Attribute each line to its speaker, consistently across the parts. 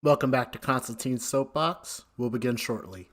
Speaker 1: Welcome back to Konstantin's Soapbox. We'll begin shortly.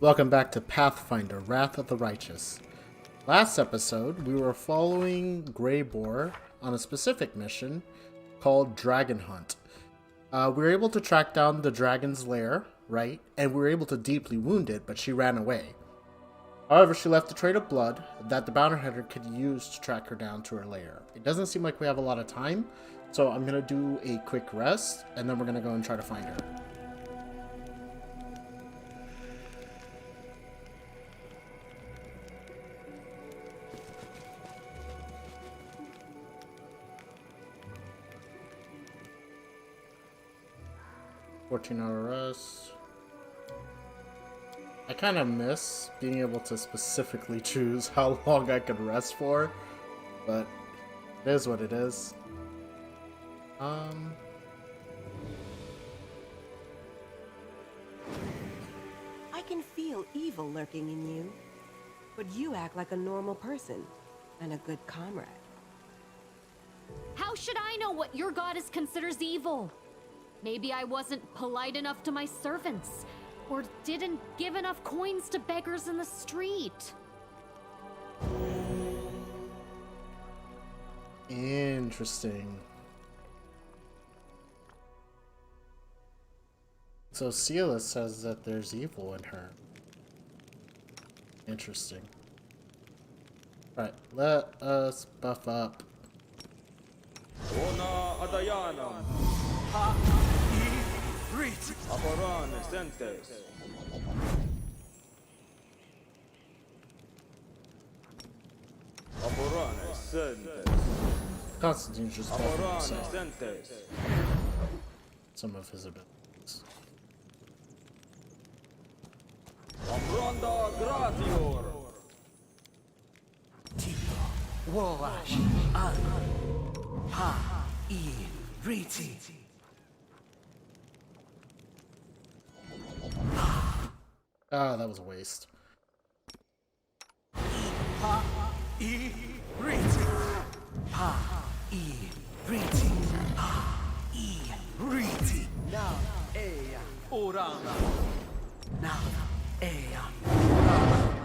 Speaker 1: Welcome back to Pathfinder, Wrath of the Righteous. Last episode, we were following Grey Boar on a specific mission called Dragon Hunt. We were able to track down the dragon's lair, right? And we were able to deeply wound it, but she ran away. However, she left a trail of blood that the bounty hunter could use to track her down to her lair. It doesn't seem like we have a lot of time, so I'm going to do a quick rest, and then we're going to go and try to find her. Hour rest. I kind of miss being able to specifically choose how long I could rest for, but it is what it is.
Speaker 2: I can feel evil lurking in you, but you act like a normal person and a good comrade.
Speaker 3: How should I know what your goddess considers evil? Maybe I wasn't polite enough to my servants, or didn't give enough coins to beggars in the street.
Speaker 1: Interesting. So Seela says that there's evil in her. Interesting. Right, let us buff up.
Speaker 4: Ona Adayanam. Ha Aporane sentes. Aporane sentes.
Speaker 1: Konstantin's just buffing
Speaker 4: Aporane
Speaker 1: himself.
Speaker 4: sentes.
Speaker 1: Some of his abilities.
Speaker 4: Amronda gratior.
Speaker 5: Wash an ha I riti.
Speaker 1: Ah, that was a waste.
Speaker 5: Ha I riti. Ha I riti. Ha I riti. Now ea orana. Now ea orana.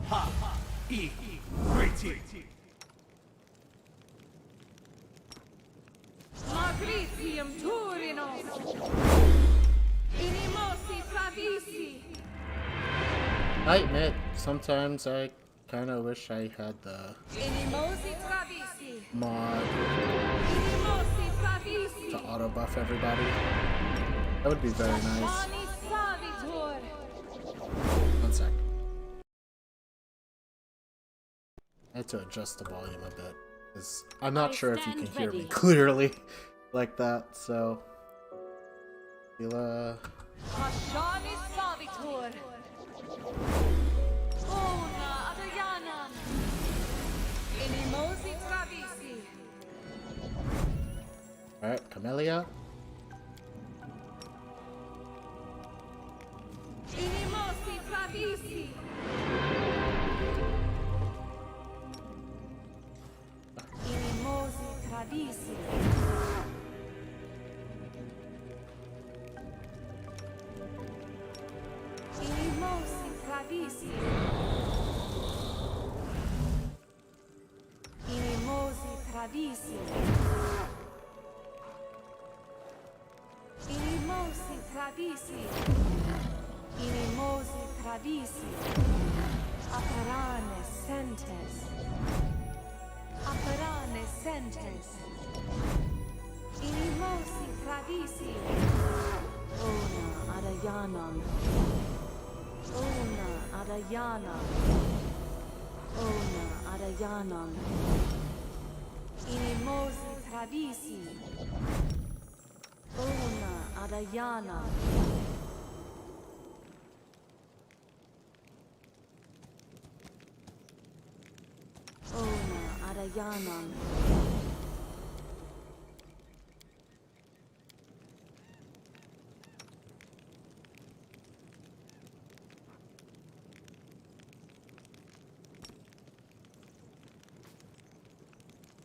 Speaker 5: Ha I riti.
Speaker 6: Magritium Turinos! Inimosi Travisi!
Speaker 1: I admit, sometimes I kind of wish I had the
Speaker 6: Inimosi Travisi!
Speaker 1: mod
Speaker 6: Inimosi Travisi!
Speaker 1: to auto buff everybody. That would be very nice.
Speaker 6: Shani Savitor!
Speaker 1: One sec. I had to adjust the volume a bit, because I'm not sure if you can hear me clearly like that, so...
Speaker 6: Shani Savitor! Ona Adayana! Inimosi Travisi!
Speaker 1: Alright, Camellia.
Speaker 6: Inimosi Travisi! Inimosi Travisi! Inimosi Travisi! Inimosi Travisi! Inimosi Travisi! Inimosi Travisi! Aparane Sentes! Aparane Sentes! Inimosi Travisi! Ona Adayanam! Ona Adayanam! Ona Adayanam! Inimosi Travisi! Ona Adayanam! Ona Adayanam!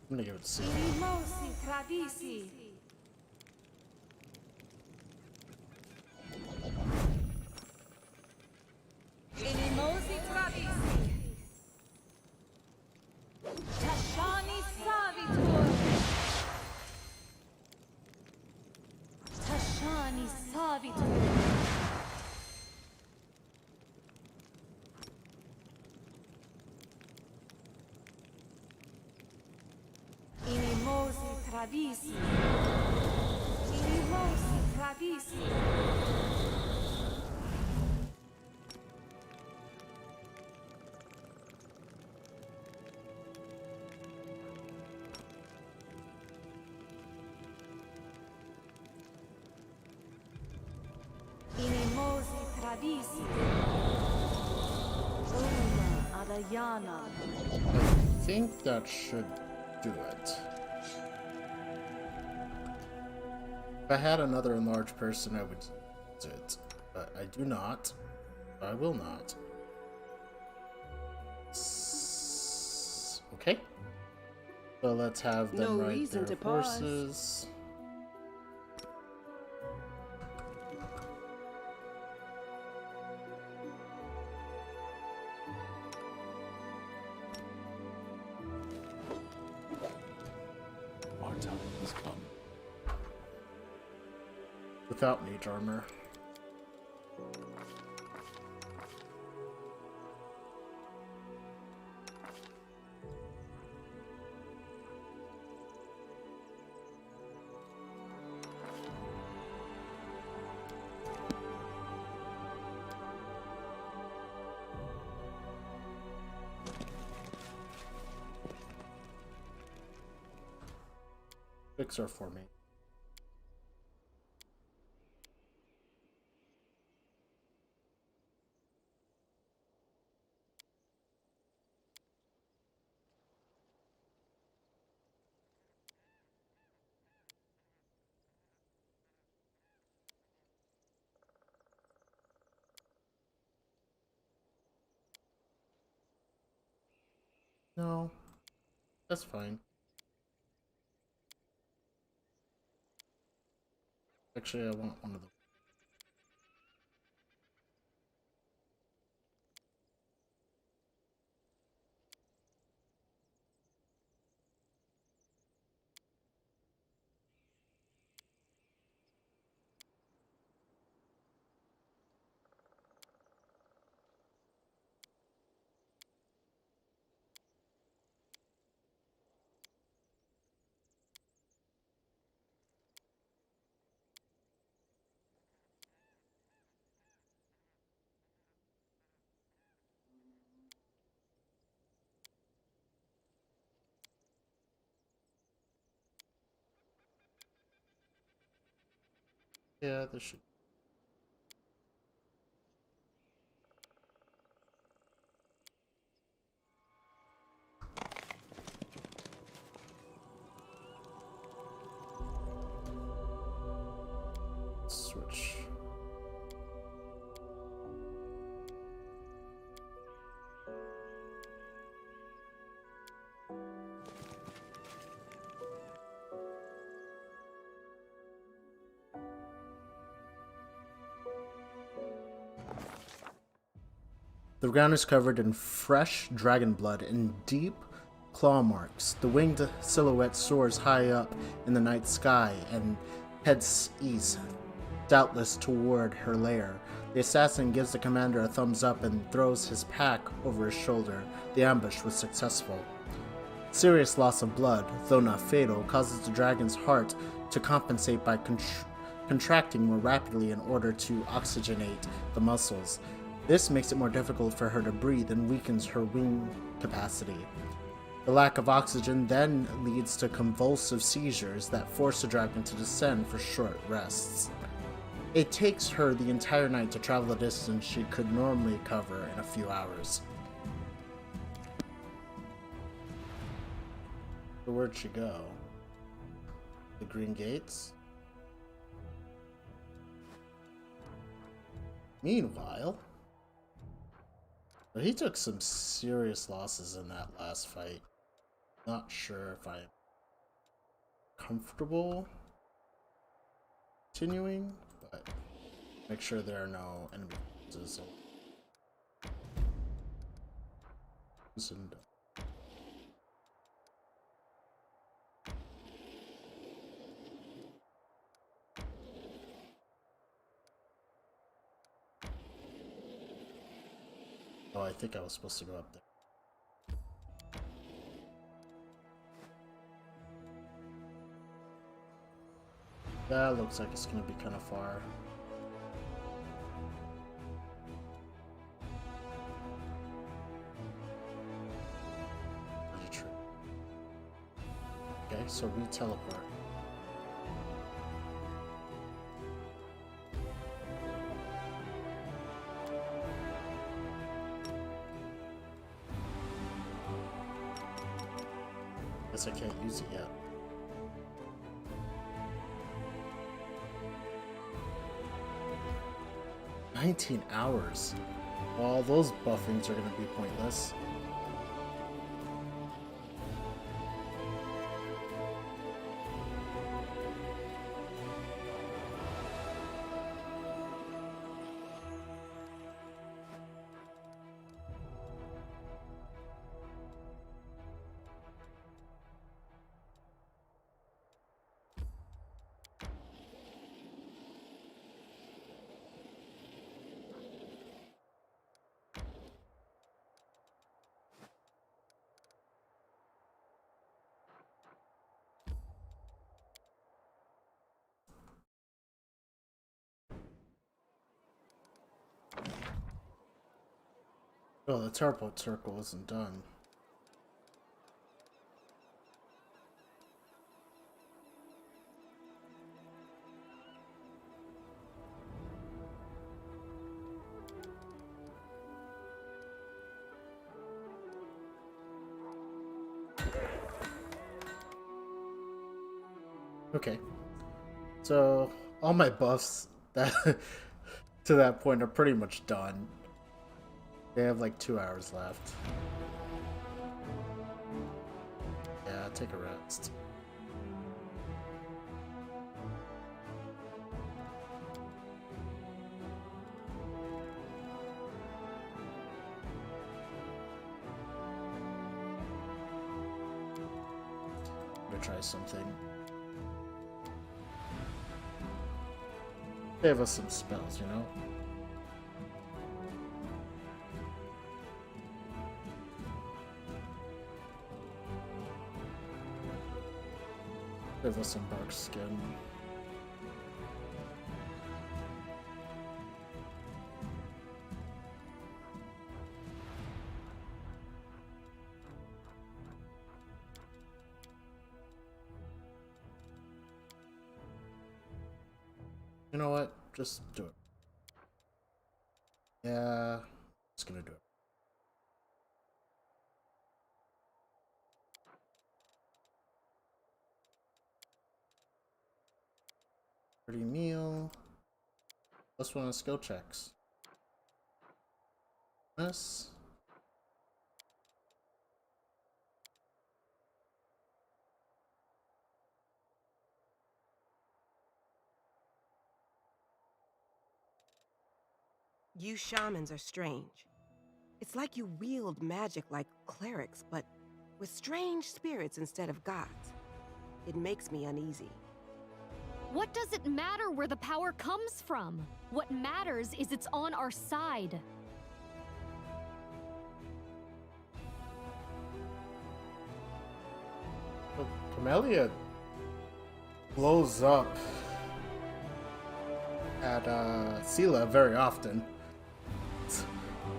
Speaker 1: I'm gonna give it C.
Speaker 6: Inimosi Travisi! Inimosi Travisi! Tashani Savitor! Tashani Savitor! Inimosi Travisi! Inimosi Travisi! Inimosi Travisi! Ona Adayana!
Speaker 1: I think that should do it. If I had another enlarged person, I would use it. But I do not. I will not. Okay. So let's have them
Speaker 2: No
Speaker 1: ride
Speaker 2: reason
Speaker 1: their
Speaker 2: to pause.
Speaker 1: horses. Our time has come. Without mage armor. Fix her for me. No, that's fine. Actually, I want one of them. Yeah, this should. Switch. The ground is covered in fresh dragon blood and deep claw marks. The winged silhouette soars high up in the night sky and heads east, doubtless toward her lair. The assassin gives the commander a thumbs up and throws his pack over his shoulder. The ambush was successful. Serious loss of blood, though not fatal, causes the dragon's heart to compensate by contracting more rapidly in order to oxygenate the muscles. This makes it more difficult for her to breathe and weakens her wing capacity. The lack of oxygen then leads to convulsive seizures that force the dragon to descend for short rests. It takes her the entire night to travel a distance she could normally cover in a few hours. So where'd she go? The Green Gates? Meanwhile, he took some serious losses in that last fight. Not sure if I'm comfortable continuing, but make sure there are no enemies. Oh, I think I was supposed to go up there. That looks like it's gonna be kind of far. Okay, so we teleport. Guess I can't use it yet. $19 hours. Well, those buffings are going to be pointless. Oh, the teleport circle isn't done. Okay. So all my buffs that to that point are pretty much done. They have like 2 hours left. Yeah, take a rest. I'm gonna try something. Save us some spells, you know? Give us some bark skin. You know what? Just do it. Yeah, just gonna do it. Pretty meal. Plus one on skill checks. This.
Speaker 2: You shamans are strange. It's like you wield magic like clerics, but with strange spirits instead of gods. It makes me uneasy.
Speaker 3: What does it matter where the power comes from? What matters is it's on our side.
Speaker 1: So Camellia blows up at Sela very often. It's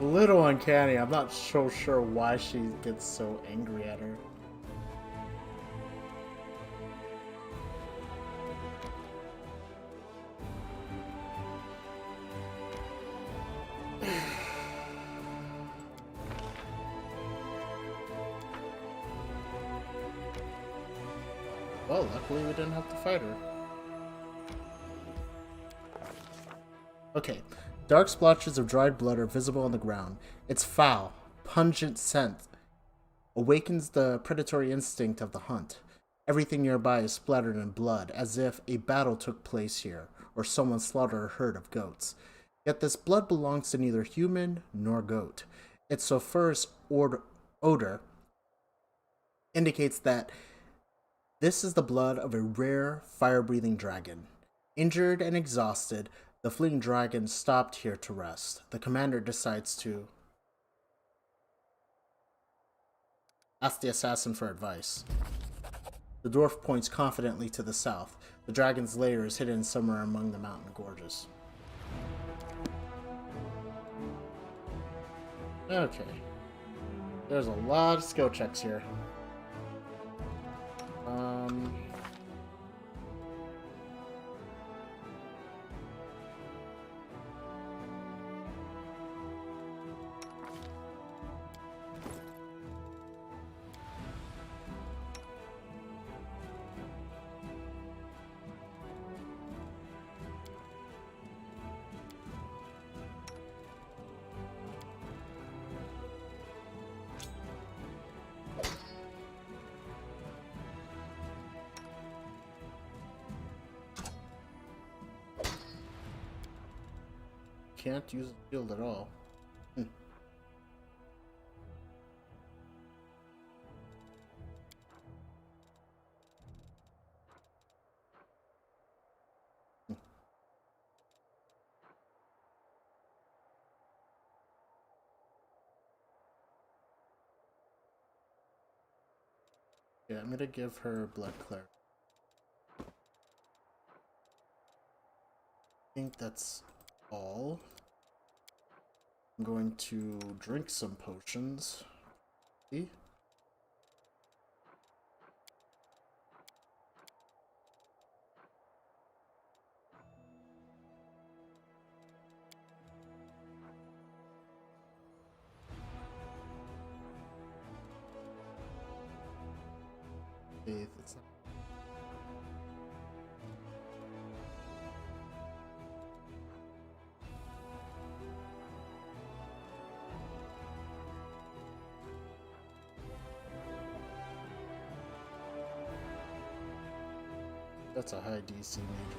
Speaker 1: a little uncanny. I'm not so sure why she gets so angry at her. Well, luckily we didn't have to fight her. Okay. Dark splotches of dried blood are visible on the ground. Its foul, pungent scent awakens the predatory instinct of the hunt. Everything nearby is splattered in blood, as if a battle took place here, or someone slaughtered a herd of goats. Yet this blood belongs to neither human nor goat. Its sulfurous odor indicates that this is the blood of a rare, fire-breathing dragon. Injured and exhausted, the fleeing dragon stopped here to rest. The commander decides to ask the assassin for advice. The dwarf points confidently to the south. The dragon's lair is hidden somewhere among the mountain gorges. Okay. There's a lot of skill checks here. Can't use a shield at all. Yeah, I'm gonna give her blood cleric. I think that's all. I'm going to drink some potions. See? Faith, it's not. That's a high DC major.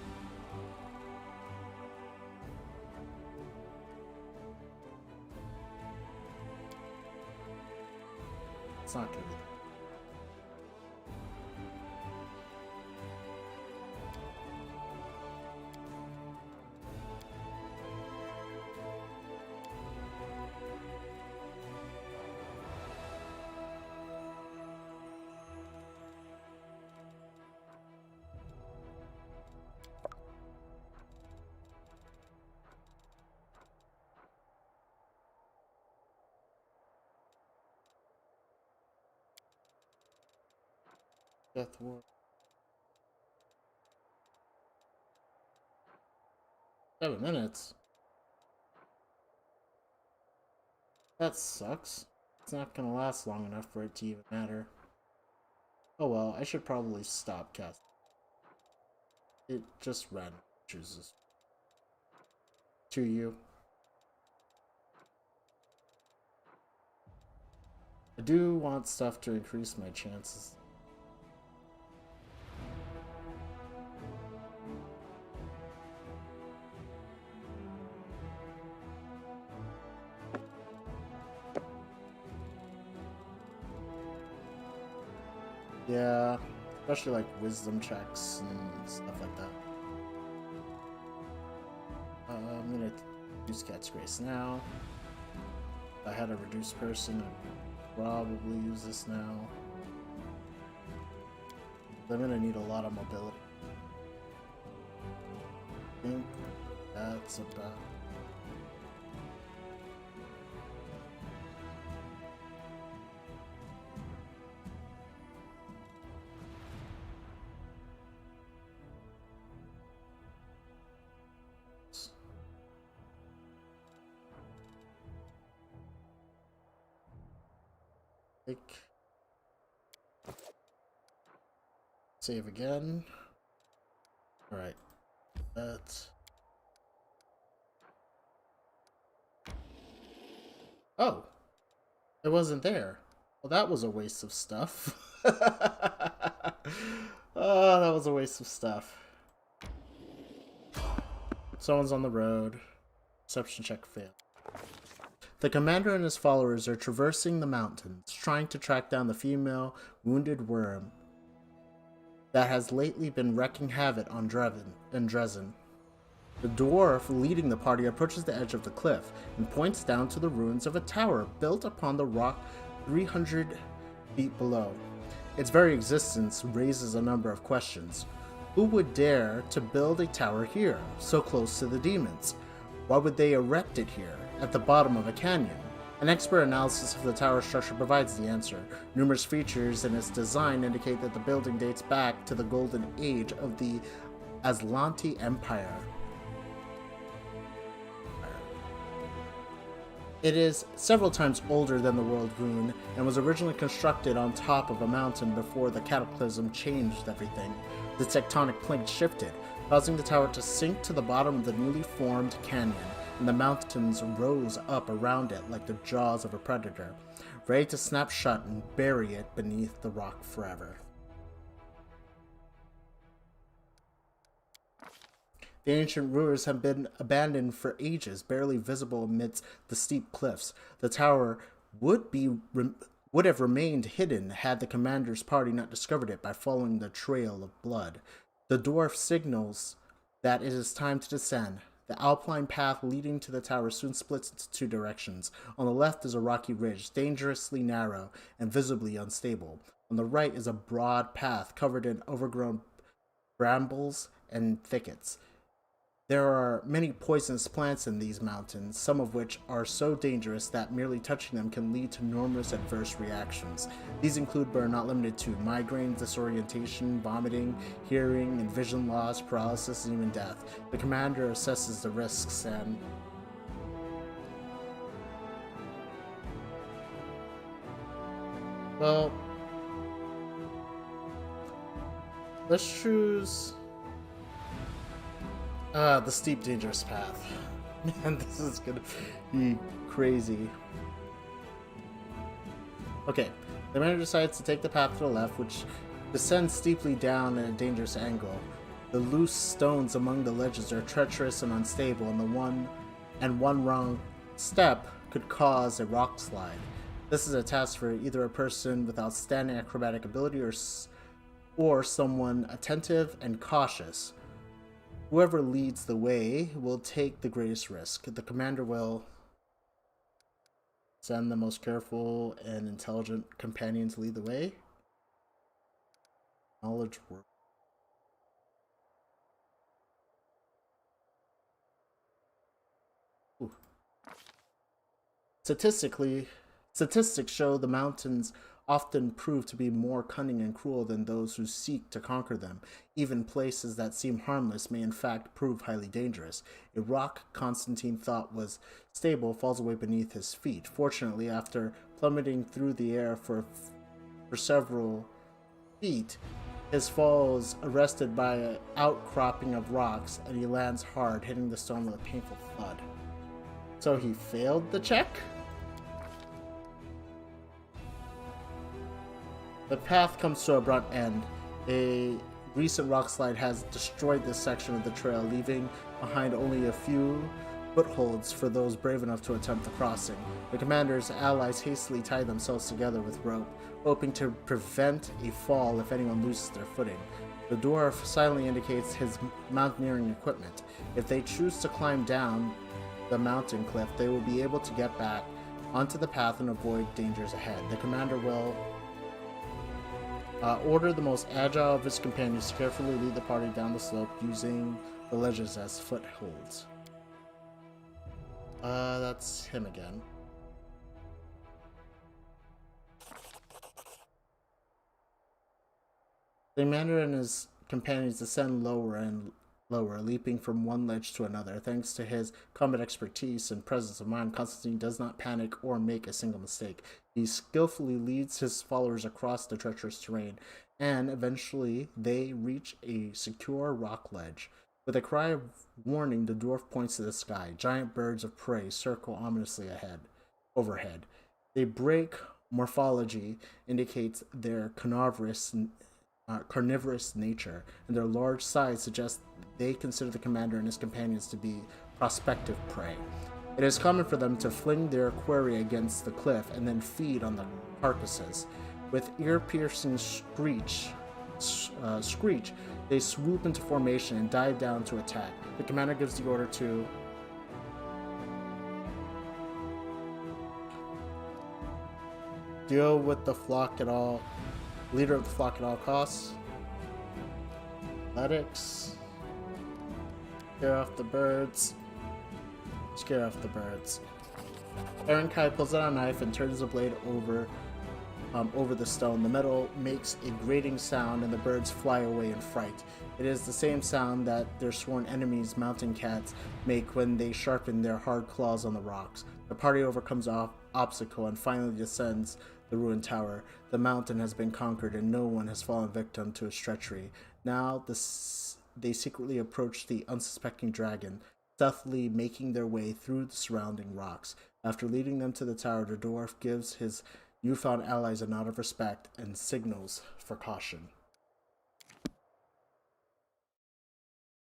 Speaker 1: It's not gonna be. Death War. 7 minutes? That sucks. It's not gonna last long enough for it to even matter. Oh well, I should probably stop casting. It just randomly chooses to you. I do want stuff to increase my chances. Yeah, especially like wisdom checks and stuff like that. I'm gonna use Cat's Grace now. If I had a reduced person, I'd probably use this now. I'm gonna need a lot of mobility. I think that's about. Save again. Alright. That's. Oh! It wasn't there. Well, that was a waste of stuff. Oh, that was a waste of stuff. Someone's on the road. Perception check failed. The commander and his followers are traversing the mountains, trying to track down the female wounded worm that has lately been wreaking havoc on Dresden. The dwarf leading the party approaches the edge of the cliff and points down to the ruins of a tower built upon the rock 300 feet below. Its very existence raises a number of questions. Who would dare to build a tower here, so close to the demons? Why would they erect it here, at the bottom of a canyon? An expert analysis of the tower structure provides the answer. Numerous features in its design indicate that the building dates back to the golden age of the Aslanti Empire. It is several times older than the World Rune and was originally constructed on top of a mountain before the cataclysm changed everything. The tectonic plate shifted, causing the tower to sink to the bottom of the newly formed canyon, and the mountains rose up around it like the jaws of a predator, ready to snap shut and bury it beneath the rock forever. The ancient ruins have been abandoned for ages, barely visible amidst the steep cliffs. The tower would have remained hidden had the commander's party not discovered it by following the trail of blood. The dwarf signals that it is time to descend. The alpine path leading to the tower soon splits into two directions. On the left is a rocky ridge, dangerously narrow and visibly unstable. On the right is a broad path covered in overgrown brambles and thickets. There are many poisonous plants in these mountains, some of which are so dangerous that merely touching them can lead to numerous adverse reactions. These include, but are not limited to, migraine, disorientation, vomiting, hearing and vision loss, paralysis, and even death. The commander assesses the risks and well, let's choose the steep, dangerous path. Man, this is gonna be crazy. Okay, the commander decides to take the path to the left, which descends steeply down at a dangerous angle. The loose stones among the ledges are treacherous and unstable, and one wrong step could cause a rock slide. This is a task for either a person with outstanding acrobatic ability or someone attentive and cautious. Whoever leads the way will take the greatest risk. The commander will send the most careful and intelligent companion to lead the way. Knowledge work. Ooh. Statistics show the mountains often prove to be more cunning and cruel than those who seek to conquer them. Even places that seem harmless may in fact prove highly dangerous. A rock Konstantin thought was stable falls away beneath his feet. Fortunately, after plummeting through the air for several feet, his fall is arrested by an outcropping of rocks, and he lands hard, hitting the stone with a painful thud. So he failed the check? The path comes to a abrupt end. A recent rock slide has destroyed this section of the trail, leaving behind only a few footholds for those brave enough to attempt the crossing. The commander's allies hastily tie themselves together with rope, hoping to prevent a fall if anyone loses their footing. The dwarf silently indicates his mountaineering equipment. If they choose to climb down the mountain cliff, they will be able to get back onto the path and avoid dangers ahead. The commander will order the most agile of his companions to carefully lead the party down the slope, using the ledges as footholds. That's him again. The commander and his companions descend lower and lower, leaping from one ledge to another. Thanks to his combat expertise and presence of mind, Konstantin does not panic or make a single mistake. He skillfully leads his followers across the treacherous terrain, and eventually they reach a secure rock ledge. With a cry of warning, the dwarf points to the sky. Giant birds of prey circle ominously overhead. They break morphology indicates their carnivorous nature, and their large size suggests they consider the commander and his companions to be prospective prey. It is common for them to fling their quarry against the cliff and then feed on the carcasses. With ear-piercing screech, they swoop into formation and dive down to attack. The commander gives the order to deal with the flock at all. Leader of the flock at all costs. Athletics. Scare off the birds. Scare off the birds. Aaron Kai pulls out a knife and turns the blade over the stone. The metal makes a grating sound and the birds fly away in fright. It is the same sound that their sworn enemies, mountain cats, make when they sharpen their hard claws on the rocks. The party overcomes obstacle and finally descends the ruined tower. The mountain has been conquered and no one has fallen victim to its treachery. Now they secretly approach the unsuspecting dragon, stealthily making their way through the surrounding rocks. After leading them to the tower, the dwarf gives his newfound allies a nod of respect and signals for caution.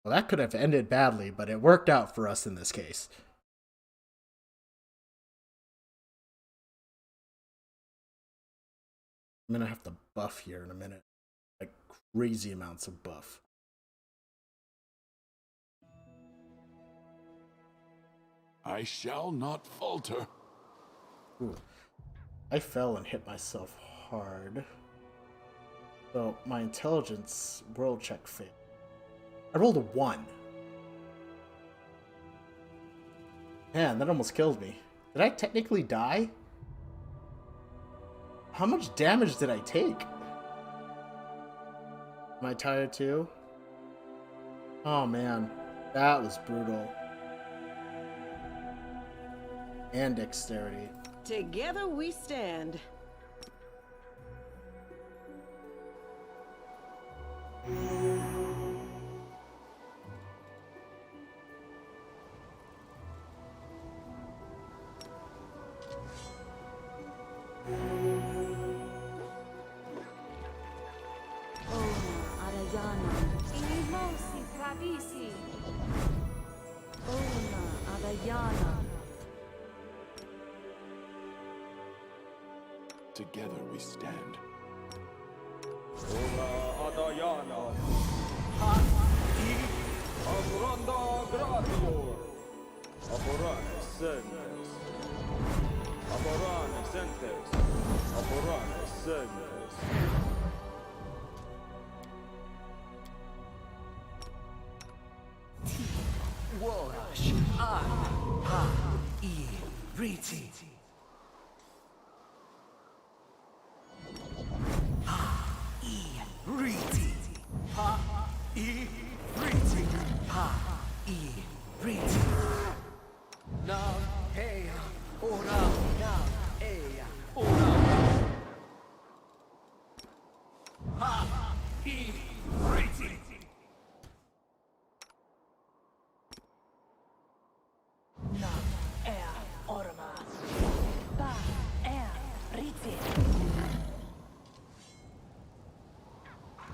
Speaker 1: Well, that could have ended badly, but it worked out for us in this case. I'm gonna have to buff here in a minute. Like crazy amounts of buff.
Speaker 7: I shall not falter.
Speaker 1: Ooh. I fell and hit myself hard. So my intelligence world check failed. I rolled a 1. Man, that almost killed me. Did I technically die? How much damage did I take? Am I tired too? Oh man, that was brutal. And dexterity.
Speaker 2: Together we stand.
Speaker 6: Arayana. Inimosi Adayana.
Speaker 7: Together we stand.
Speaker 4: Una Adayana. Abranda Gradior. Aborane Sentes. Aborane Sentes. Aborane Sentes.
Speaker 5: Warash an ha I riti. Ha I riti. Ha I riti. Ha I riti. Now heya ora now eya ora. Ha I riti.
Speaker 6: Nam orma. Ba riti.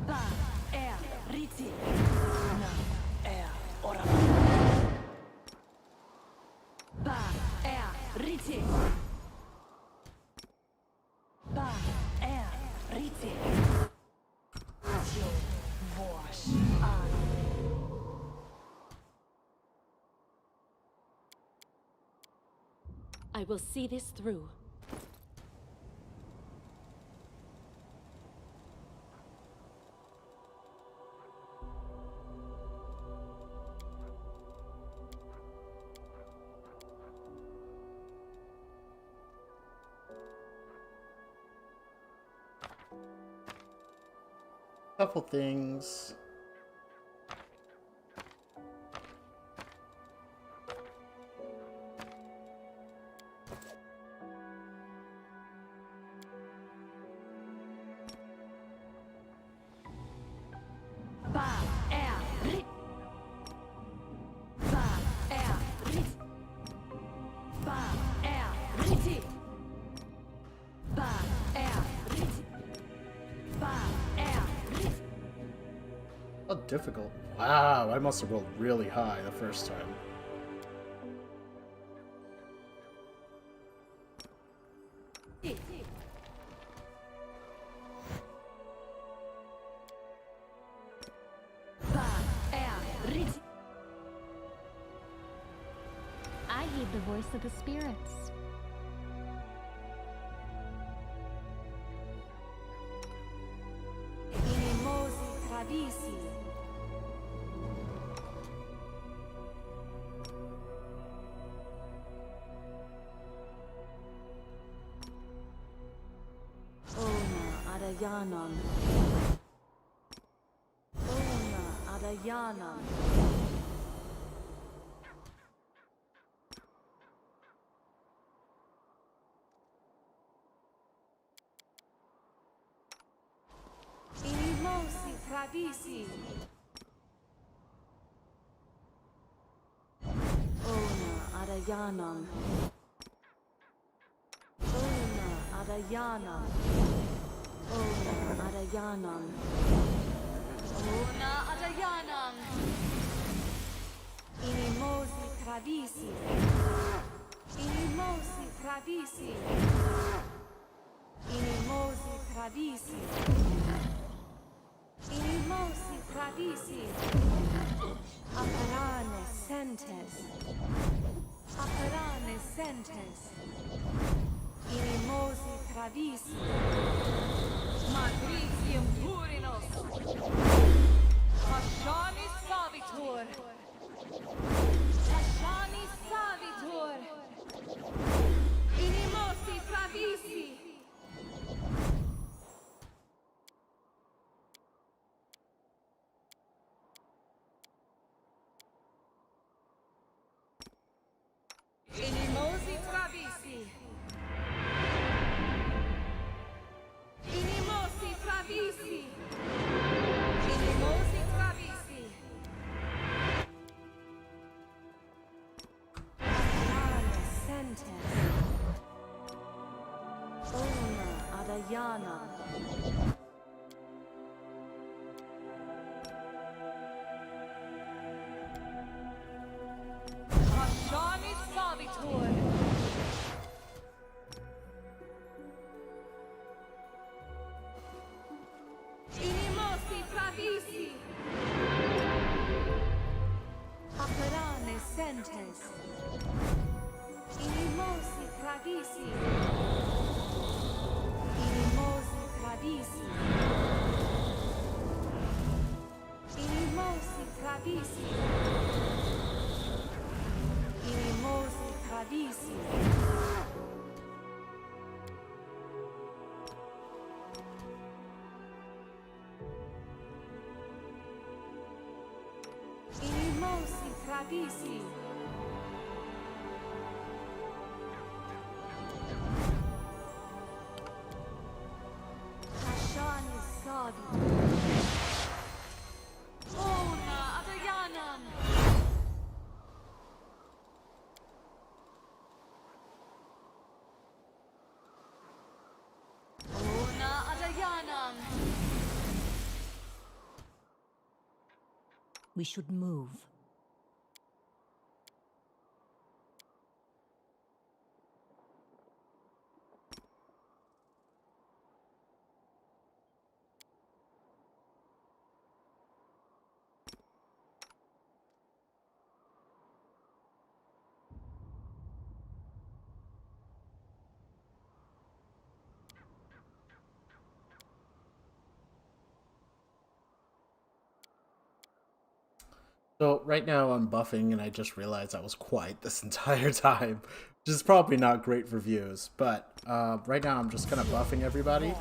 Speaker 6: Ba riti. Nam orma. Ba riti. Ba riti. Jo wash an.
Speaker 3: I will see this through.
Speaker 1: Couple things.
Speaker 6: Ba rit. Ba rit. Ba riti. Ba rit. Ba rit.
Speaker 1: How difficult. Wow, I must have rolled really high the first time.
Speaker 3: I heed the voice of the spirits.
Speaker 6: Inimosi tradisi. Ona adayanan. Ona adayanan. Inimosi tradisi. Ona adayanan. Ona adayanan. Ona adayanan. Ona adayanan. Inimosi tradisi. Inimosi tradisi. Inimosi tradisi. Inimosi tradisi. Aperane sentes. Aperane sentes. Inimosi tradisi. Matricium purinos. Ashani savitur. Ashani savitur. Inimosi tradisi. Inimosi tradisi. Inimosi tradisi. Inimosi tradisi. Aperane sentes. Ona adayana. Ashani Travisi. Irimosi Travisi. Irimosi Travisi. Kashani Savi. Ona Adayanam. Ona Adayanam.
Speaker 8: We should move.
Speaker 1: So right now I'm buffing and I just realized I was quiet this entire time, which is probably not great for views, but right now I'm just kind of buffing everybody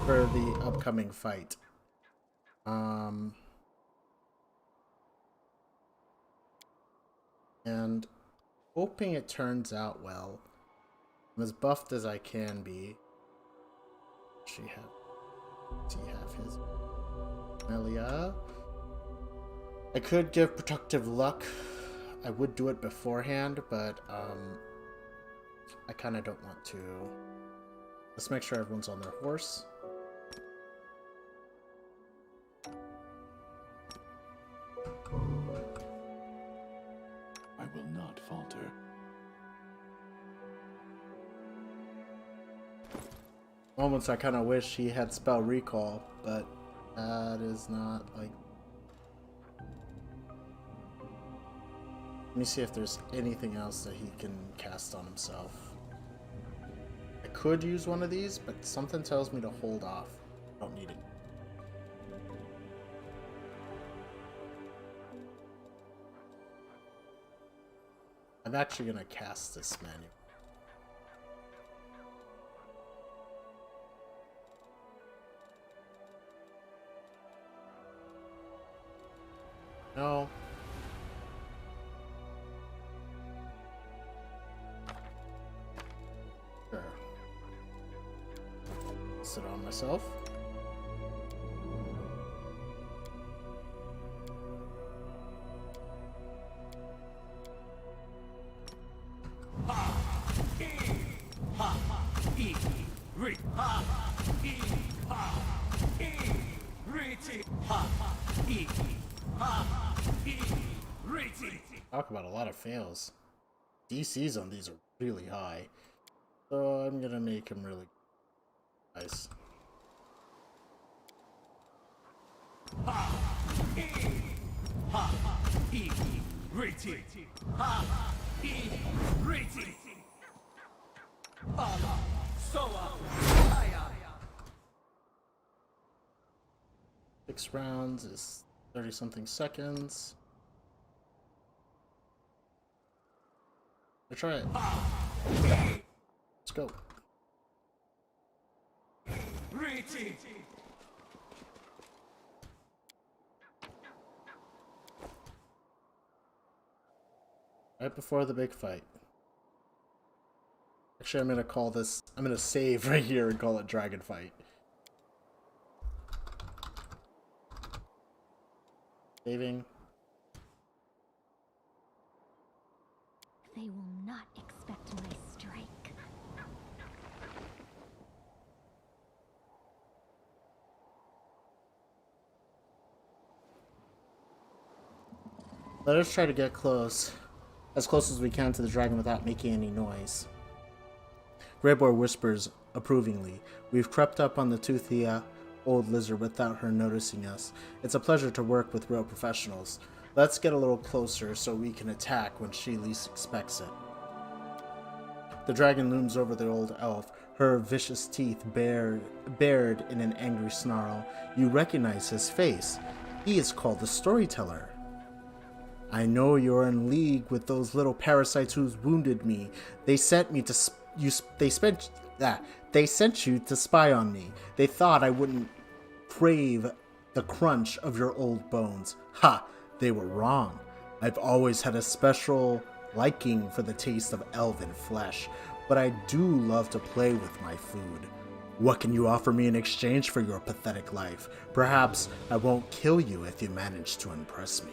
Speaker 1: for the upcoming fight. And hoping it turns out well. I'm as buffed as I can be. Does he have his Melia? I could give Protective Luck. I would do it beforehand, but I kind of don't want to. Let's make sure everyone's on their horse.
Speaker 7: I will not falter.
Speaker 1: Moments I kind of wish he had spell recall, but that is not like. Let me see if there's anything else that he can cast on himself. I could use one of these, but something tells me to hold off. Don't need it. I'm actually going to cast this manual. No. Sure. Sit on myself. Talk about a lot of fails. DCs on these are really high. So I'm gonna make him really nice. Six rounds is 30-something seconds. Let's try it. Let's go. Right before the big fight. Actually, I'm gonna call this. I'm gonna save right here and call it Dragon Fight. Saving.
Speaker 3: They will not expect my strike.
Speaker 1: Let us try to get close. As close as we can to the dragon without making any noise. Greyboar whispers approvingly. We've crept up on the toothy old lizard without her noticing us. It's a pleasure to work with real professionals. Let's get a little closer so we can attack when she least expects it. The dragon looms over the old elf, her vicious teeth bared in an angry snarl. You recognize his face. He is called the Storyteller. I know you're in league with those little parasites who's wounded me. They sent me to they sent you to spy on me. They thought I wouldn't crave the crunch of your old bones. Ha! They were wrong. I've always had a special liking for the taste of elven flesh, but I do love to play with my food. What can you offer me in exchange for your pathetic life? Perhaps I won't kill you if you manage to impress me.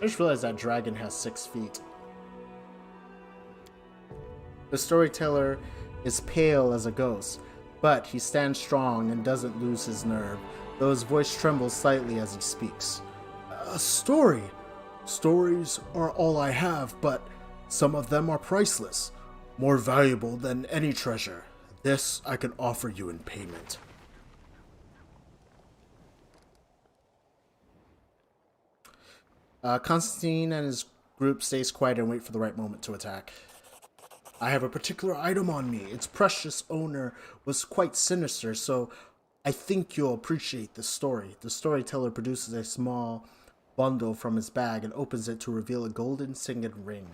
Speaker 1: I just realized that dragon has 6 feet. The storyteller is pale as a ghost, but he stands strong and doesn't lose his nerve, though his voice trembles slightly as he speaks. A story. Stories are all I have, but some of them are priceless, more valuable than any treasure. This I can offer you in payment. Konstantin and his group stays quiet and wait for the right moment to attack. I have a particular item on me. Its precious owner was quite sinister, so I think you'll appreciate the story. The storyteller produces a small bundle from his bag and opens it to reveal a golden signet ring.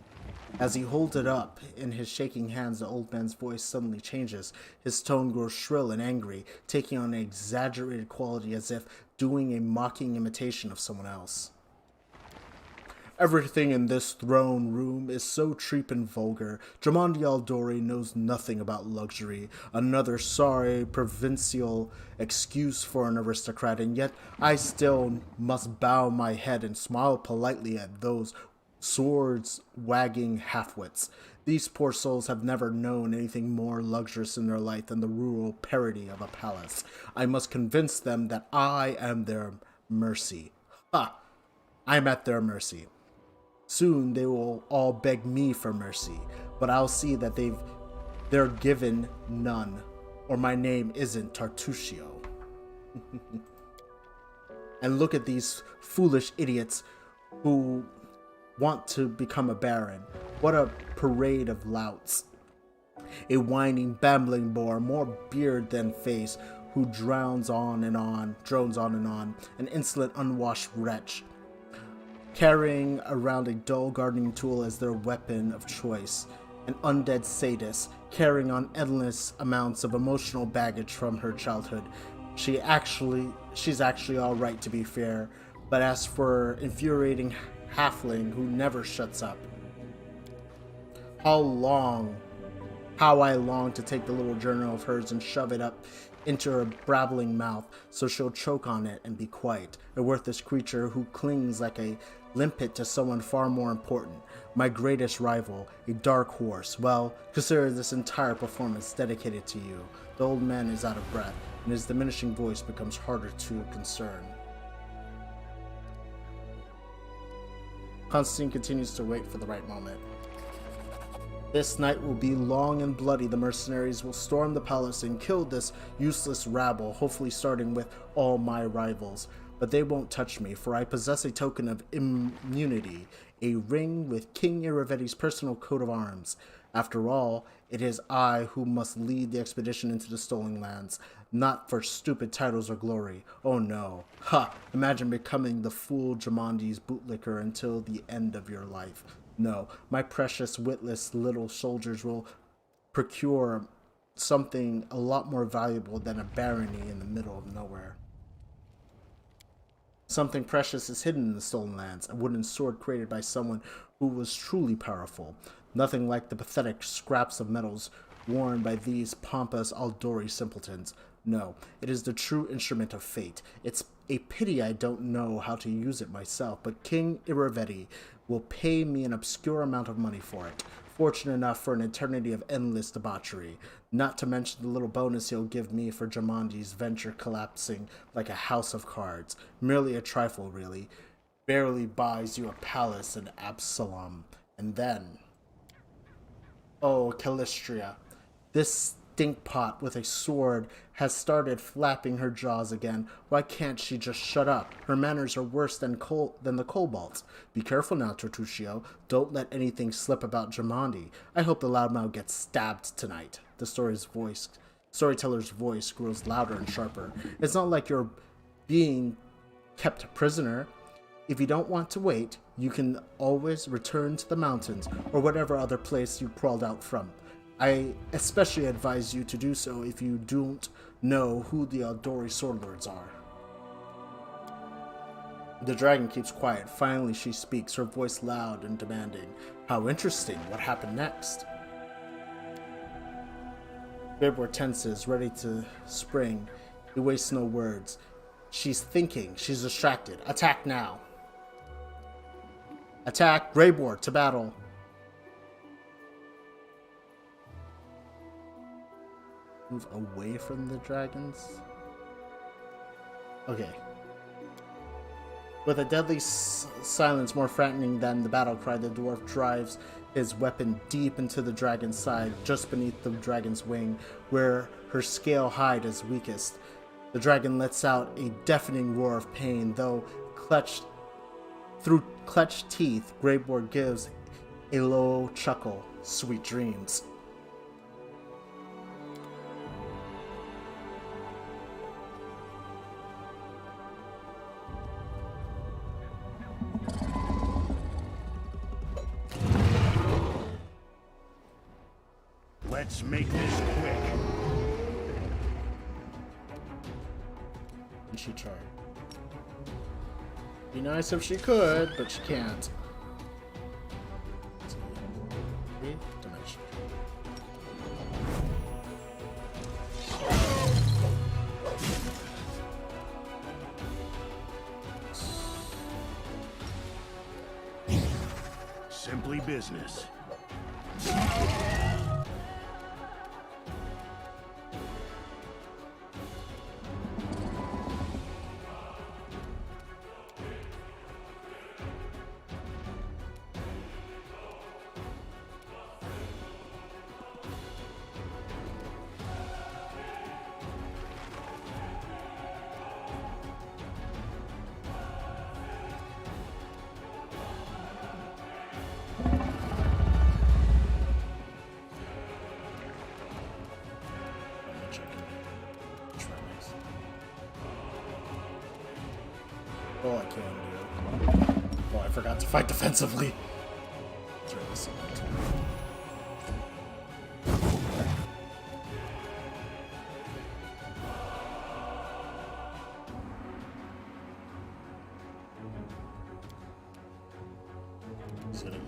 Speaker 1: As he holds it up in his shaking hands, the old man's voice suddenly changes. His tone grows shrill and angry, taking on an exaggerated quality as if doing a mocking imitation of someone else. Everything in this throne room is so cheap and vulgar. Jamandi Aldori knows nothing about luxury. Another sorry provincial excuse for an aristocrat, and yet I still must bow my head and smile politely at those swords-wagging half-wits. These poor souls have never known anything more luxurious in their life than the rural parody of a palace. I must convince them that I am their mercy. Ha! I'm at their mercy. Soon they will all beg me for mercy, but I'll see that they're given none, or my name isn't Tartusio. And look at these foolish idiots who want to become a baron. What a parade of louts. A whining, babbling bore, more beard than face, who drones on and on, an insolent, unwashed wretch, carrying around a dull gardening tool as their weapon of choice, an undead sadist, carrying on endless amounts of emotional baggage from her childhood. She's actually alright, to be fair, but as for infuriating halfling who never shuts up. How I long to take the little journal of hers and shove it up into her babbling mouth so she'll choke on it and be quiet. A worthless creature who clings like a limpet to someone far more important. My greatest rival, a dark horse. Well, consider this entire performance dedicated to you. The old man is out of breath, and his diminishing voice becomes harder to discern. Konstantin continues to wait for the right moment. This night will be long and bloody. The mercenaries will storm the palace and kill this useless rabble, hopefully starting with all my rivals. But they won't touch me, for I possess a token of immunity, a ring with King Iravetti's personal coat of arms. After all, it is I who must lead the expedition into the stolen lands, not for stupid titles or glory. Oh no. Ha! Imagine becoming the fool Jamandi's bootlicker until the end of your life. No, my precious, witless little soldiers will procure something a lot more valuable than a barony in the middle of nowhere. Something precious is hidden in the stolen lands, a wooden sword created by someone who was truly powerful. Nothing like the pathetic scraps of metals worn by these pompous Aldori simpletons. No, it is the true instrument of fate. It's a pity I don't know how to use it myself, but King Iravetti will pay me an obscure amount of money for it. Fortunate enough for an eternity of endless debauchery, not to mention the little bonus he'll give me for Jamandi's venture collapsing like a house of cards. Merely a trifle, really. Barely buys you a palace in Absalom. And then... oh, Calistria. This stinkpot with a sword has started flapping her jaws again. Why can't she just shut up? Her manners are worse than the kobolds. Be careful now, Tartusio. Don't let anything slip about Jamandi. I hope the loudmouth gets stabbed tonight. The story's voice Storyteller's voice grows louder and sharper. It's not like you're being kept a prisoner. If you don't want to wait, you can always return to the mountains or whatever other place you crawled out from. I especially advise you to do so if you don't know who the Aldori Swordlords are. The dragon keeps quiet. Finally, she speaks, her voice loud and demanding. How interesting. What happened next? Graybor tenses, ready to spring. He wastes no words. She's thinking. She's distracted. Attack now. Attack. Graybor to battle. Move away from the dragons. Okay. With a deadly silence more frightening than the battle cry, the dwarf drives his weapon deep into the dragon's side, just beneath the dragon's wing, where her scale hide is weakest. The dragon lets out a deafening roar of pain, though through clenched teeth, Graybor gives a low chuckle. Sweet dreams.
Speaker 8: Let's make this quick.
Speaker 1: And she tried. Be nice if she could, but she can't. Dimension.
Speaker 8: Simply business.
Speaker 1: Oh, I can do. Oh, I forgot to fight defensively. Let's try this again. Is it an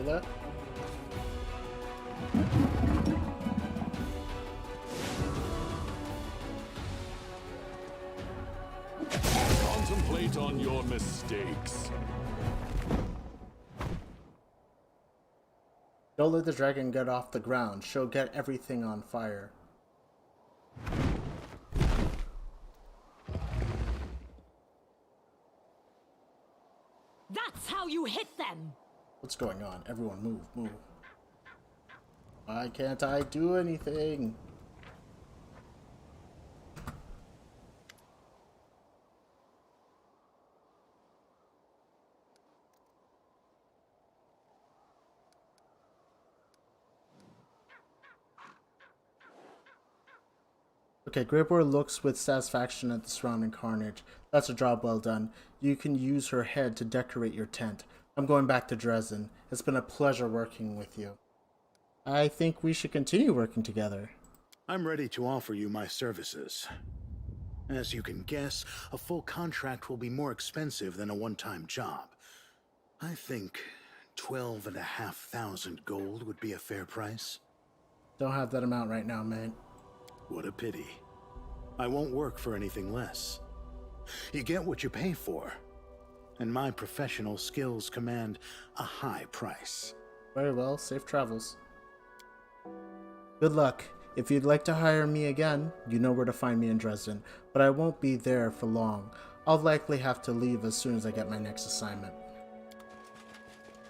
Speaker 1: that?
Speaker 7: Contemplate on your mistakes.
Speaker 1: Don't let the dragon get off the ground. She'll get everything on fire.
Speaker 3: That's how you hit them!
Speaker 1: What's going on? Everyone move, move. Why can't I do anything? Okay, Graybor looks with satisfaction at the surrounding carnage. That's a job well done. You can use her head to decorate your tent. I'm going back to Dresden. It's been a pleasure working with you. I think we should continue working together.
Speaker 8: I'm ready to offer you my services. As you can guess, a full contract will be more expensive than a one-time job. I think 12,500 gold would be a fair price.
Speaker 1: Don't have that amount right now, man.
Speaker 8: What a pity. I won't work for anything less. You get what you pay for, and my professional skills command a high price.
Speaker 1: Very well, safe travels. Good luck. If you'd like to hire me again, you know where to find me in Dresden, but I won't be there for long. I'll likely have to leave as soon as I get my next assignment.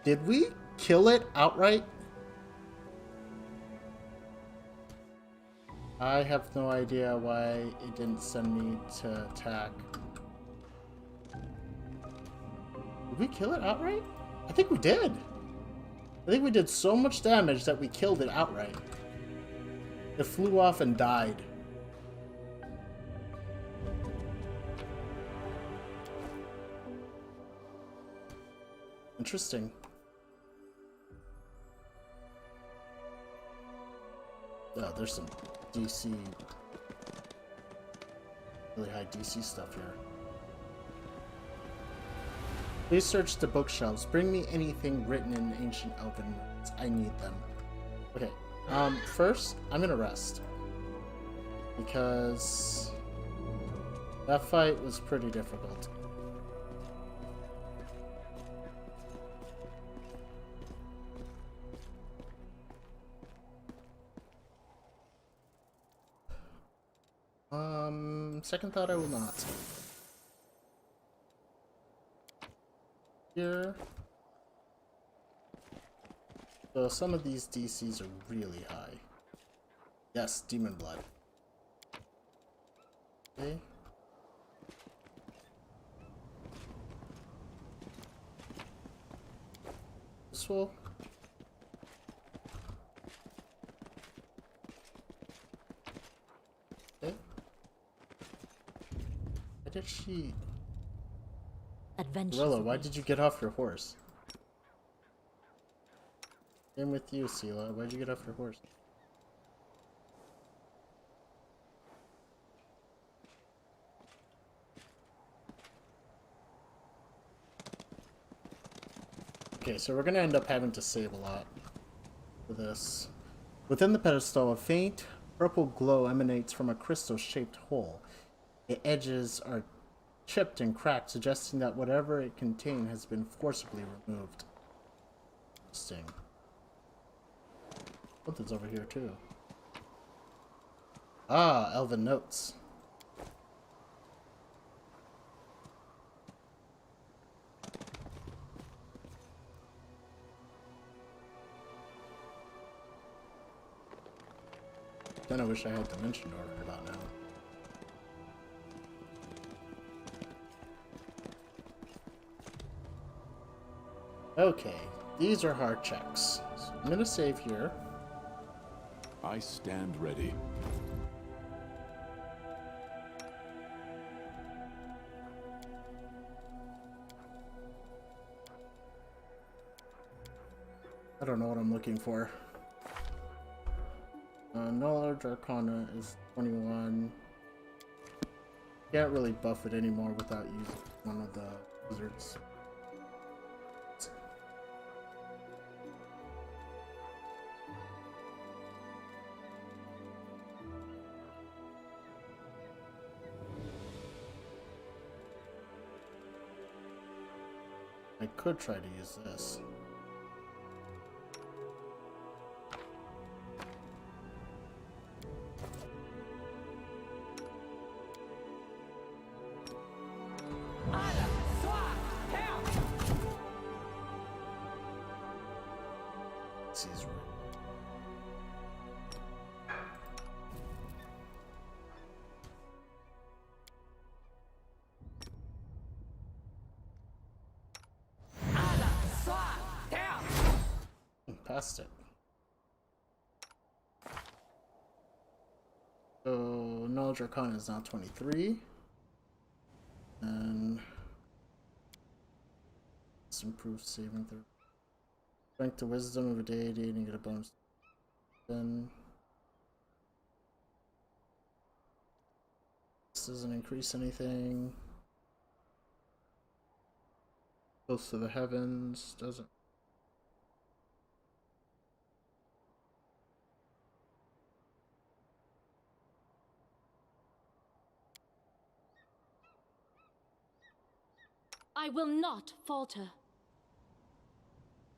Speaker 1: Did we kill it outright? I have no idea why it didn't send me to attack. Did we kill it outright? I think we did. I think we did so much damage that we killed it outright. It flew off and died. Interesting. Oh, there's some DC, really high DC stuff here. Please search the bookshelves. Bring me anything written in ancient Elven words. I need them. Okay, first, I'm gonna rest. Because that fight was pretty difficult. Second thought, I will not. Here. So some of these DCs are really high. Yes, demon blood. Okay. This will. Okay. Why did she? Gorilla, why did you get off your horse? Same with you, Sela. Why'd you get off your horse? Okay, so we're gonna end up having to save a lot for this. Within the pedestal, a faint purple glow emanates from a crystal-shaped hole. The edges are chipped and cracked, suggesting that whatever it contained has been forcibly removed. Interesting. Something's over here too. Ah, Elven notes. Kinda wish I had Dimension Door right about now. Okay, these are hard checks. So I'm gonna save here.
Speaker 7: I stand ready.
Speaker 1: I don't know what I'm looking for. Knowledge Arcana is 21. Can't really buff it anymore without using one of the wizards. I could try to use this. He's right. Passed it. So Knowledge Arcana is now 23. And let's improve saving throw. Strength to Wisdom of a deity and you get a bonus. Then this doesn't increase anything. Close to the heavens doesn't.
Speaker 3: I will not falter.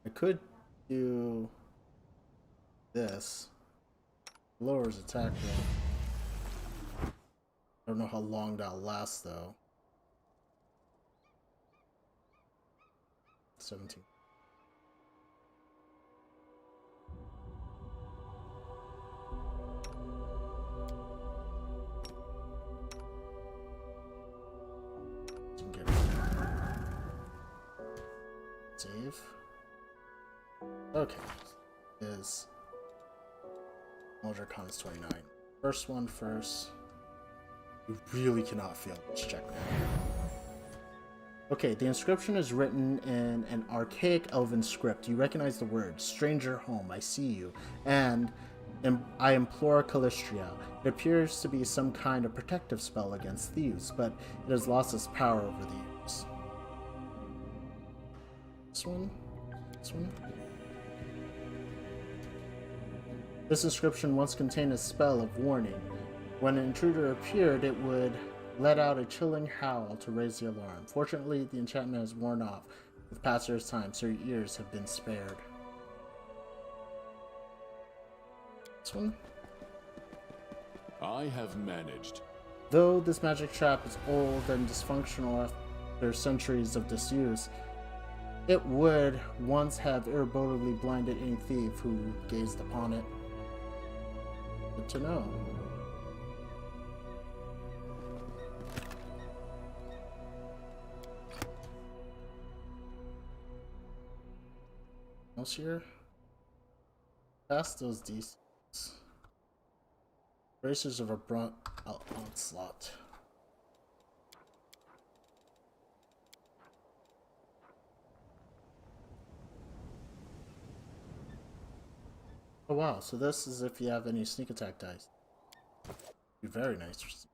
Speaker 1: I could do this. Lowers attack roll. I don't know how long that'll last though. 17. Save. Okay. Is Mordrecon is 29. First one first. You really cannot fail this check now. Okay, the inscription is written in an archaic elven script. You recognize the words, "Stranger home, I see you," and "I implore Callistria." It appears to be some kind of protective spell against thieves, but it has lost its power over the years. This one? This one? This inscription once contained a spell of warning. When an intruder appeared, it would let out a chilling howl to raise the alarm. Fortunately, the enchantment has worn off with passage of time, so your ears have been spared. This one?
Speaker 7: I have managed.
Speaker 1: Though this magic trap is old and dysfunctional after centuries of disuse, it would once have irrevocably blinded any thief who gazed upon it. Good to know. Else here? Past those decents. Bracers of a brunt onslaught. Oh wow, so this is if you have any sneak attack dice. Be very nice.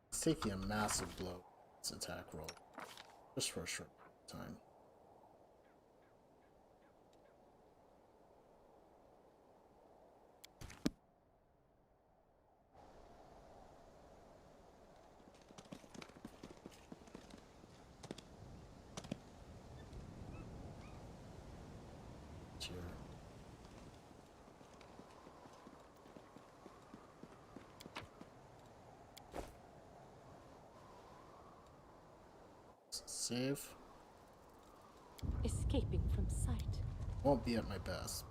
Speaker 1: It's taking a massive blow. It's attack roll. Just for a short time. Here. Save.
Speaker 6: Escaping from sight.
Speaker 1: Won't be at my best.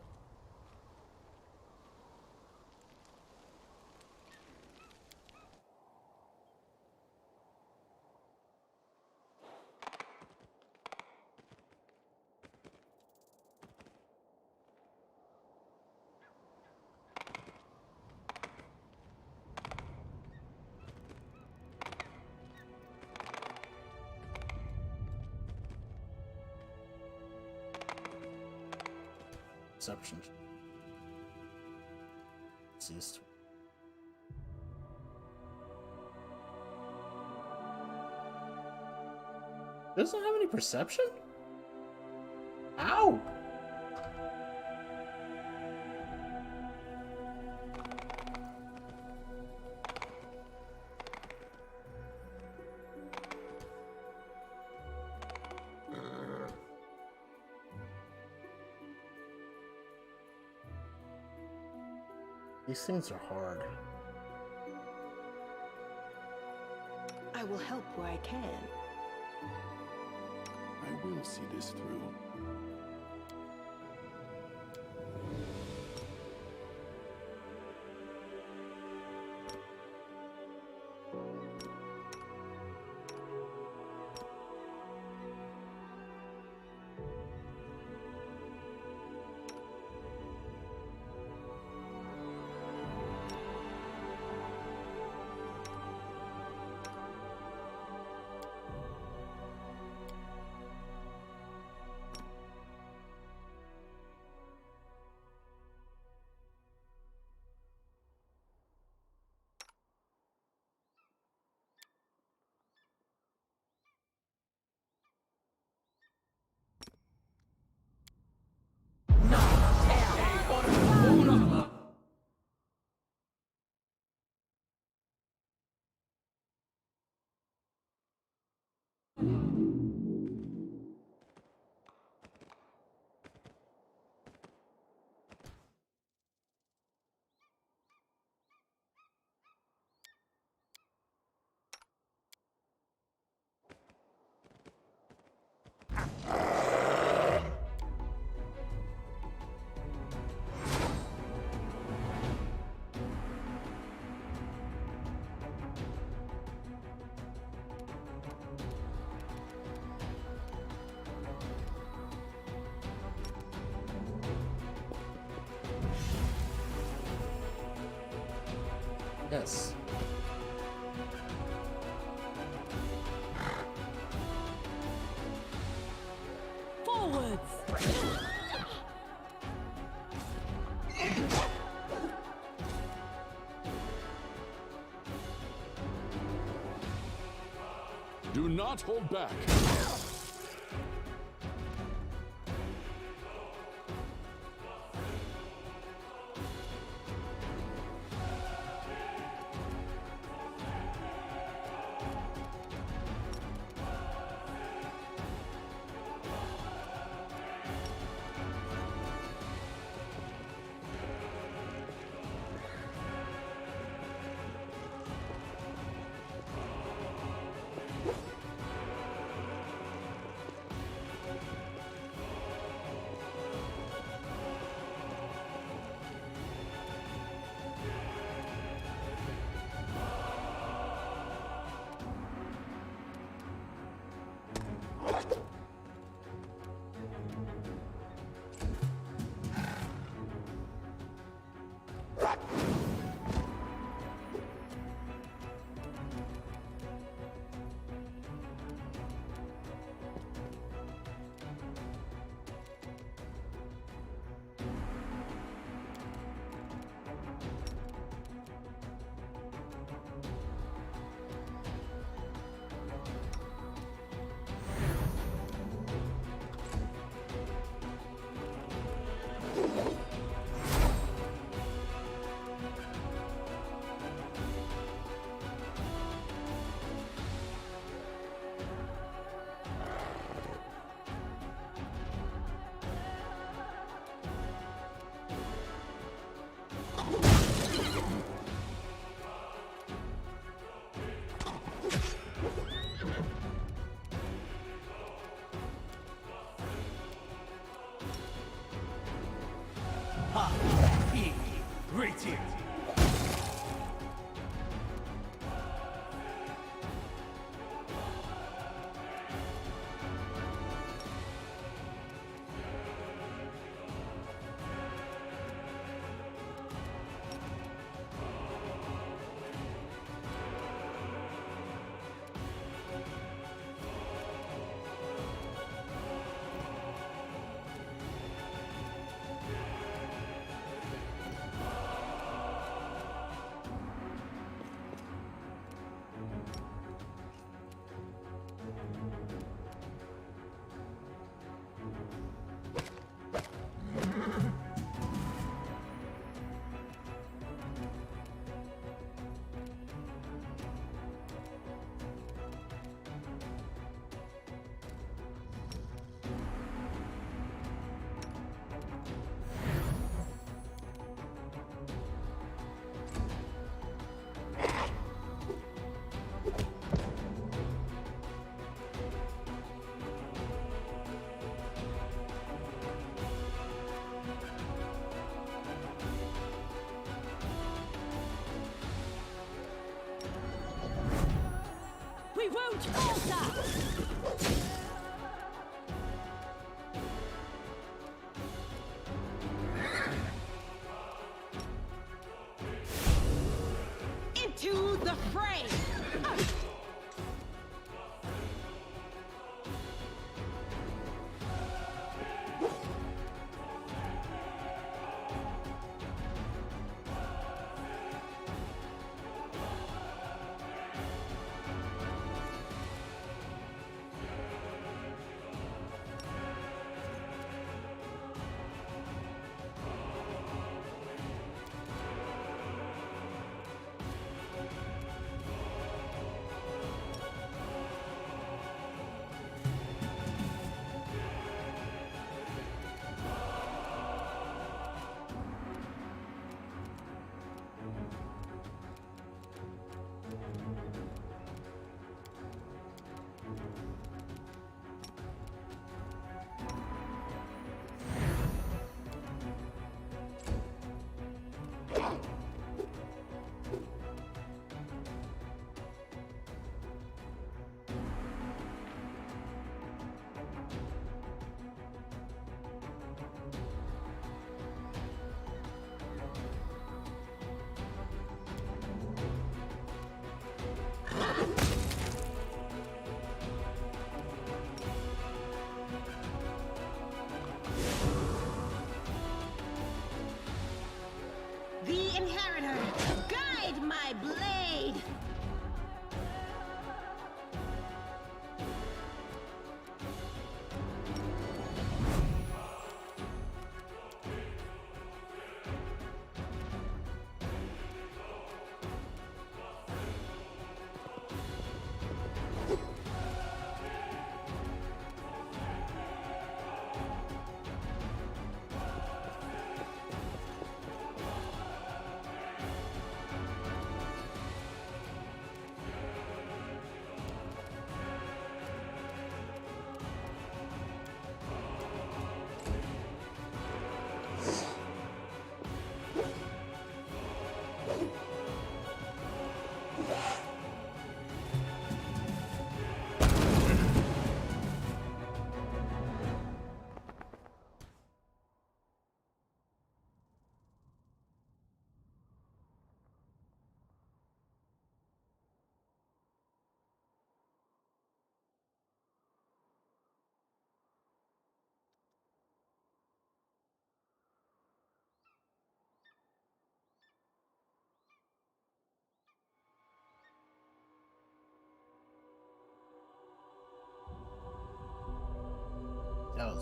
Speaker 1: Perception. Ceased. Doesn't have any perception? Ow! These things are hard.
Speaker 2: I will help where I can.
Speaker 7: I will see this through.
Speaker 1: Yes.
Speaker 6: Forwards!
Speaker 7: Do not hold back.
Speaker 5: Rated.
Speaker 6: We won't falter! Into the fray!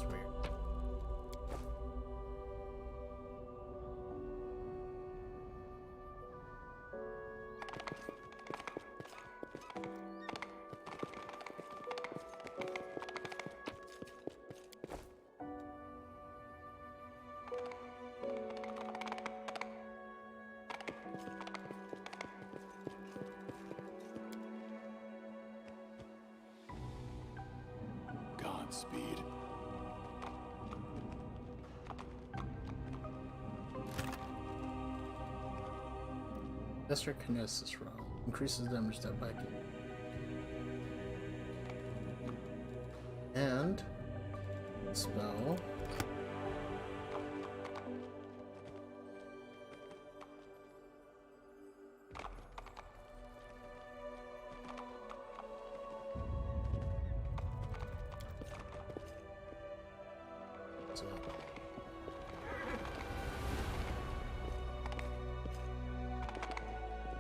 Speaker 1: is weird.
Speaker 7: Godspeed.
Speaker 1: Lesser Kinesis roll. Increases damage step by game. And spell. So,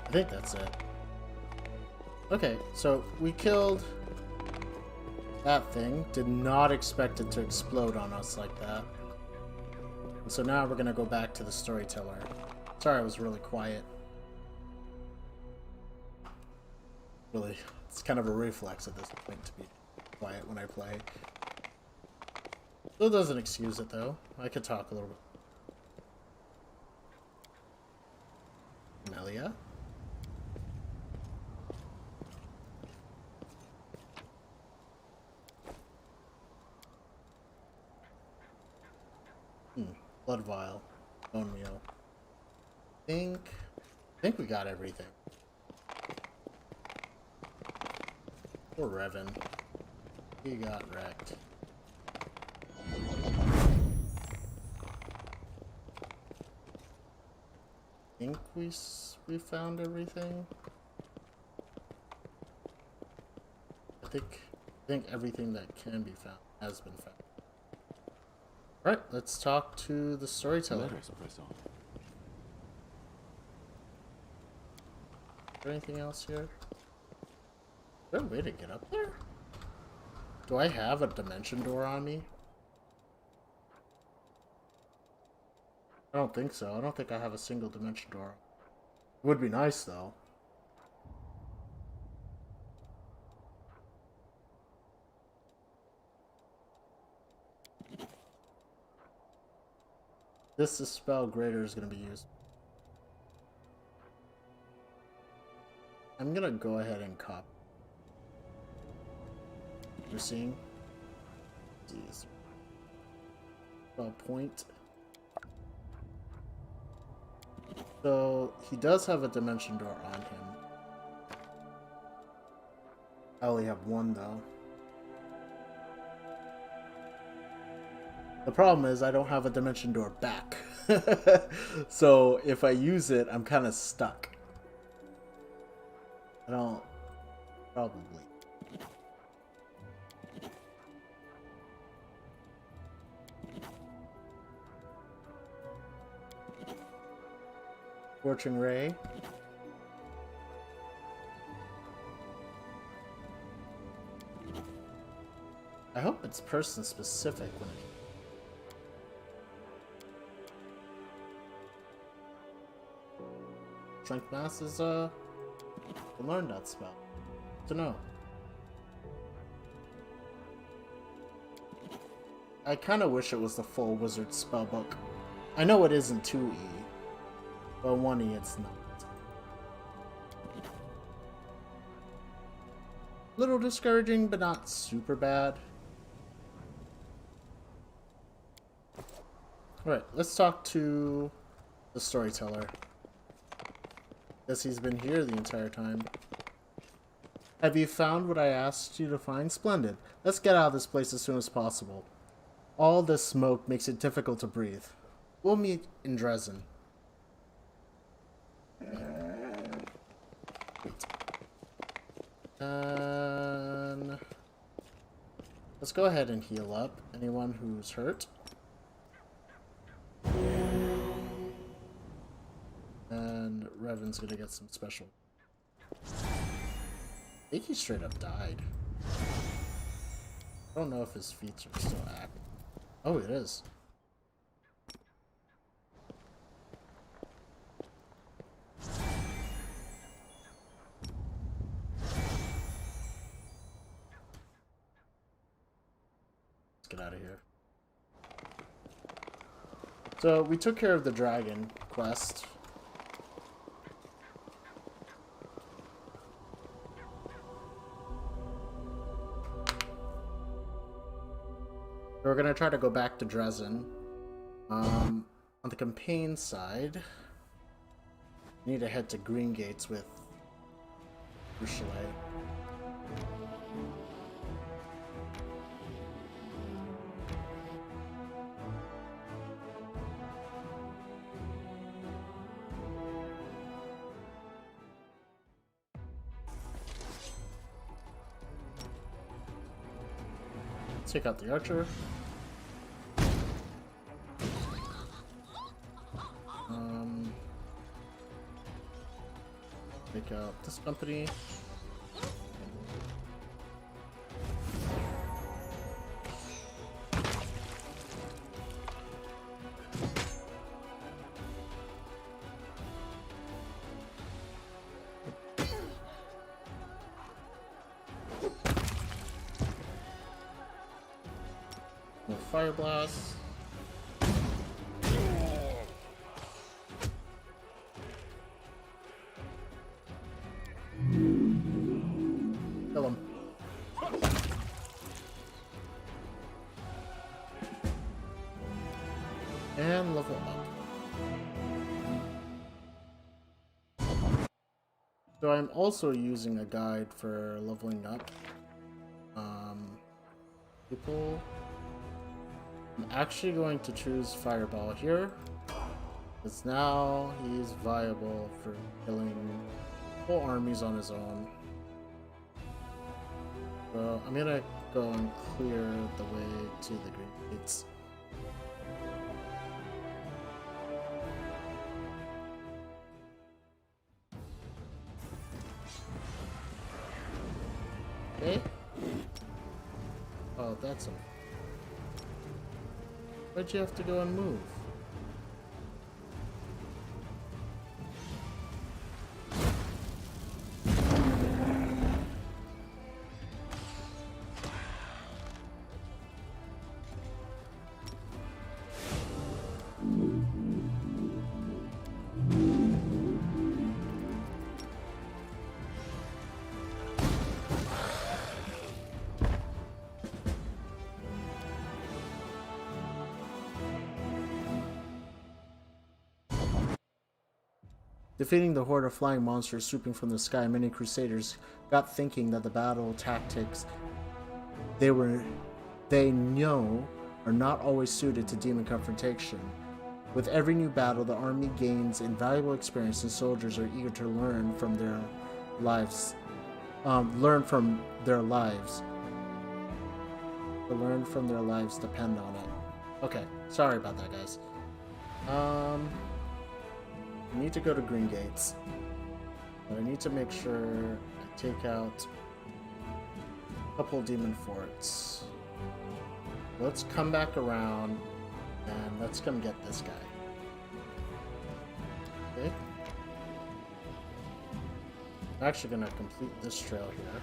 Speaker 1: I think that's it. Okay, so we killed that thing. Did not expect it to explode on us like that. And so now we're gonna go back to the storyteller. Sorry, I was really quiet. Really, it's kind of a reflex at this point to be quiet when I play. Still doesn't excuse it though. I could talk a little bit. Melia? Blood vial. Bone meal. I think we got everything. Poor Revan. He got wrecked. I think we found everything. I think everything that can be found has been found. Alright, let's talk to the storyteller.
Speaker 7: Let us press on.
Speaker 1: Is there anything else here? Is there a way to get up there? Do I have a dimension door on me? I don't think so. I don't think I have a single dimension door. It would be nice though. This Dispel Greater is going to be used. I'm going to go ahead and copy. You're seeing? Jeez. Point. So, he does have a dimension door on him. I only have one though. The problem is I don't have a dimension door back. So if I use it, I'm kind of stuck. I don't... Probably. Scorching Ray. I hope it's person specific when it... Strength Mass is, to learn that spell. To know. I kind of wish it was the full wizard spellbook. I know it is in 2E, but 1E it's not. Little discouraging, but not super bad. Alright, let's talk to the storyteller. Guess he's been here the entire time. Have you found what I asked you to find? Splendid. Let's get out of this place as soon as possible. All this smoke makes it difficult to breathe. We'll meet in Dresden. Let's go ahead and heal up anyone who's hurt. And Revan's gonna get some special. I think he straight up died. I don't know if his feet are still active. Oh, it is. Let's get out of here. So we took care of the dragon quest. We're gonna try to go back to Dresden. On the campaign side, we need to head to Green Gates with Crusade. Take out the archer. Take out this company. No fire blast. Kill him. And level up. So I'm also using a guide for leveling up people. I'm actually going to choose Fireball here, because now he's viable for killing whole armies on his own. So I'm gonna go and clear the way to the Green Gates. Okay. Oh, that's him. Why'd you have to go and move? Defeating the horde of flying monsters swooping from the sky, many crusaders got thinking that the battle tactics they know are not always suited to demon confrontation. With every new battle, the army gains invaluable experience, and soldiers are eager to learn from their lives. To learn from their lives depend on it. Okay, sorry about that, guys. I need to go to Green Gates, but I need to make sure I take out a couple demon forts. Let's come back around and let's come get this guy. Okay. I'm actually gonna complete this trail here.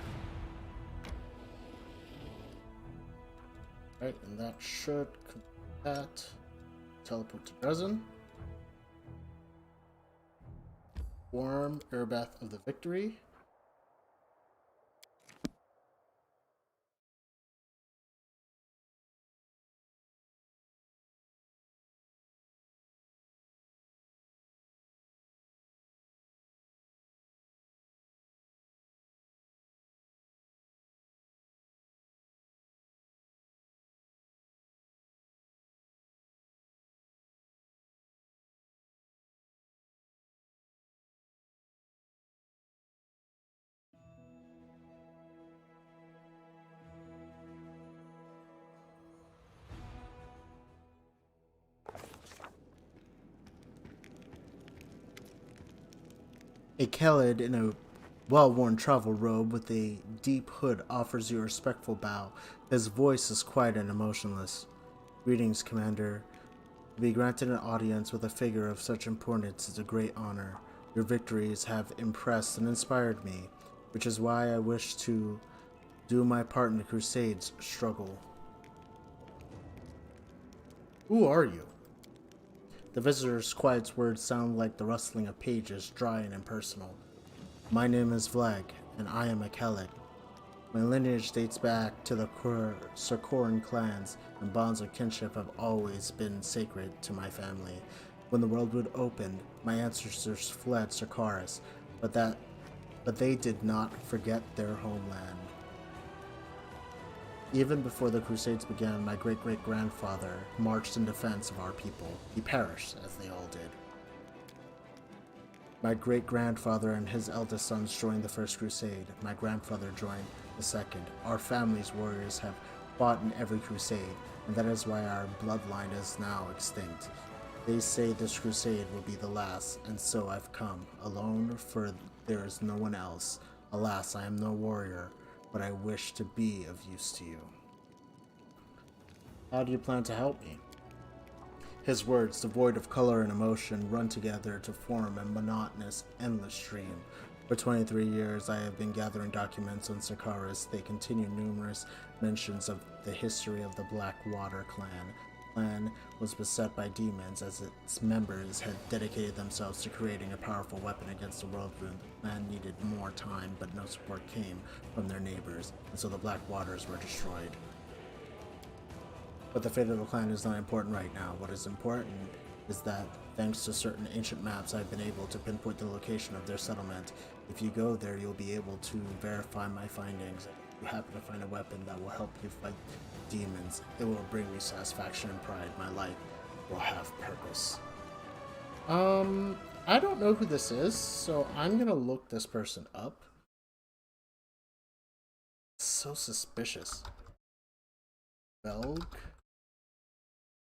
Speaker 1: Right, and that should complete that. Teleport to Dresden. Warm Airbath of the Victory. A Khalid in a well-worn travel robe with a deep hood offers you a respectful bow. His voice is quiet and emotionless. Greetings, Commander. To be granted an audience with a figure of such importance is a great honor. Your victories have impressed and inspired me, which is why I wish to do my part in the Crusade's struggle. Who are you? The visitor's quiet words sound like the rustling of pages, dry and impersonal. My name is Vlag, and I am a Kellic. My lineage dates back to the Sarkoran clans, and bonds of kinship have always been sacred to my family. When the world would open, my ancestors fled Sarkaris, but they did not forget their homeland. Even before the Crusades began, my great-great-grandfather marched in defense of our people. He perished, as they all did. My great-grandfather and his eldest sons joined the First Crusade. My grandfather joined the Second. Our family's warriors have fought in every crusade, and that is why our bloodline is now extinct. They say this crusade will be the last, and so I've come, alone, for there is no one else. Alas, I am no warrior, but I wish to be of use to you. How do you plan to help me? His words, devoid of color and emotion, run together to form a monotonous, endless stream. For 23 years, I have been gathering documents on Sarkaris. They continue numerous mentions of the history of the Blackwater clan. The clan was beset by demons as its members had dedicated themselves to creating a powerful weapon against the world wound. The clan needed more time, but no support came from their neighbors, and so the Blackwaters were destroyed. But the fate of the clan is not important right now. What is important is that, thanks to certain ancient maps, I've been able to pinpoint the location of their settlement. If you go there, you'll be able to verify my findings. If you happen to find a weapon that will help you fight demons, it will bring me satisfaction and pride. My life will have purpose. I don't know who this is, so I'm gonna look this person up. So suspicious. Belg?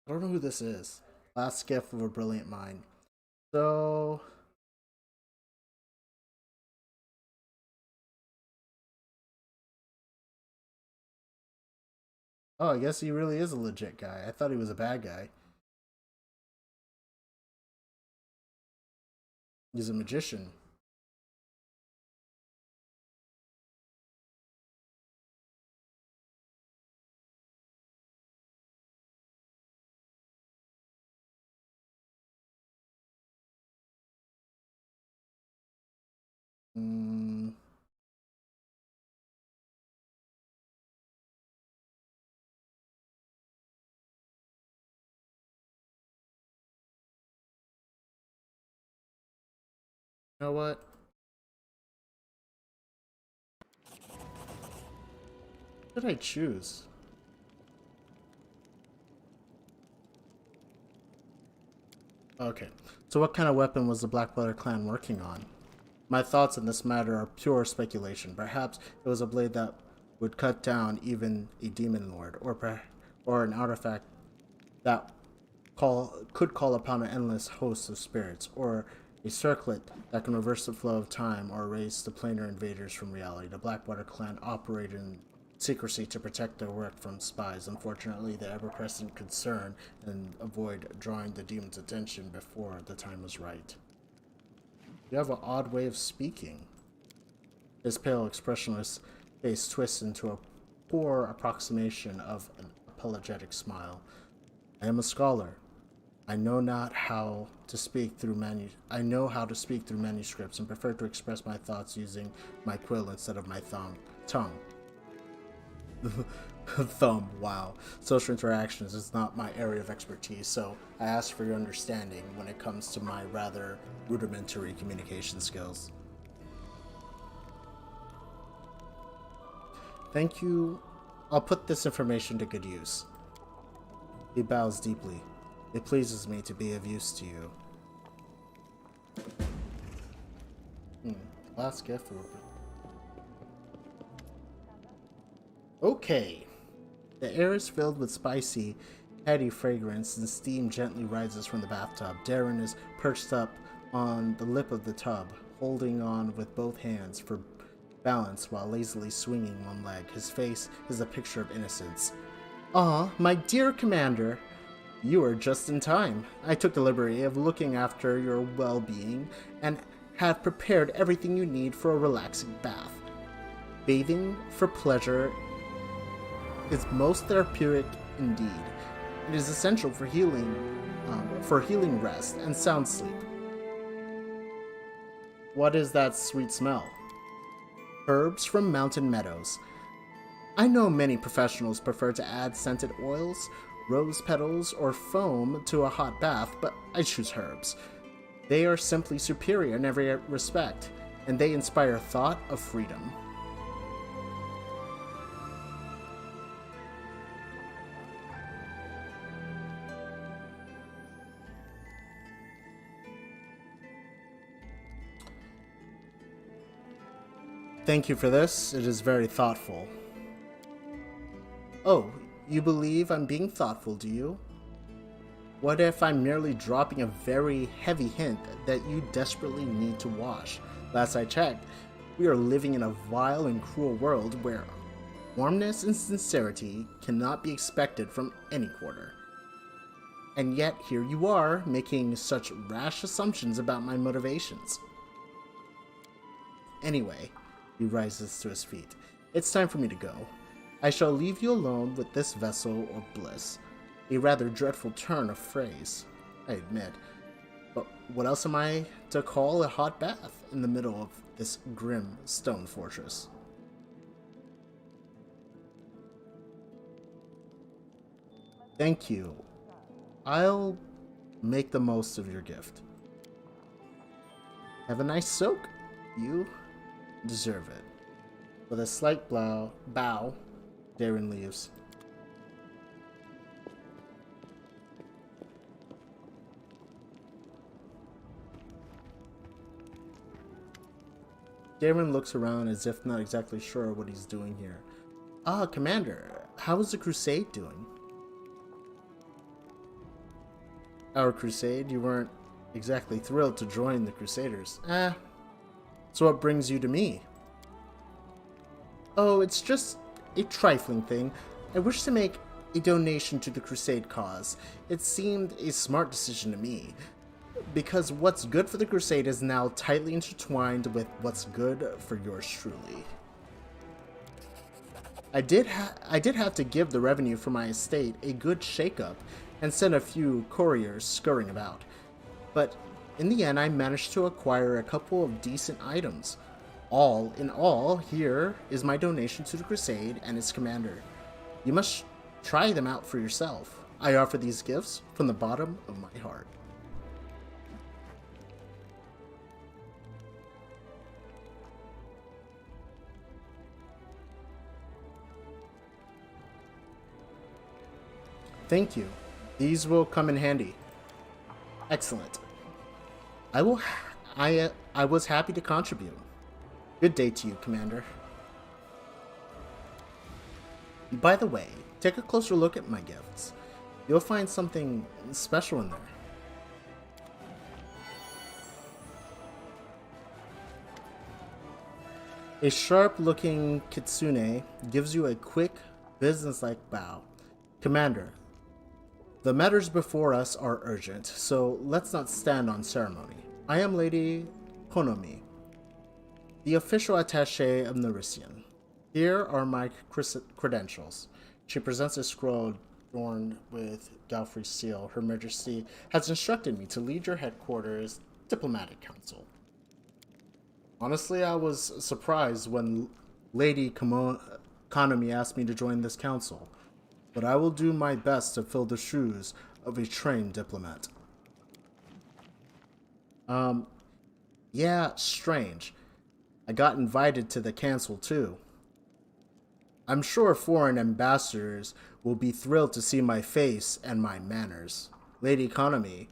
Speaker 1: I don't know who this is. Last gift of a brilliant mind. So... oh, I guess he really is a legit guy. I thought he was a bad guy. He's a magician. You know what? What did I choose? Okay, so what kind of weapon was the Blackwater clan working on? My thoughts on this matter are pure speculation. Perhaps it was a blade that would cut down even a demon lord, or an artifact that could call upon an endless host of spirits, or a circlet that can reverse the flow of time or erase the planar invaders from reality. The Blackwater clan operated in secrecy to protect their work from spies. Unfortunately, the ever-present concern and avoid drawing the demon's attention before the time was right. You have an odd way of speaking. His pale, expressionless face twists into a poor approximation of an apologetic smile. I am a scholar. I know how to speak through manuscripts and prefer to express my thoughts using my quill instead of my tongue. Thumb, wow. Social interactions is not my area of expertise, so I ask for your understanding when it comes to my rather rudimentary communication skills. Thank you. I'll put this information to good use. He bows deeply. It pleases me to be of use to you. Last gift. Okay. The air is filled with spicy, heady fragrance, and steam gently rises from the bathtub. Darren is perched up on the lip of the tub, holding on with both hands for balance while lazily swinging one leg. His face is a picture of innocence. Ah, my dear commander, you are just in time. I took the liberty of looking after your well-being and have prepared everything you need for a relaxing bath. Bathing for pleasure is most therapeutic indeed. It is essential for healing rest and sound sleep. What is that sweet smell? Herbs from mountain meadows. I know many professionals prefer to add scented oils, rose petals, or foam to a hot bath, but I choose herbs. They are simply superior in every respect, and they inspire thought of freedom. Thank you for this. It is very thoughtful. Oh, you believe I'm being thoughtful, do you? What if I'm merely dropping a very heavy hint that you desperately need to wash? Last I checked, we are living in a vile and cruel world where warmness and sincerity cannot be expected from any quarter. And yet here you are, making such rash assumptions about my motivations. Anyway, he rises to his feet. It's time for me to go. I shall leave you alone with this vessel of bliss. A rather dreadful turn of phrase, I admit. But what else am I to call a hot bath in the middle of this grim stone fortress? Thank you. I'll make the most of your gift. Have a nice soak. You deserve it. With a slight bow, Darren leaves. Darren looks around as if not exactly sure what he's doing here. Ah, Commander, how is the Crusade doing? Our Crusade? You weren't exactly thrilled to join the Crusaders. So what brings you to me? Oh, it's just a trifling thing. I wish to make a donation to the Crusade cause. It seemed a smart decision to me, because what's good for the Crusade is now tightly intertwined with what's good for yours truly. I did have to give the revenue for my estate a good shake-up and send a few couriers scurrying about, but in the end I managed to acquire a couple of decent items. All in all, here is my donation to the Crusade and its commander. You must try them out for yourself. I offer these gifts from the bottom of my heart. Thank you. These will come in handy. Excellent. I was happy to contribute. Good day to you, Commander. By the way, take a closer look at my gifts. You'll find something special in there. A sharp-looking kitsune gives you a quick, businesslike bow. Commander, the matters before us are urgent, so let's not stand on ceremony. I am Lady Konomi, the official attaché of Nerisian. Here are my credentials. She presents a scroll adorned with Galfrey's seal. Her Majesty has instructed me to lead your headquarters diplomatic council. Honestly, I was surprised when Lady Konomi asked me to join this council, but I will do my best to fill the shoes of a trained diplomat. Yeah, strange. I got invited to the council too. I'm sure foreign ambassadors will be thrilled to see my face and my manners. Lady Konomi,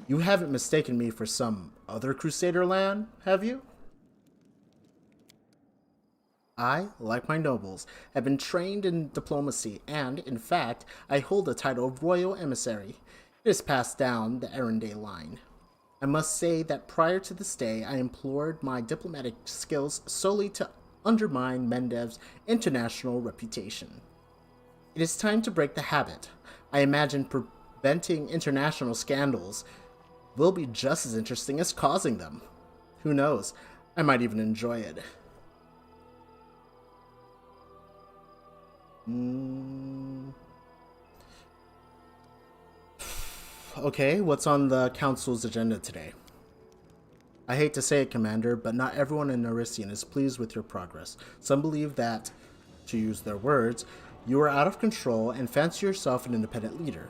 Speaker 1: you haven't mistaken me for some other Crusader land, have you? I, like my nobles, have been trained in diplomacy, and, in fact, I hold the title of Royal Emissary. It is passed down the Erende line. I must say that prior to this day, I employed my diplomatic skills solely to undermine Mendev's international reputation. It is time to break the habit. I imagine preventing international scandals will be just as interesting as causing them. Who knows? I might even enjoy it. Okay, what's on the council's agenda today? I hate to say it, Commander, but not everyone in Nerisian is pleased with your progress. Some believe that, to use their words, you are out of control and fancy yourself an independent leader.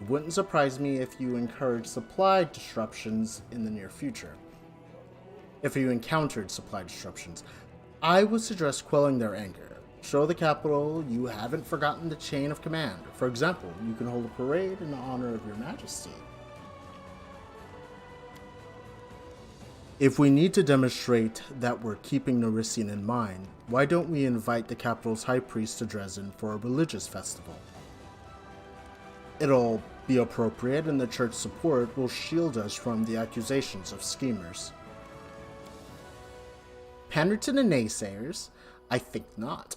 Speaker 1: It wouldn't surprise me if you encouraged supply disruptions in the near future. If you encountered supply disruptions, I would suggest quelling their anger. Show the capital you haven't forgotten the chain of command. For example, you can hold a parade in honor of your majesty. If we need to demonstrate that we're keeping Nerisian in mind, why don't we invite the capital's high priest to Dresden for a religious festival? It'll be appropriate, and the church support will shield us from the accusations of schemers. Pander to the naysayers? I think not.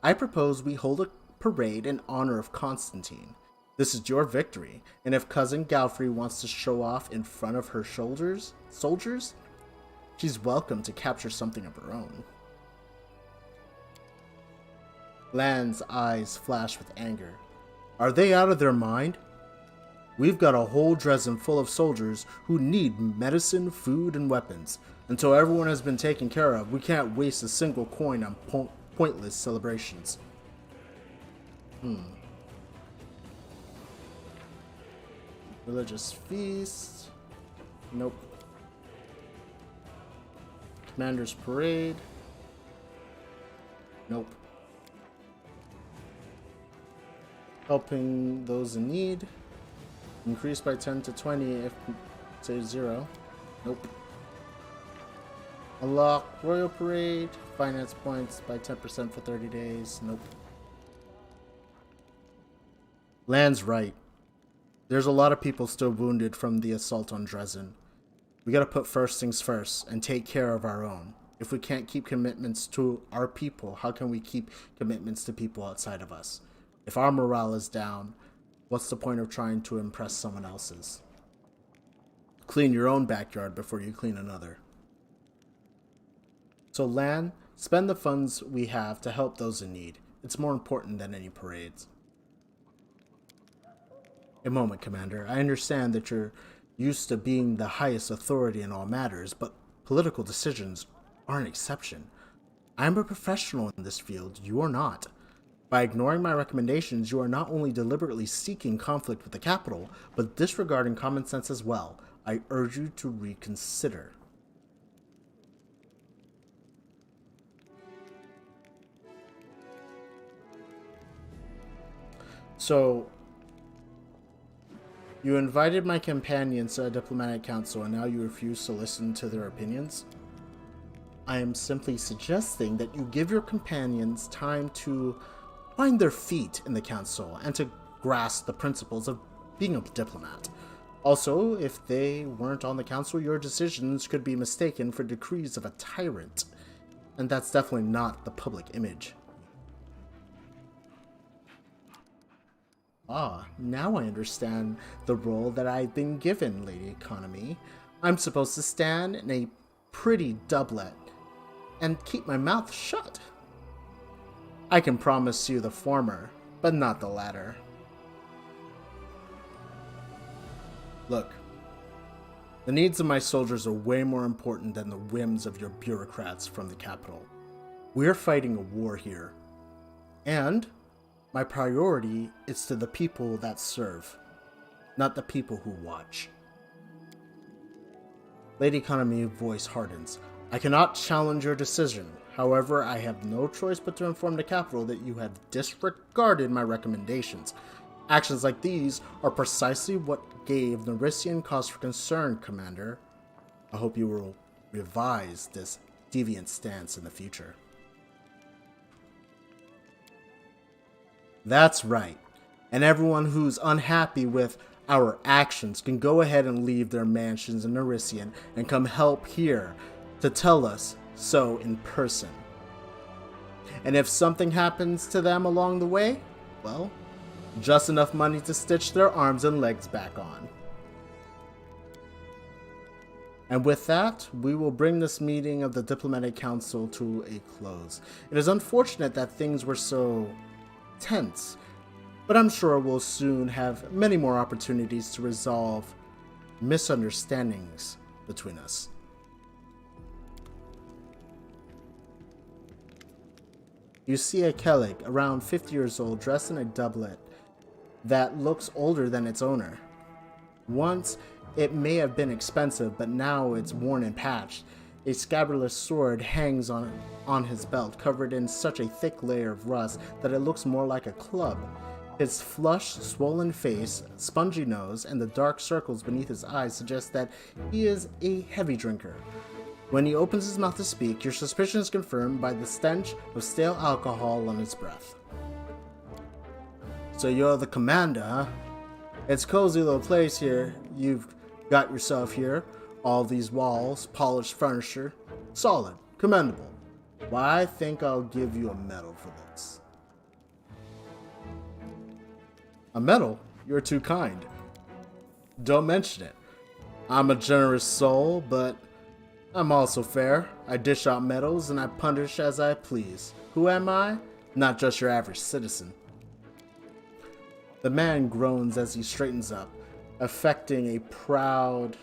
Speaker 1: I propose we hold a parade in honor of Konstantin. This is your victory, and if Cousin Galfrey wants to show off in front of her soldiers, she's welcome to capture something of her own. Lan's eyes flash with anger. Are they out of their mind? We've got a whole Dresden full of soldiers who need medicine, food, and weapons. Until everyone has been taken care of, we can't waste a single coin on pointless celebrations. Religious feast. Nope. Commander's parade. Nope. Helping those in need. Increase by 10 to 20 if say 0. Nope. Unlock Royal Parade. Finance points by 10% for 30 days. Nope. Lan's right. There's a lot of people still wounded from the assault on Dresden. We gotta put first things first and take care of our own. If we can't keep commitments to our people, how can we keep commitments to people outside of us? If our morale is down, what's the point of trying to impress someone else's? Clean your own backyard before you clean another. So Lan, spend the funds we have to help those in need. It's more important than any parades. A moment, Commander. I understand that you're used to being the highest authority in all matters, but political decisions are an exception. I'm a professional in this field. You are not. By ignoring my recommendations, you are not only deliberately seeking conflict with the capital, but disregarding common sense as well. I urge you to reconsider. So, you invited my companions to a diplomatic council and now you refuse to listen to their opinions? I am simply suggesting that you give your companions time to find their feet in the council and to grasp the principles of being a diplomat. Also, if they weren't on the council, your decisions could be mistaken for decrees of a tyrant. And that's definitely not the public image. Ah, now I understand the role that I've been given, Lady Economy. I'm supposed to stand in a pretty doublet and keep my mouth shut. I can promise you the former, but not the latter. Look, the needs of my soldiers are way more important than the whims of your bureaucrats from the capital. We're fighting a war here, and my priority is to the people that serve, not the people who watch. Lady Economy's voice hardens. I cannot challenge your decision. However, I have no choice but to inform the capital that you have disregarded my recommendations. Actions like these are precisely what gave Nerisian cause for concern, Commander. I hope you will revise this deviant stance in the future. That's right. And everyone who's unhappy with our actions can go ahead and leave their mansions in Nerisian and come help here to tell us so in person. And if something happens to them along the way, well, just enough money to stitch their arms and legs back on. And with that, we will bring this meeting of the Diplomatic Council to a close. It is unfortunate that things were so tense, but I'm sure we'll soon have many more opportunities to resolve misunderstandings between us. You see a Kellig, around 50 years old, dressed in a doublet that looks older than its owner. Once, it may have been expensive, but now it's worn and patched. A scabbardless sword hangs on his belt, covered in such a thick layer of rust that it looks more like a club. His flushed, swollen face, spongy nose, and the dark circles beneath his eyes suggest that he is a heavy drinker. When he opens his mouth to speak, your suspicion is confirmed by the stench of stale alcohol on his breath. So you're the commander, huh? It's a cozy little place here you've got yourself here. All these walls, polished furniture. Solid, commendable. Why, I think I'll give you a medal for this. A medal? You're too kind. Don't mention it. I'm a generous soul, but I'm also fair. I dish out medals and I punish as I please. Who am I? Not just your average citizen. The man groans as he straightens up, affecting a proud,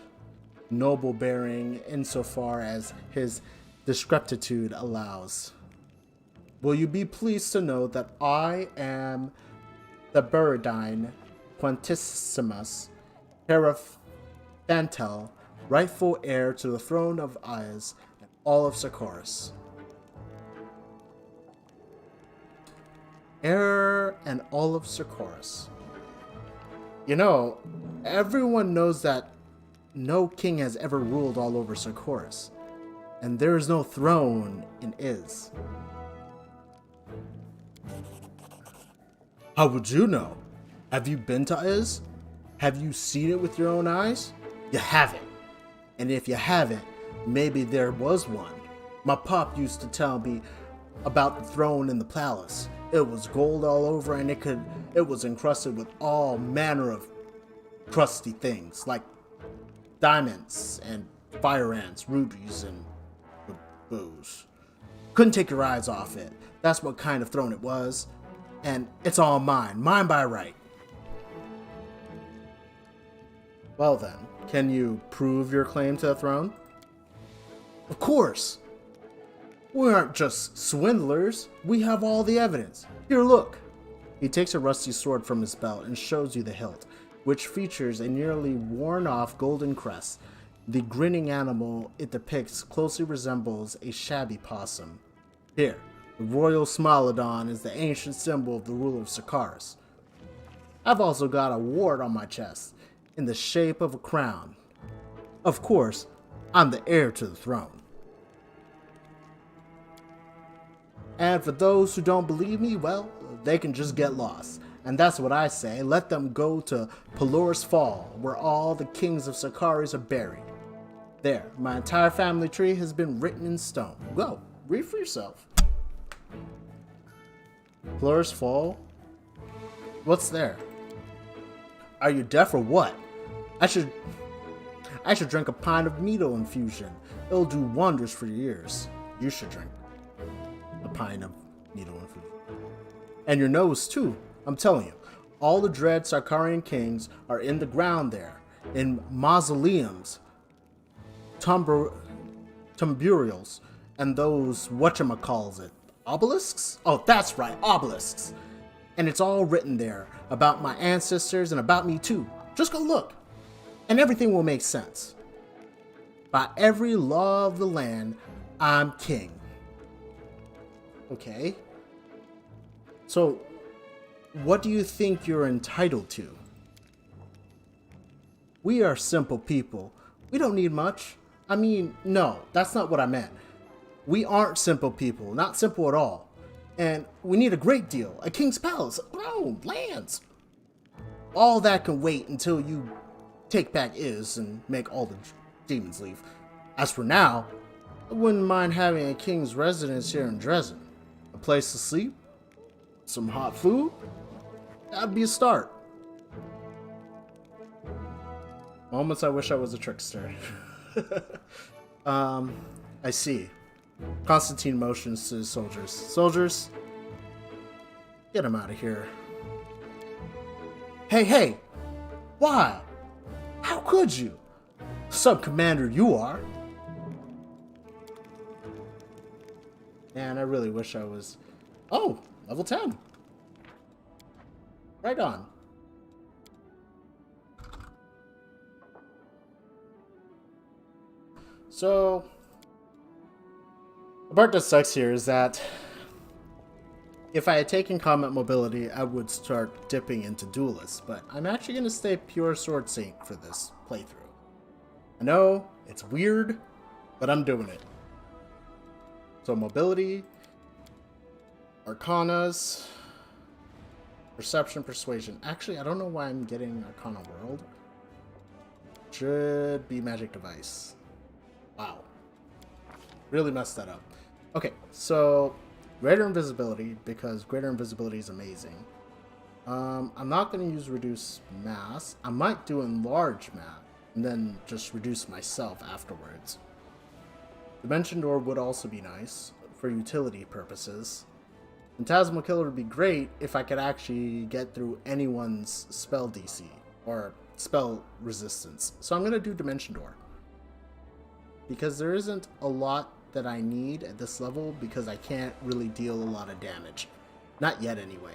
Speaker 1: noble bearing insofar as his discrepitude allows. Will you be pleased to know that I am the Buradine Quantissimus Hierophantel, rightful heir to the throne of Aiz and all of Sykkuros. Heir and all of Sykkuros. You know, everyone knows that no king has ever ruled all over Sykkuros, and there is no throne in Iz. How would you know? Have you been to Iz? Have you seen it with your own eyes? You haven't. And if you haven't, maybe there was one. My pop used to tell me about the throne in the palace. It was gold all over, and it was encrusted with all manner of crusty things, like diamonds and fire ants, rubies, and booze. Couldn't take your eyes off it. That's what kind of throne it was. And it's all mine by right. Well then, can you prove your claim to the throne? Of course. We aren't just swindlers. We have all the evidence. Here, look. He takes a rusty sword from his belt and shows you the hilt, which features a nearly worn-off golden crest. The grinning animal it depicts closely resembles a shabby possum. Here, the royal smilodon is the ancient symbol of the ruler of Sykkuros. I've also got a wart on my chest, in the shape of a crown. Of course, I'm the heir to the throne. And for those who don't believe me, well, they can just get lost. And that's what I say, let them go to Pelor's Fall, where all the kings of Sykkuros are buried. There, my entire family tree has been written in stone. Go, read for yourself. Pelor's Fall? What's there? Are you deaf or what? I should drink a pint of needle infusion. It'll do wonders for your ears. You should drink a pint of needle infusion. And your nose too. I'm telling you, all the dread Sarkarian kings are in the ground there, in mausoleums, tumbrils, and those whatchamacallit, obelisks? Oh, that's right, obelisks. And it's all written there about my ancestors and about me too. Just go look, and everything will make sense. By every law of the land, I'm king. Okay. So, what do you think you're entitled to? We are simple people. We don't need much. I mean, no, that's not what I meant. We aren't simple people, not simple at all. And we need a great deal. A king's palace, throne, lands. All that can wait until you take back Iz and make all the demons leave. As for now, I wouldn't mind having a king's residence here in Dresden. A place to sleep, some hot food, That'd be a start. Moments I wish I was a trickster. I see. Konstantin motions to the soldiers. Soldiers, get him out of here. Hey, hey! Why? How could you? Sub-commander you are. Man, I really wish I was... Oh, level 10. Right on. So, the part that sucks here is that if I had taken combat mobility, I would start dipping into duelist, but I'm actually going to stay pure sword saint for this playthrough. I know, it's weird, but I'm doing it. So mobility, arcanas, perception, persuasion. Actually, I don't know why I'm getting Arcana World. Should be magic device. Wow. Really messed that up. Okay, so greater invisibility, because greater invisibility is amazing. I'm not going to use reduce mass. I might do enlarge mass, and then just reduce myself afterwards. Dimension Door would also be nice for utility purposes. Phantasmal Killer would be great if I could actually get through anyone's spell DC or spell resistance. So I'm going to do Dimension Door. Because there isn't a lot that I need at this level because I can't really deal a lot of damage. Not yet anyway.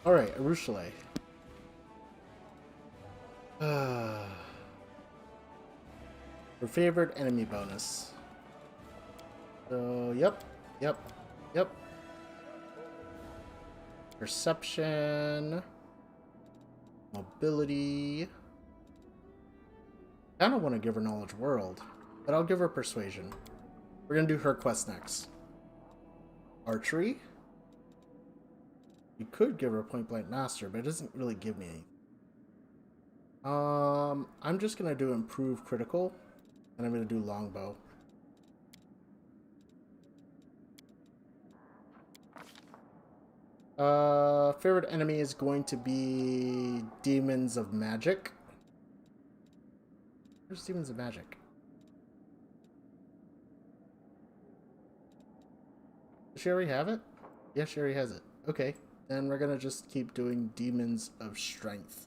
Speaker 1: Alright, Arushale. Her favorite enemy bonus. So, yep. Perception. Mobility. I don't want to give her Knowledge World, but I'll give her Persuasion. We're going to do her quest next. Archery. You could give her Point Blank Master, but it doesn't really give me anything. I'm just going to do Improve Critical, and I'm going to do Longbow. Favorite enemy is going to be Demons of Magic. Where's Demons of Magic? Does she already have it? Yeah, she already has it. Okay, then we're gonna just keep doing Demons of Strength.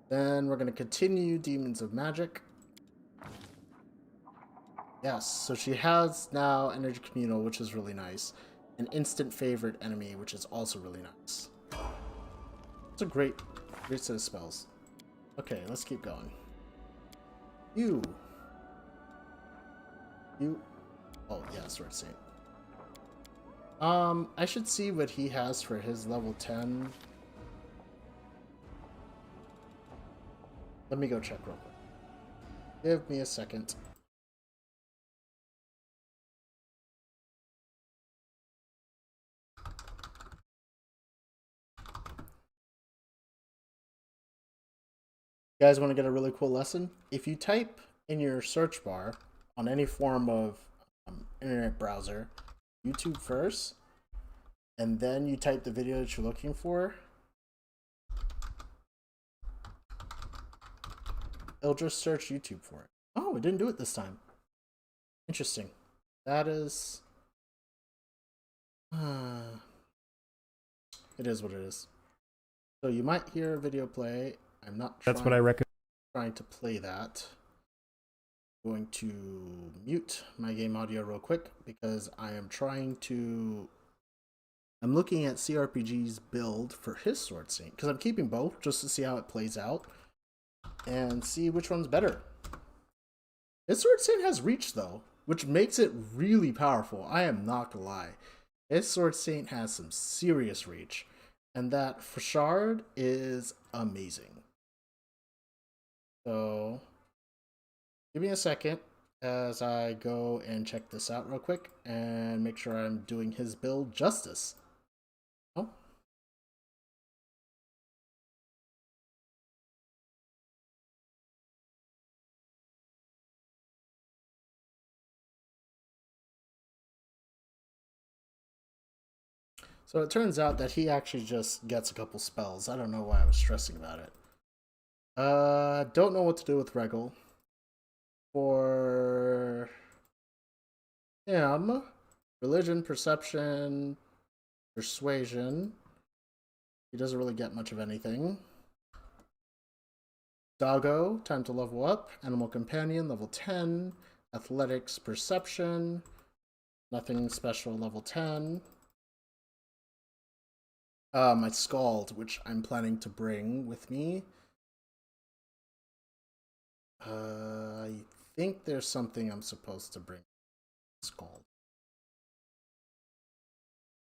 Speaker 1: Then we're gonna continue Demons of Magic. Yes, so she has now Energy Communal, which is really nice. An instant favorite enemy, which is also really nice. It's a great set of spells. Okay, let's keep going. You. Oh, yeah, Sword Saint. I should see what he has for his level 10. Let me go check real quick. Give me a second. You guys want to get a really cool lesson? If you type in your search bar on any form of internet browser, YouTube first, and then you type the video that you're looking for, it'll just search YouTube for it. Oh, it didn't do it this time. Interesting. That is... it is what it is. So you might hear a video play. I'm not
Speaker 9: That's what I recommend.
Speaker 1: Trying to play that. I'm going to mute my game audio real quick because I am trying to... I'm looking at cRPG's build for his Sword Saint because I'm keeping both just to see how it plays out and see which one's better. His Sword Saint has reach though, which makes it really powerful. I am not gonna lie. His Sword Saint has some serious reach, and that Frashard is amazing. So, give me a second as I go and check this out real quick and make sure I'm doing his build justice. Oh. So it turns out that he actually just gets a couple spells. I don't know why I was stressing about it. Don't know what to do with Regal. For him, religion, perception, persuasion. He doesn't really get much of anything. Doggo, time to level up. Animal companion, level 10. Athletics, perception. Nothing special, level 10. My Scald, which I'm planning to bring with me. I think there's something I'm supposed to bring. Scald.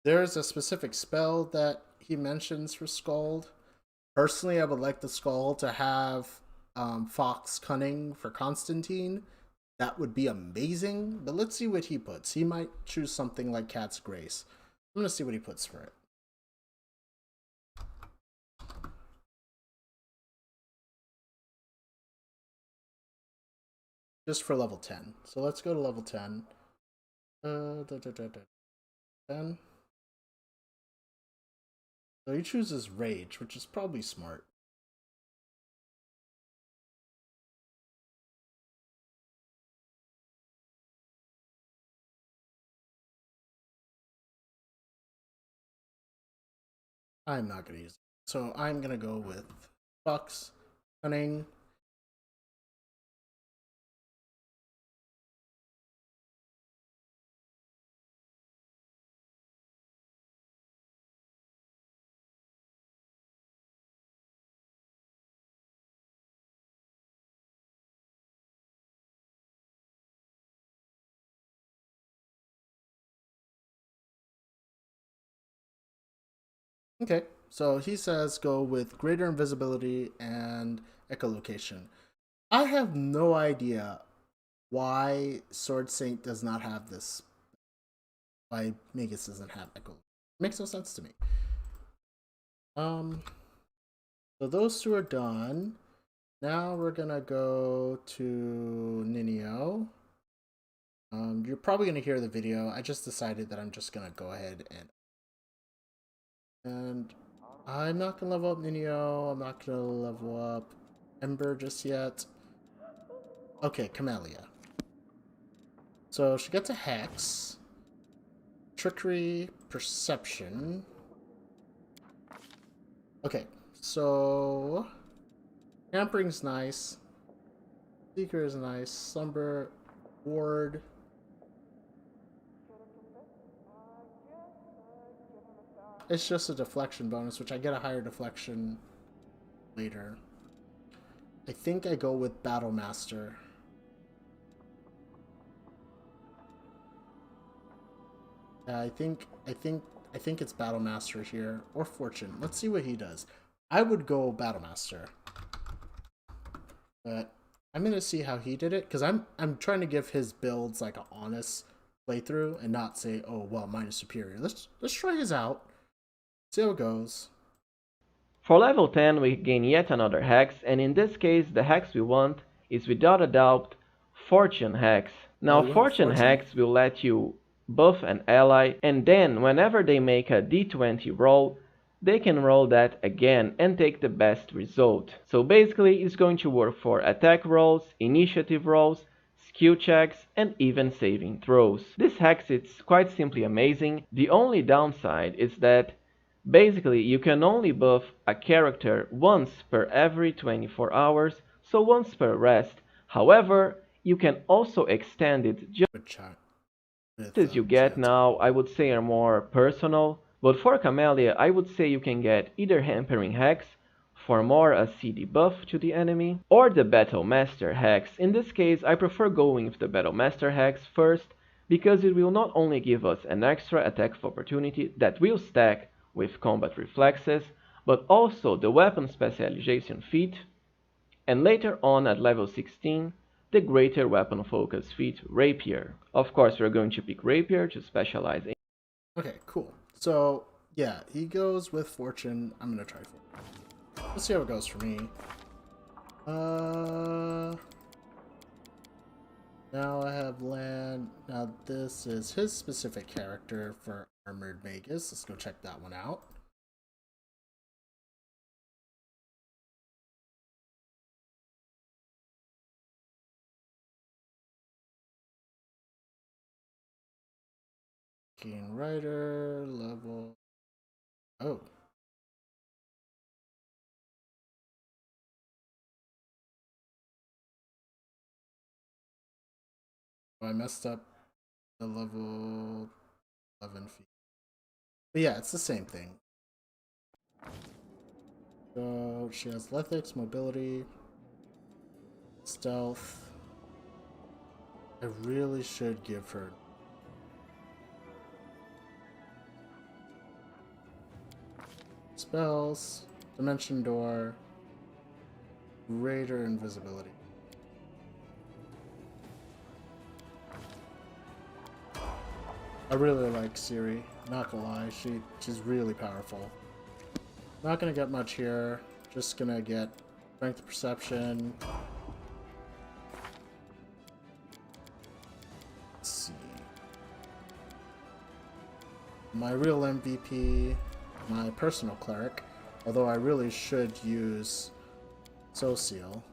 Speaker 1: There's a specific spell that he mentions for Scald. Personally, I would like the Scald to have Fox Cunning for Konstantin. That would be amazing, but let's see what he puts. He might choose something like Cat's Grace. I'm going to see what he puts for it. Just for level 10. So let's go to level 10. 10. So he chooses Rage, which is probably smart. I'm not going to use it. So I'm going to go with Fox, Cunning. Okay, so he says go with greater invisibility and echolocation. I have no idea why Sword Saint does not have this. Why Magus doesn't have echolocation. Makes no sense to me. So those two are done. Now we're gonna go to Ninio. You're probably gonna hear the video. I just decided that I'm just gonna go ahead and I'm not gonna level up Ninio. I'm not gonna level up Ember just yet. Okay, Camellia. So she gets a Hex, Trickery, Perception. Okay, so Hampering's nice. Seeker is nice. Slumber, Ward. It's just a deflection bonus, which I get a higher deflection later. I think I go with Battle Master. Yeah, I think it's Battle Master here, or Fortune. Let's see what he does. I would go Battle Master, but I'm gonna see how he did it because I'm trying to give his builds like an honest playthrough and not say, oh well, mine is superior. Let's try his out. See how it goes.
Speaker 9: For level 10 we gain yet another hex, and in this case the hex we want is without a doubt Fortune hex. Now Fortune hex will let you buff an ally, and then whenever they make a d20 roll, they can roll that again and take the best result. So basically it's going to work for attack rolls, initiative rolls, skill checks, and even saving throws. This hex is quite simply amazing. The only downside is that basically you can only buff a character once per every 24 hours, so once per rest. However, you can also extend it just as you get now, I would say are more personal, but for Camellia I would say you can get either Hampering Hex for more a CD buff to the enemy, or the Battle Master Hex. In this case I prefer going with the Battle Master Hex first, because it will not only give us an extra attack of opportunity that will stack with combat reflexes, but also the weapon specialization feat, and later on at level 16, the greater weapon focus feat, Rapier. Of course, we're going to pick Rapier to specialize in.
Speaker 1: Okay, cool. So, yeah, he goes with Fortune. I'm gonna try Fortune. Let's see how it goes for me. Now I have Land. Now this is his specific character for Armored Magus. Let's go check that one out. Keen Rider, level... Oh. I messed up the level 11 feet. But yeah, it's the same thing. So she has athletics, mobility, stealth. I really should give her spells, dimension door, greater invisibility. I really like Ciri, not gonna lie, she's really powerful. Not gonna get much here, just gonna get strength of perception. Let's see. My real MVP, my personal cleric, although I really should use Social.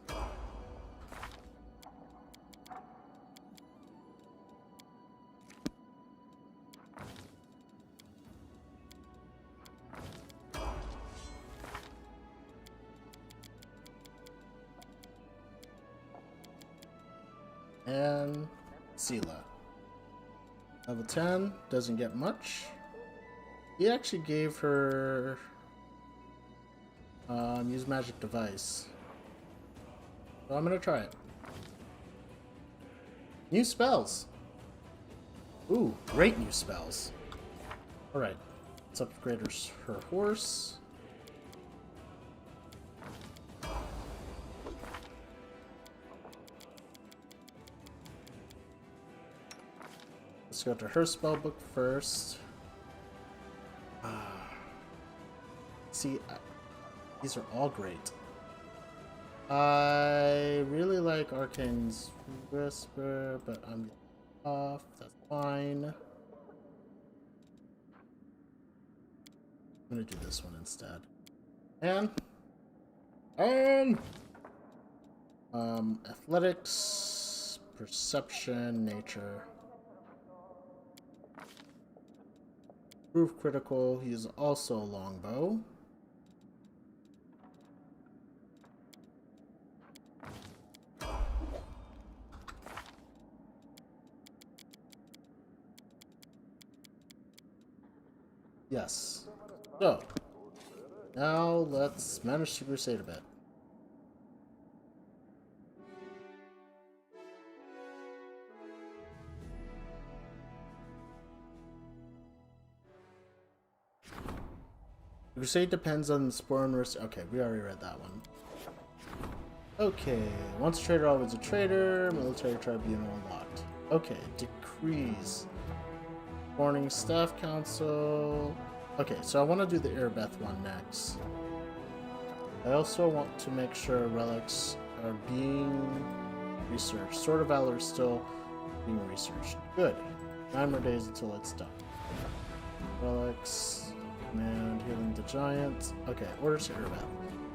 Speaker 1: And Sela. Level 10, doesn't get much. He actually gave her use magic device. So I'm gonna try it. New spells. Ooh, great new spells. Alright, let's upgrade her horse. Let's go to her spellbook first. See, these are all great. I really like Arcane's Whisper, but I'm off. That's fine. I'm gonna do this one instead. And athletics, perception, nature. Proof critical. He is also a longbow. Yes. So, now let's manage to crusade a bit. Crusade depends on the spawn risk. Okay, we already read that one. Okay, once a trader, always a trader. Military tribunal unlocked. Okay, decrees. Warning staff council. Okay, so I want to do the Irbeth one next. I also want to make sure relics are being researched. Sword of Valor is still being researched. Good. 9 more days until it's done. Relics. And healing the giant. Okay, orders to Irbeth.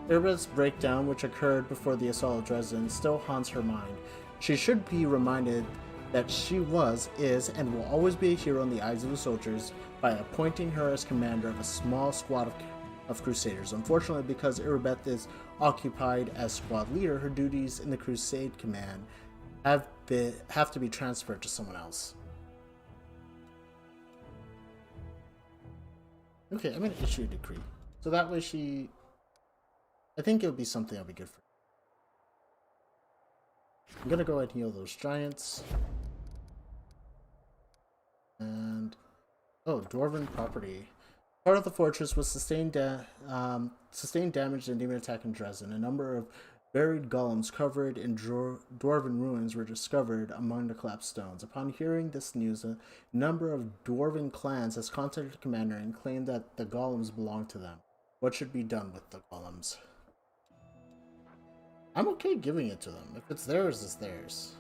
Speaker 1: Irbeth's breakdown, which occurred before the assault of Dresden, still haunts her mind. She should be reminded that she was, is, and will always be a hero in the eyes of the soldiers by appointing her as commander of a small squad of crusaders. Unfortunately, because Irbeth is occupied as squad leader, her duties in the Crusade command have to be transferred to someone else. Okay, I'm gonna issue a decree. So that way I think it'll be something that'll be good for her. I'm gonna go ahead and heal those giants. And oh, Dwarven property. Part of the fortress was sustained damage and demon attack in Dresden. A number of buried golems covered in Dwarven ruins were discovered among the collapsed stones. Upon hearing this news, a number of Dwarven clans has contacted the commander and claimed that the golems belong to them. What should be done with the golems? I'm okay giving it to them. If it's theirs, it's theirs.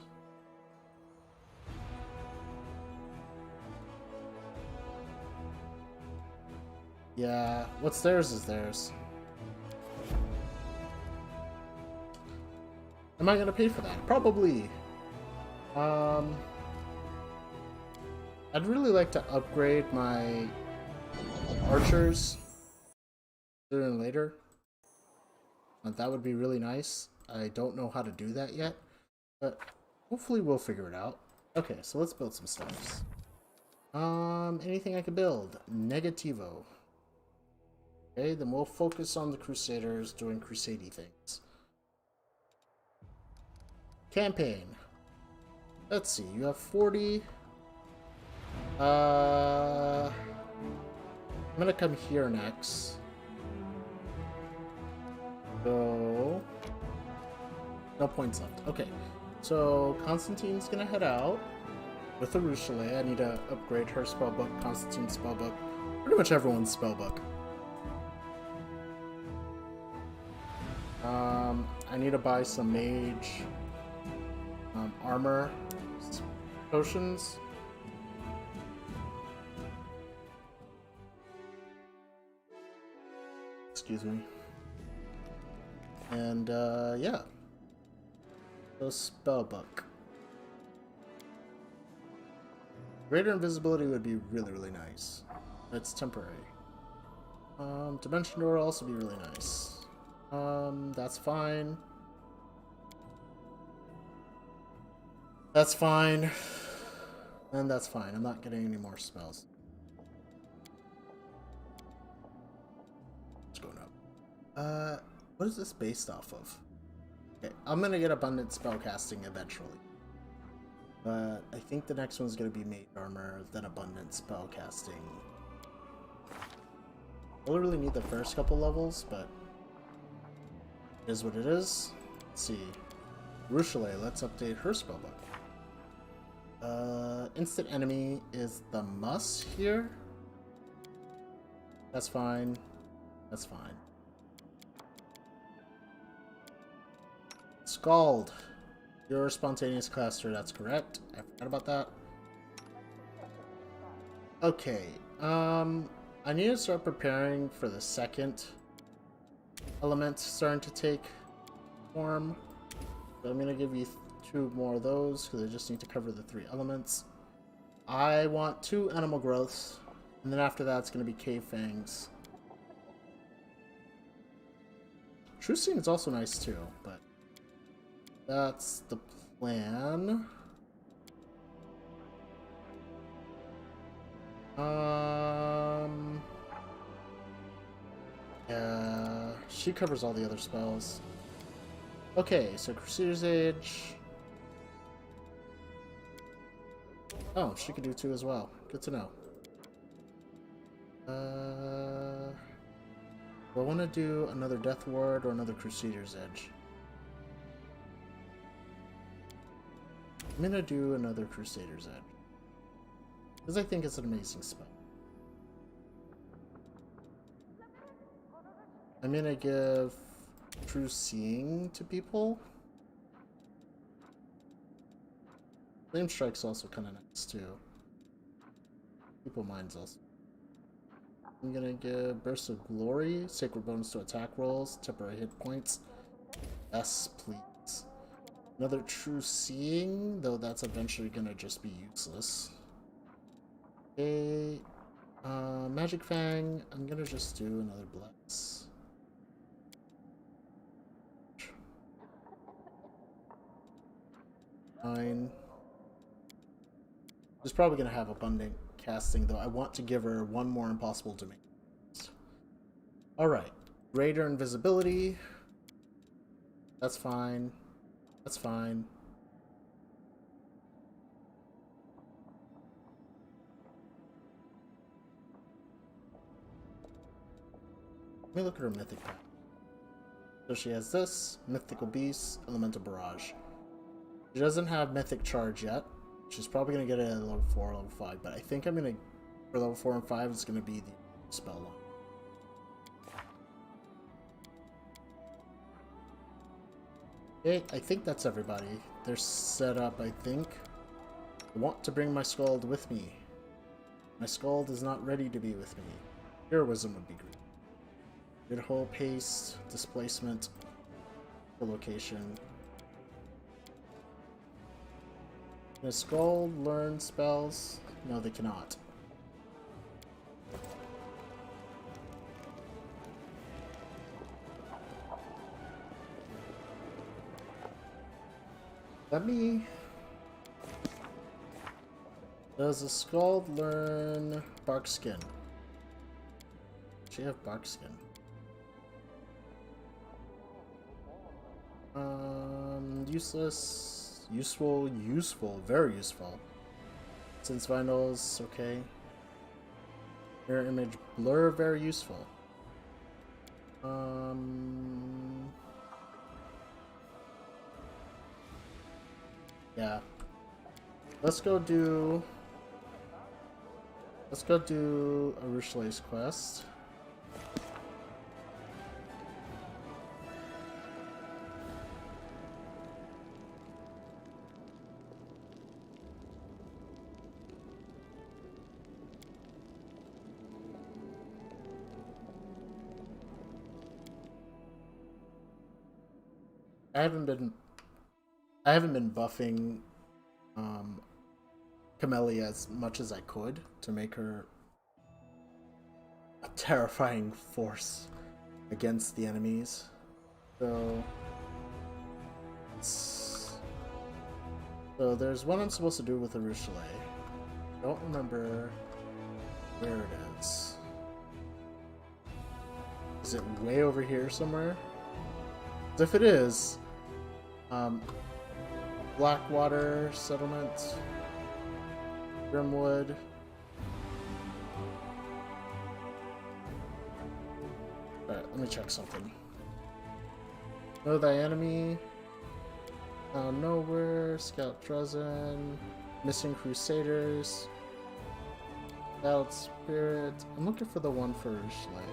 Speaker 1: Yeah, what's theirs is theirs. Am I gonna pay for that? Probably. I'd really like to upgrade my archers sooner than later. That would be really nice. I don't know how to do that yet, but hopefully we'll figure it out. Okay, so let's build some stuffs. Anything I can build? Negativo. Okay, then we'll focus on the Crusaders doing Crusade-y things. Campaign. Let's see, you have 40. I'm gonna come here next. So no points left. Okay, so Konstantin's gonna head out with the Rochelet. I need to upgrade her spellbook, Konstantin's spellbook, pretty much everyone's spellbook. I need to buy some mage armor potions. Excuse me. And yeah. So spellbook. Greater invisibility would be really, really nice. It's temporary. Dimension door will also be really nice. That's fine. That's fine. And that's fine. I'm not getting any more spells. What's going up? What is this based off of? Okay, I'm gonna get abundant spellcasting eventually. But I think the next one's gonna be mage armor, then abundant spellcasting. I don't really need the first couple levels, but it is what it is. Let's see. Rochelet, let's update her spellbook. Instant enemy is the muss here. That's fine. That's fine. Scald. You're a spontaneous caster, that's correct. I forgot about that. Okay. I need to start preparing for the second element starting to take form. So I'm gonna give you 2 more of those because I just need to cover the 3 elements. I want 2 animal growths, and then after that it's gonna be cave fangs. True Seeing is also nice too, but that's the plan. Yeah, she covers all the other spells. Okay, so Crusader's Age. Oh, she could do 2 as well. Good to know. Do I want to do another Death Ward or another Crusader's Edge? I'm gonna do another Crusader's Edge. Because I think it's an amazing spell. I'm gonna give True Seeing to people. Flame Strike's also kind of nice too. People minds also. I'm gonna give Burst of Glory, Sacred Bonus to attack rolls, temporary hit points. Yes, please. Another True Seeing, though that's eventually gonna just be useless. Okay, Magic Fang, I'm gonna just do another Bless. Fine. She's probably gonna have abundant casting, though. I want to give her 1 more impossible domain. Alright. Greater invisibility. That's fine. That's fine. Let me look at her mythic pack. So she has this, Mythical Beast, Elemental Barrage. She doesn't have Mythic Charge yet. She's probably going to get it at level 4 or level 5, but I think I'm going to, for level 4 and 5, it's going to be the spell line. Okay, I think that's everybody. They're set up, I think. I want to bring my Skald with me. My Skald is not ready to be with me. Heroism would be great. Good hull pace, displacement, location. Can a skull learn spells? No, they cannot. Let me... Does a skull learn bark skin? She have bark skin. Useless, useful, very useful. Since vinyls, okay. Mirror image blur, very useful. Yeah. Let's go do Arushale's quest. I haven't been buffing Camellia as much as I could to make her a terrifying force against the enemies. So there's one I'm supposed to do with Arushale. Don't remember where it is. Is it way over here somewhere? If it is, Blackwater Settlement, Grimwood. Alright, let me check something. Know thy enemy. Nowhere. Scout Druzen. Missing Crusaders. Battled Spirit. I'm looking for the one for Rushley.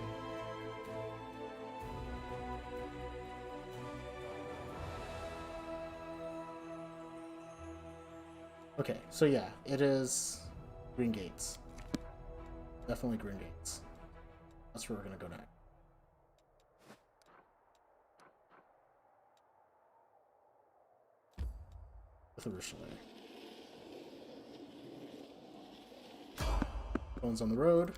Speaker 1: Okay, so yeah, it is Green Gates. Definitely Green Gates. That's where we're gonna go next. With Arushale. Phone's on the road.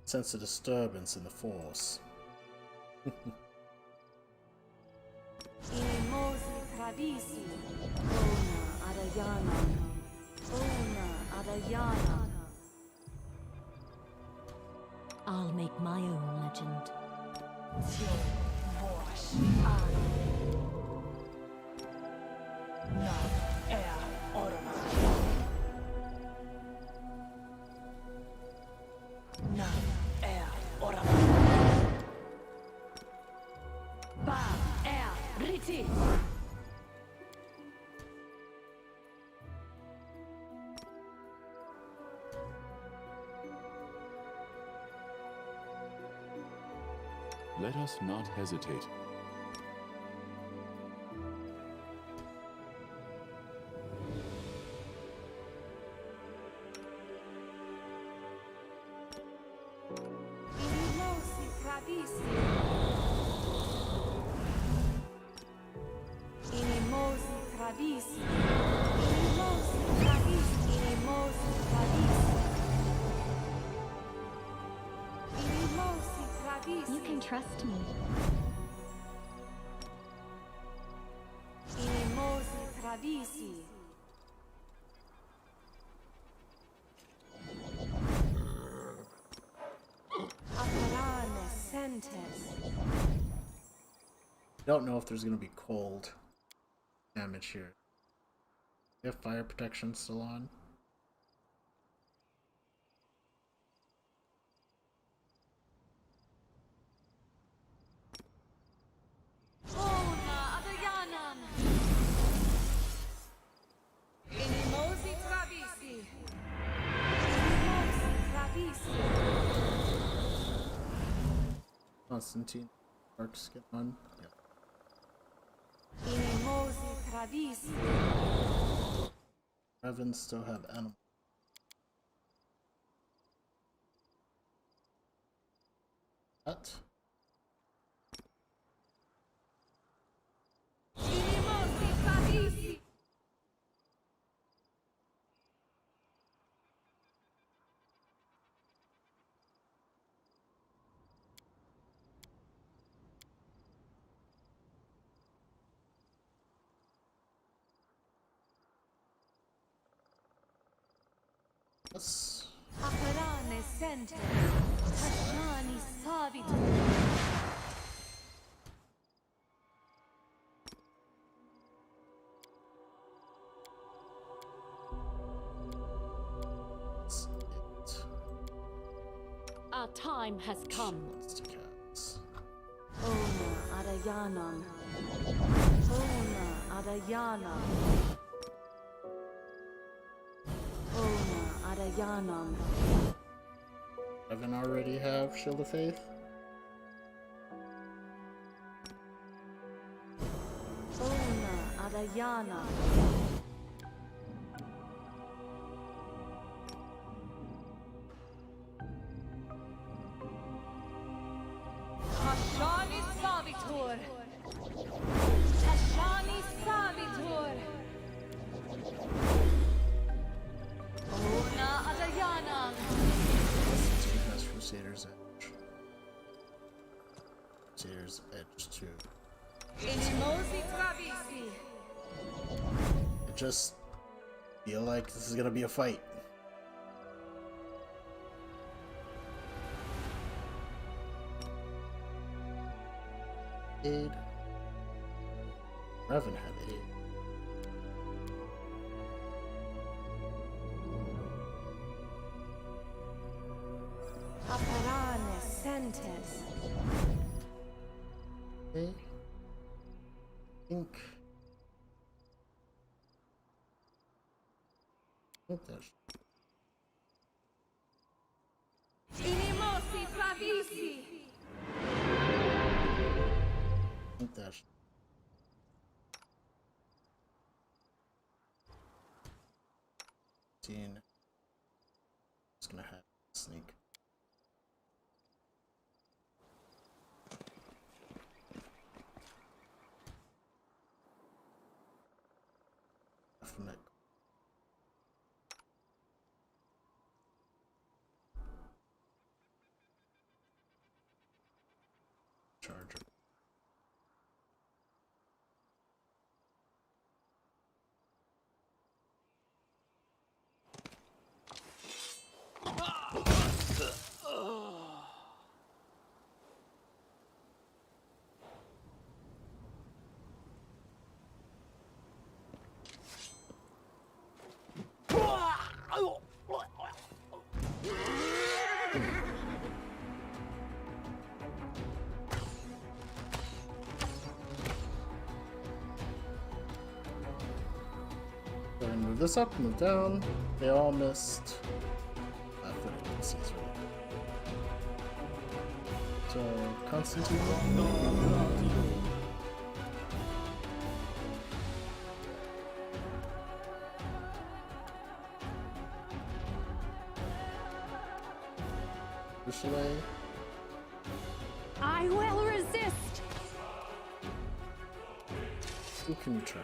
Speaker 1: Sense a disturbance in the force.
Speaker 10: I'll make my own legend.
Speaker 7: Let us not hesitate.
Speaker 10: You can trust me.
Speaker 1: Don't know if there's gonna be cold damage here. You have fire protection still on? Konstantin dark skin on. Yep. Revan still have animal. What? Yes. That's it.
Speaker 3: Our time has come.
Speaker 1: Monster cats.
Speaker 10: Ona Adayanam. Ona Adayanam. Ona Adayanam.
Speaker 1: Revan already have Shield of Faith?
Speaker 10: Ona Adayanam.
Speaker 6: Tashani Savitor. Tashani Savitor. Ona Adayanam.
Speaker 1: Constantine has Crusader's Edge. Crusader's Edge too.
Speaker 6: Inimosi Travisi.
Speaker 1: I just feel like this is gonna be a fight. Aid. Revan had aid.
Speaker 6: Aparane Sentes.
Speaker 1: Okay. I think that's
Speaker 6: Inimosi Travisi.
Speaker 1: I think that's just gonna have sneak. Definite. Charger. Go ahead and move this up, move down. They all missed. I put it in Caesar. So, Konstantin. Michelet.
Speaker 3: I will resist.
Speaker 1: Who can you charge?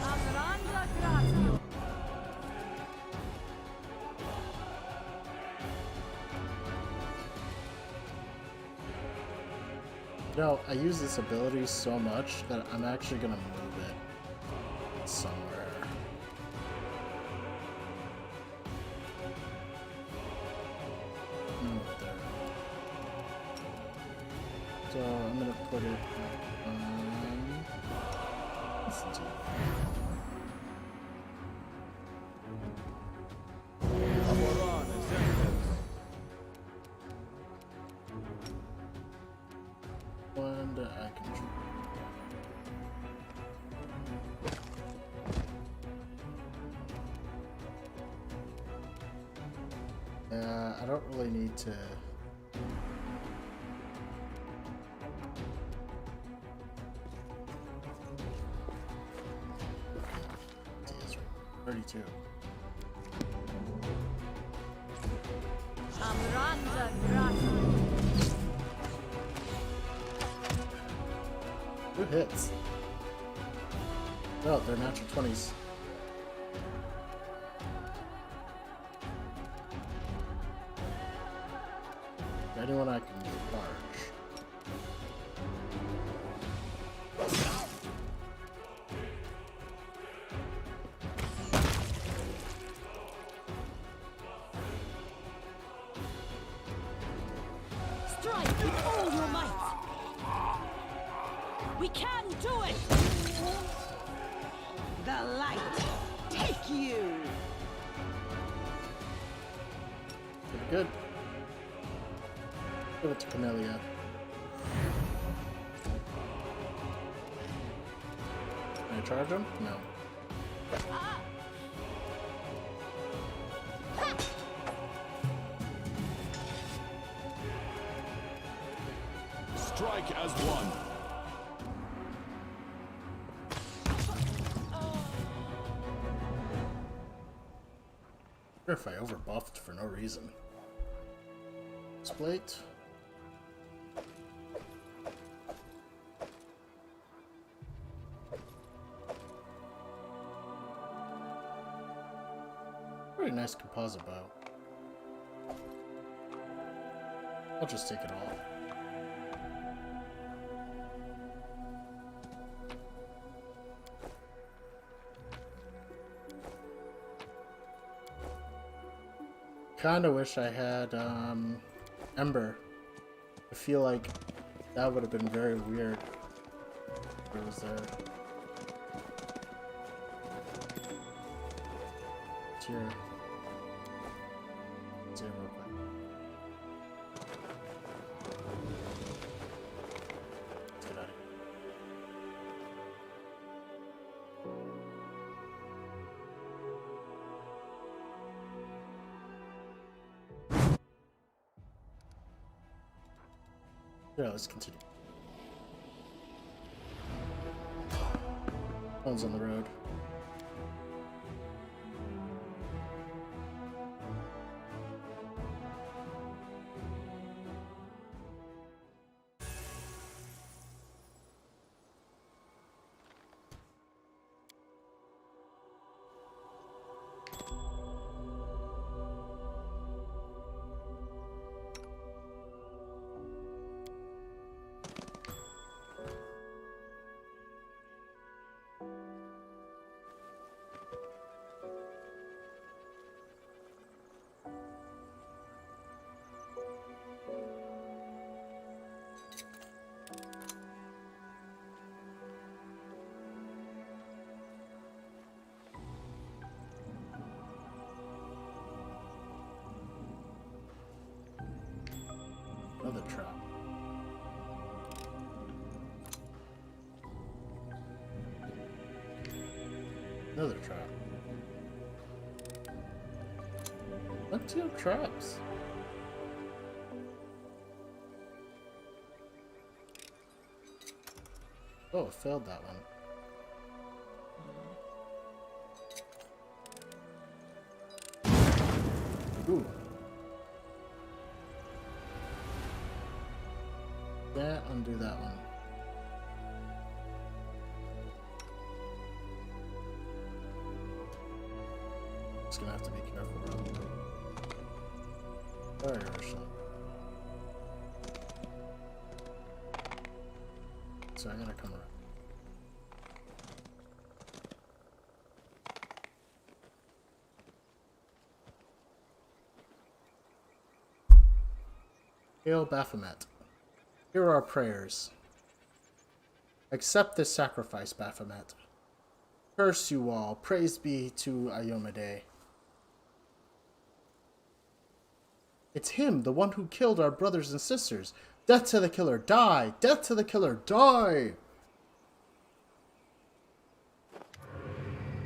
Speaker 6: Amranda Grazio.
Speaker 1: You know, I use this ability so much that I'm actually gonna move it somewhere. There. So I'm gonna put it on. Let's do
Speaker 4: Amorane Sentes.
Speaker 1: one that I can. I don't really need to... 32. Who hits? Oh, they're natural 20s. Anyone I can large.
Speaker 10: Strike with all your might. We can do it.
Speaker 2: The light take you.
Speaker 1: Pretty good. Give it to Camellia. Can I charge him? No.
Speaker 7: Strike as one.
Speaker 1: Or if I overbuffed for no reason. Split. Very nice composite bow. I'll just take it all. Kinda wish I had Ember. I feel like that would have been very weird if it was there. It's here. Let's see it real quick. Let's get out of here. Yeah, let's continue. Phone's on the road. Another trap. Another trap. Plenty of traps. Oh, I failed that one. Ooh. That, undo that one. Just gonna have to be careful, bro. Sorry, Ursula. So I'm gonna come around. Hail Baphomet. Here are our prayers. Accept this sacrifice, Baphomet. Curse you all. Praise be to Ayomede. It's him, the one who killed our brothers and sisters. Death to the killer, die! Death to the killer, die!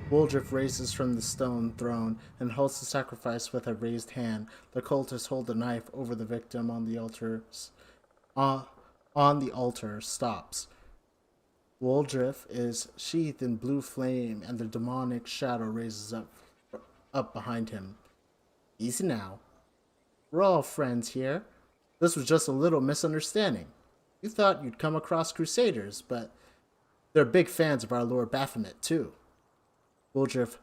Speaker 1: Woldriff raises from the stone throne and holds the sacrifice with a raised hand. The cultists hold the knife over the victim on the altar stops. Woldriff is sheathed in blue flame, and the demonic shadow raises up behind him. Easy now. We're all friends here. This was just a little misunderstanding. You thought you'd come across Crusaders, but they're big fans of our Lord Baphomet, too. Woldriff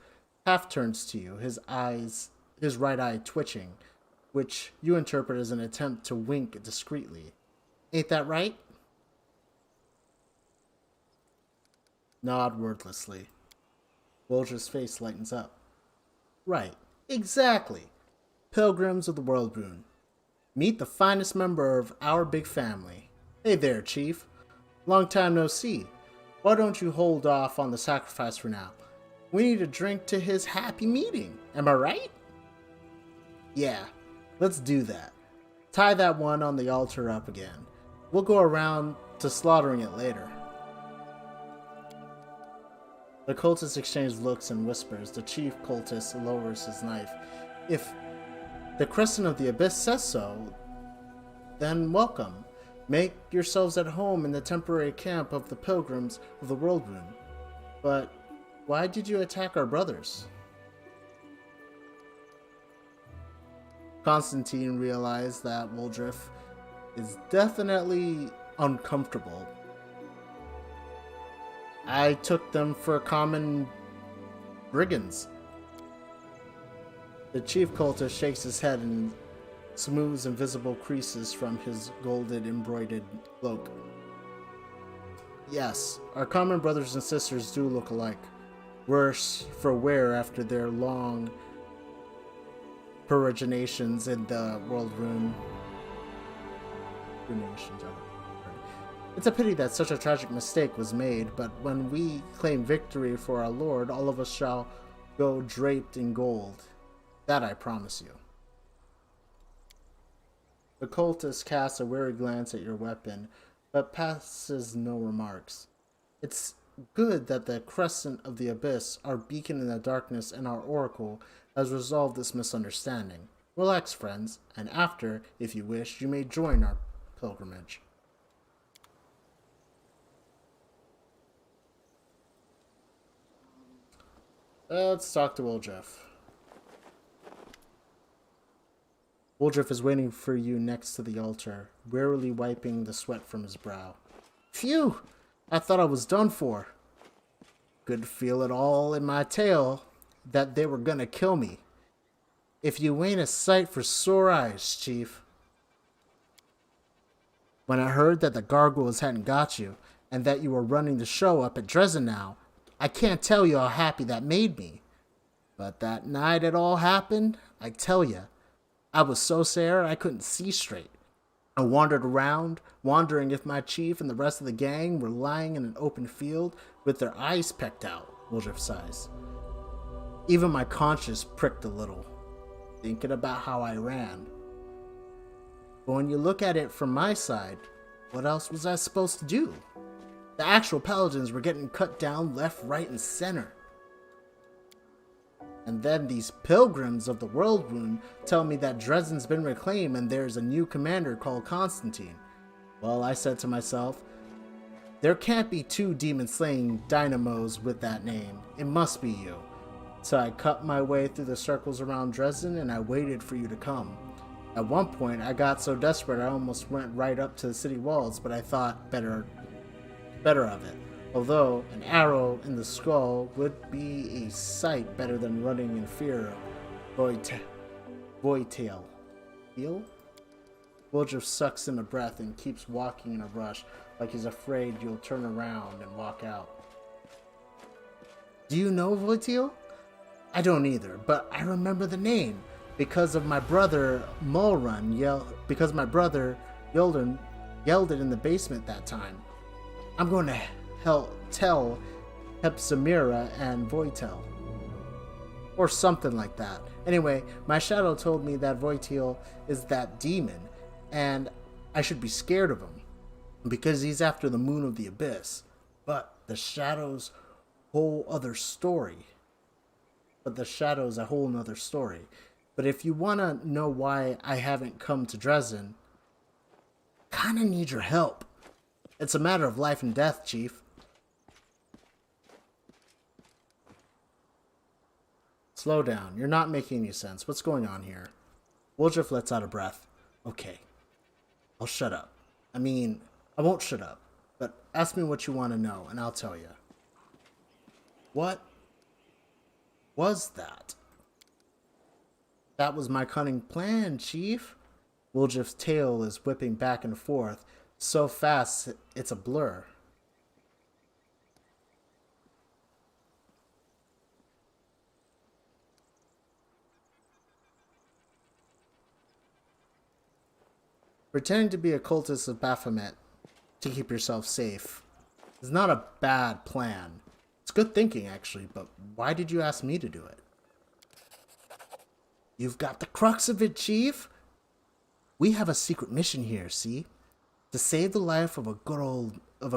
Speaker 1: half turns to you, his right eye twitching, which you interpret as an attempt to wink discreetly. Ain't that right? Nod wordlessly. Woldriff's face lightens up. Right, exactly. Pilgrims of the World Rune. Meet the finest member of our big family. Hey there, Chief. Long time no see. Why don't you hold off on the sacrifice for now? We need a drink to his happy meeting. Am I right? Yeah, let's do that. Tie that one on the altar up again. We'll go around to slaughtering it later. The cultist exchange looks and whispers. The chief cultist lowers his knife. If the Crescent of the Abyss says so, then welcome. Make yourselves at home in the temporary camp of the pilgrims of the World Rune. But why did you attack our brothers? Konstantin realized that Woldriff is definitely uncomfortable. I took them for common brigands. The chief cultist shakes his head and smooths invisible creases from his golden embroidered cloak. Yes, our common brothers and sisters do look alike. Worse for wear after their long peregrinations in the World Rune. It's a pity that such a tragic mistake was made, but when we claim victory for our Lord, all of us shall go draped in gold. That I promise you. The cultist casts a wary glance at your weapon, but passes no remarks. It's good that the Crescent of the Abyss, our beacon in the darkness, and our oracle has resolved this misunderstanding. Relax, friends, and after, if you wish, you may join our pilgrimage. Let's talk to Woldriff. Woldriff is waiting for you next to the altar, wearily wiping the sweat from his brow. Phew! I thought I was done for. Could feel it all in my tail that they were gonna kill me. If you ain't a sight for sore eyes, Chief. When I heard that the gargoyles hadn't got you, and that you were running the show up at Dresden now, I can't tell you how happy that made me. But that night it all happened, I tell you, I was so scared I couldn't see straight. I wandered around, wondering if my chief and the rest of the gang were lying in an open field with their eyes pecked out, Woldriff sighs. Even my conscience pricked a little, thinking about how I ran. But when you look at it from my side, what else was I supposed to do? The actual paladins were getting cut down left, right, and center. And then these pilgrims of the World Rune tell me that Dresden's been reclaimed and there's a new commander called Konstantin. Well, I said to myself, there can't be two demon-slaying dynamos with that name. It must be you. So I cut my way through the circles around Dresden and I waited for you to come. At one point, I got so desperate I almost went right up to the city walls, but I thought better of it. Although an arrow in the skull would be a sight better than running in fear of Voitail. Woldriff sucks in a breath and keeps walking in a rush, like he's afraid you'll turn around and walk out. Do you know Voitail? I don't either, but I remember the name because of my brother Mulrun yelled it in the basement that time. I'm going to tell Hepsamira and Voitail. Or something like that. Anyway, my shadow told me that Voitail is that demon, and I should be scared of him, because he's after the moon of the abyss. But the shadow's whole other story. but the shadow's a whole nother story. But if you want to know why I haven't come to Dresden, kinda need your help. It's a matter of life and death, Chief. Slow down. You're not making any sense. What's going on here? Woljif lets out a breath. Okay. I'll shut up. I mean, I won't shut up. But ask me what you want to know, and I'll tell you. What was that? That was my cunning plan, Chief. Woljif's tail is whipping back and forth, so fast it's a blur. Pretending to be a cultist of Baphomet to keep yourself safe is not a bad plan. It's good thinking, actually, but why did you ask me to do it? You've got the crux of it, Chief. We have a secret mission here, see? To save the life of a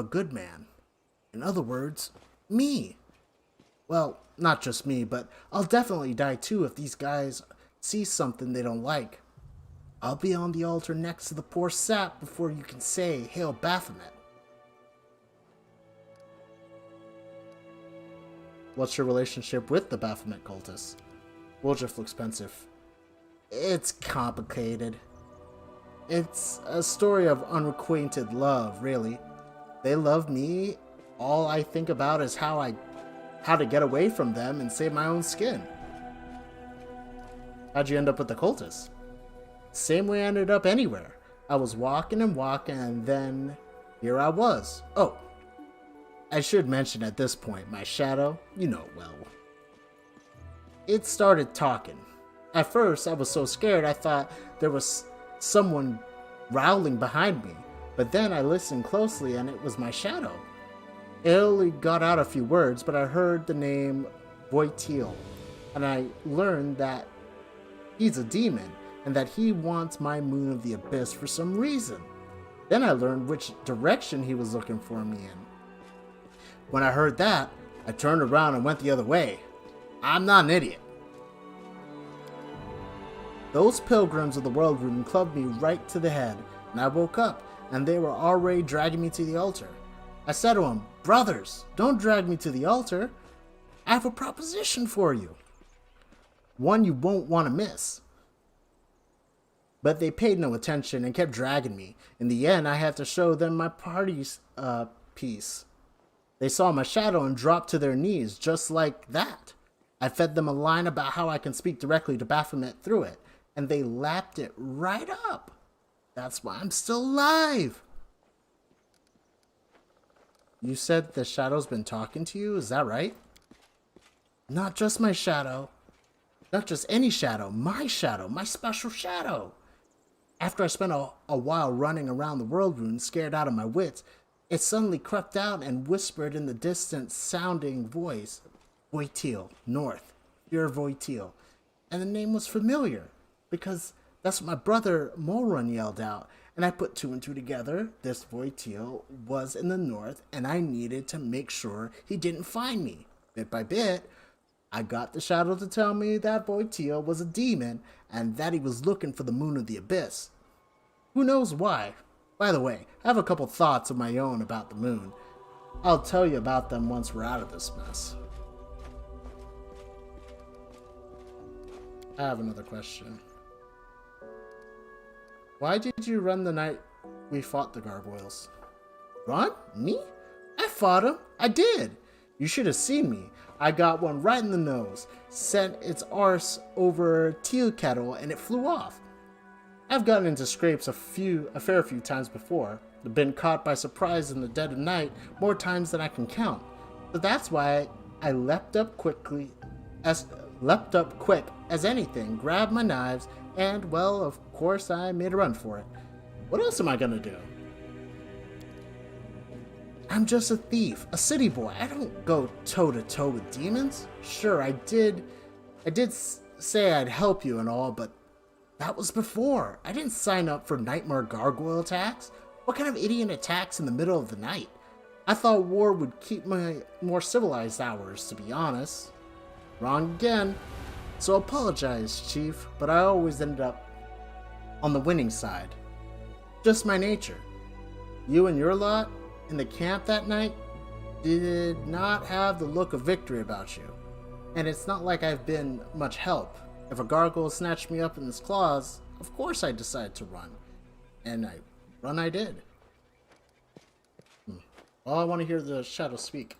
Speaker 1: good man. In other words, me. Well, not just me, but I'll definitely die too if these guys see something they don't like. I'll be on the altar next to the poor sap before you can say, Hail Baphomet. What's your relationship with the Baphomet cultists? Woljif looks pensive. It's complicated. It's a story of unrequited love, really. They love me. All I think about is how to get away from them and save my own skin. How'd you end up with the cultists? Same way I ended up anywhere. I was walking and walking, and then here I was. Oh, I should mention at this point, my shadow, you know it well. It started talking. At first, I was so scared I thought there was someone growling behind me, but then I listened closely and it was my shadow. It only got out a few words, but I heard the name Wojtyl, and I learned that he's a demon and that he wants my moon of the abyss for some reason. Then I learned which direction he was looking for me in. When I heard that, I turned around and went the other way. I'm not an idiot. Those pilgrims of the world room clubbed me right to the head, and I woke up, and they were already dragging me to the altar. I said to them, brothers, don't drag me to the altar. I have a proposition for you. One you won't want to miss. But they paid no attention and kept dragging me. In the end, I had to show them my party's piece. They saw my shadow and dropped to their knees just like that. I fed them a line about how I can speak directly to Baphomet through it, and they lapped it right up. That's why I'm still alive. You said the shadow's been talking to you, is that right? Not just my shadow. Not just any shadow, my special shadow. After I spent a while running around the world rune, scared out of my wits, it suddenly crept out and whispered in the distant sounding voice, Wojtyl, north, your Wojtyl. And the name was familiar, because that's what my brother Molrun yelled out, and I put two and two together. This Wojtyl was in the north, and I needed to make sure he didn't find me. Bit by bit, I got the shadow to tell me that Wojtyl was a demon, and that he was looking for the moon of the abyss. Who knows why? By the way, I have a couple thoughts of my own about the moon. I'll tell you about them once we're out of this mess. I have another question. Why did you run the night we fought the gargoyles? Run? Me? I fought them. I did. You should have seen me. I got one right in the nose, sent its arse over teal kettle, and it flew off. I've gotten into scrapes a fair few times before. I've been caught by surprise in the dead of night more times than I can count. So that's why I leapt up quick as anything, grabbed my knives, and, well, of course I made a run for it. What else am I gonna do? I'm just a thief, a city boy. I don't go toe-to-toe with demons. Sure, I did say I'd help you and all, but that was before. I didn't sign up for nightmare gargoyle attacks. What kind of idiot attacks in the middle of the night? I thought war would keep my more civilized hours, to be honest. Wrong again. So apologize, Chief, but I always ended up on the winning side. Just my nature. You and your lot in the camp that night did not have the look of victory about you. And it's not like I've been much help. If a gargoyle snatched me up in his claws, of course I decided to run. And I did. Well, I want to hear the shadow speak.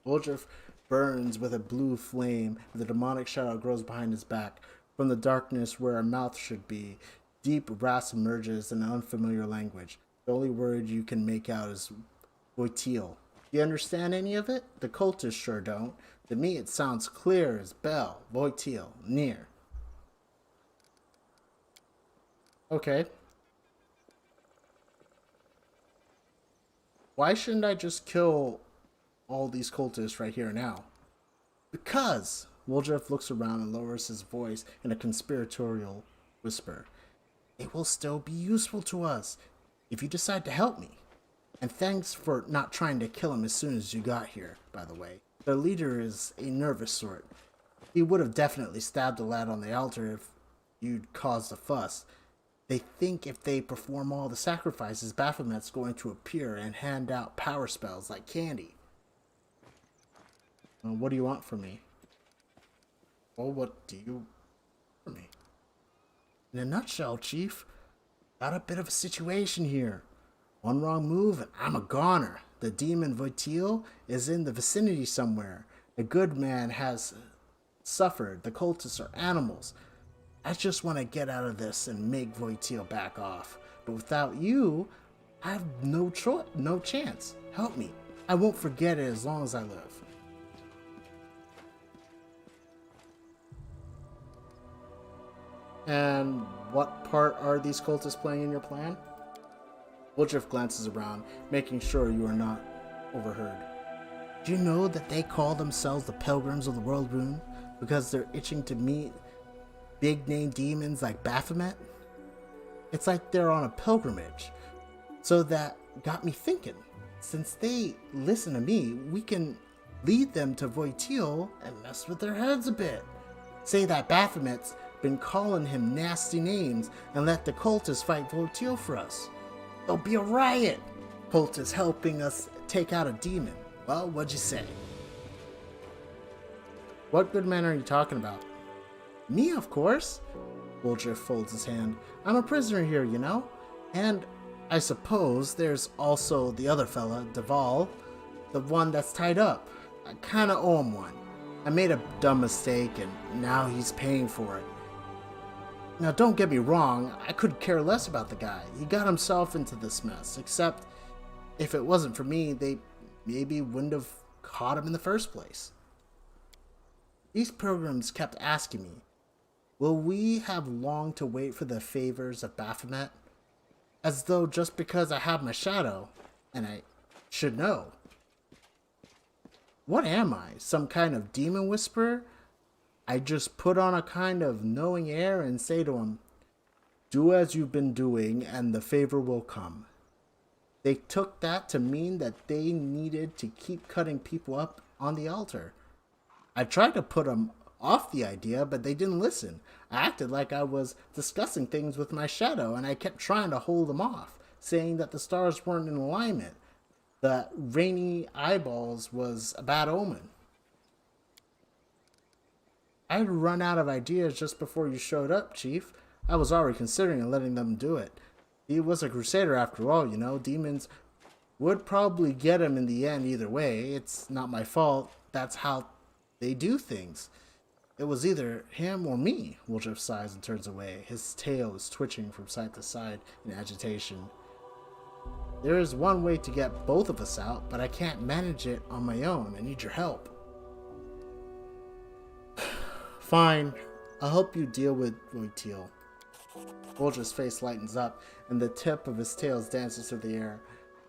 Speaker 1: Woodruff burns with a blue flame. The demonic shadow grows behind his back. From the darkness where a mouth should be, deep brass emerges in an unfamiliar language. The only word you can make out is Voitil. Do you understand any of it? The cultists sure don't. To me it sounds clear as bell. Voitil. Near. Okay. Why shouldn't I just kill all these cultists right here now? Because Woodruff looks around and lowers his voice in a conspiratorial whisper. It will still be useful to us if you decide to help me. And thanks for not trying to kill him as soon as you got here, by the way. Their leader is a nervous sort. He would have definitely stabbed the lad on the altar if you'd caused a fuss. They think if they perform all the sacrifices, Baphomet's going to appear and hand out power spells like candy. What do you want from me? Well, what do you want from me? In a nutshell, Chief, got a bit of a situation here. One wrong move and I'm a goner. The demon Voitil is in the vicinity somewhere. A good man has suffered. The cultists are animals. I just want to get out of this and make Voitil back off. But without you, I have no chance. Help me. I won't forget it as long as I live. And what part are these cultists playing in your plan? Woodruff glances around, making sure you are not overheard. Do you know that they call themselves the Pilgrims of the World Rune because they're itching to meet big-name demons like Baphomet? It's like they're on a pilgrimage. So that got me thinking. Since they listen to me, we can lead them to Voitil and mess with their heads a bit. Say that Baphomet's been calling him nasty names and let the cultists fight Voitil for us. There'll be a riot. Cultists helping us take out a demon. Well, what'd you say? What good man are you talking about? Me, of course. Woodruff folds his hand. I'm a prisoner here, you know? And I suppose there's also the other fella, Duval, the one that's tied up. I kinda owe him one. I made a dumb mistake and now he's paying for it. Now don't get me wrong, I could care less about the guy. He got himself into this mess, except if it wasn't for me, they maybe wouldn't have caught him in the first place. These pilgrims kept asking me, will we have long to wait for the favors of Baphomet? As though just because I have my shadow, and I should know. What am I? Some kind of demon whisperer? I just put on a kind of knowing air and say to him, do as you've been doing and the favor will come. They took that to mean that they needed to keep cutting people up on the altar. I tried to put them off the idea, but they didn't listen. I acted like I was discussing things with my shadow, and I kept trying to hold them off, saying that the stars weren't in alignment, that rainy eyeballs was a bad omen. I had run out of ideas just before you showed up, Chief. I was already considering letting them do it. He was a crusader after all, you know. Demons would probably get him in the end either way. It's not my fault. That's how they do things. It was either him or me. Woodruff sighs and turns away. His tail is twitching from side to side in agitation. There is one way to get both of us out, but I can't manage it on my own. I need your help. Fine. I'll help you deal with Voitil. Woodruff's face lightens up, and the tip of his tail dances through the air.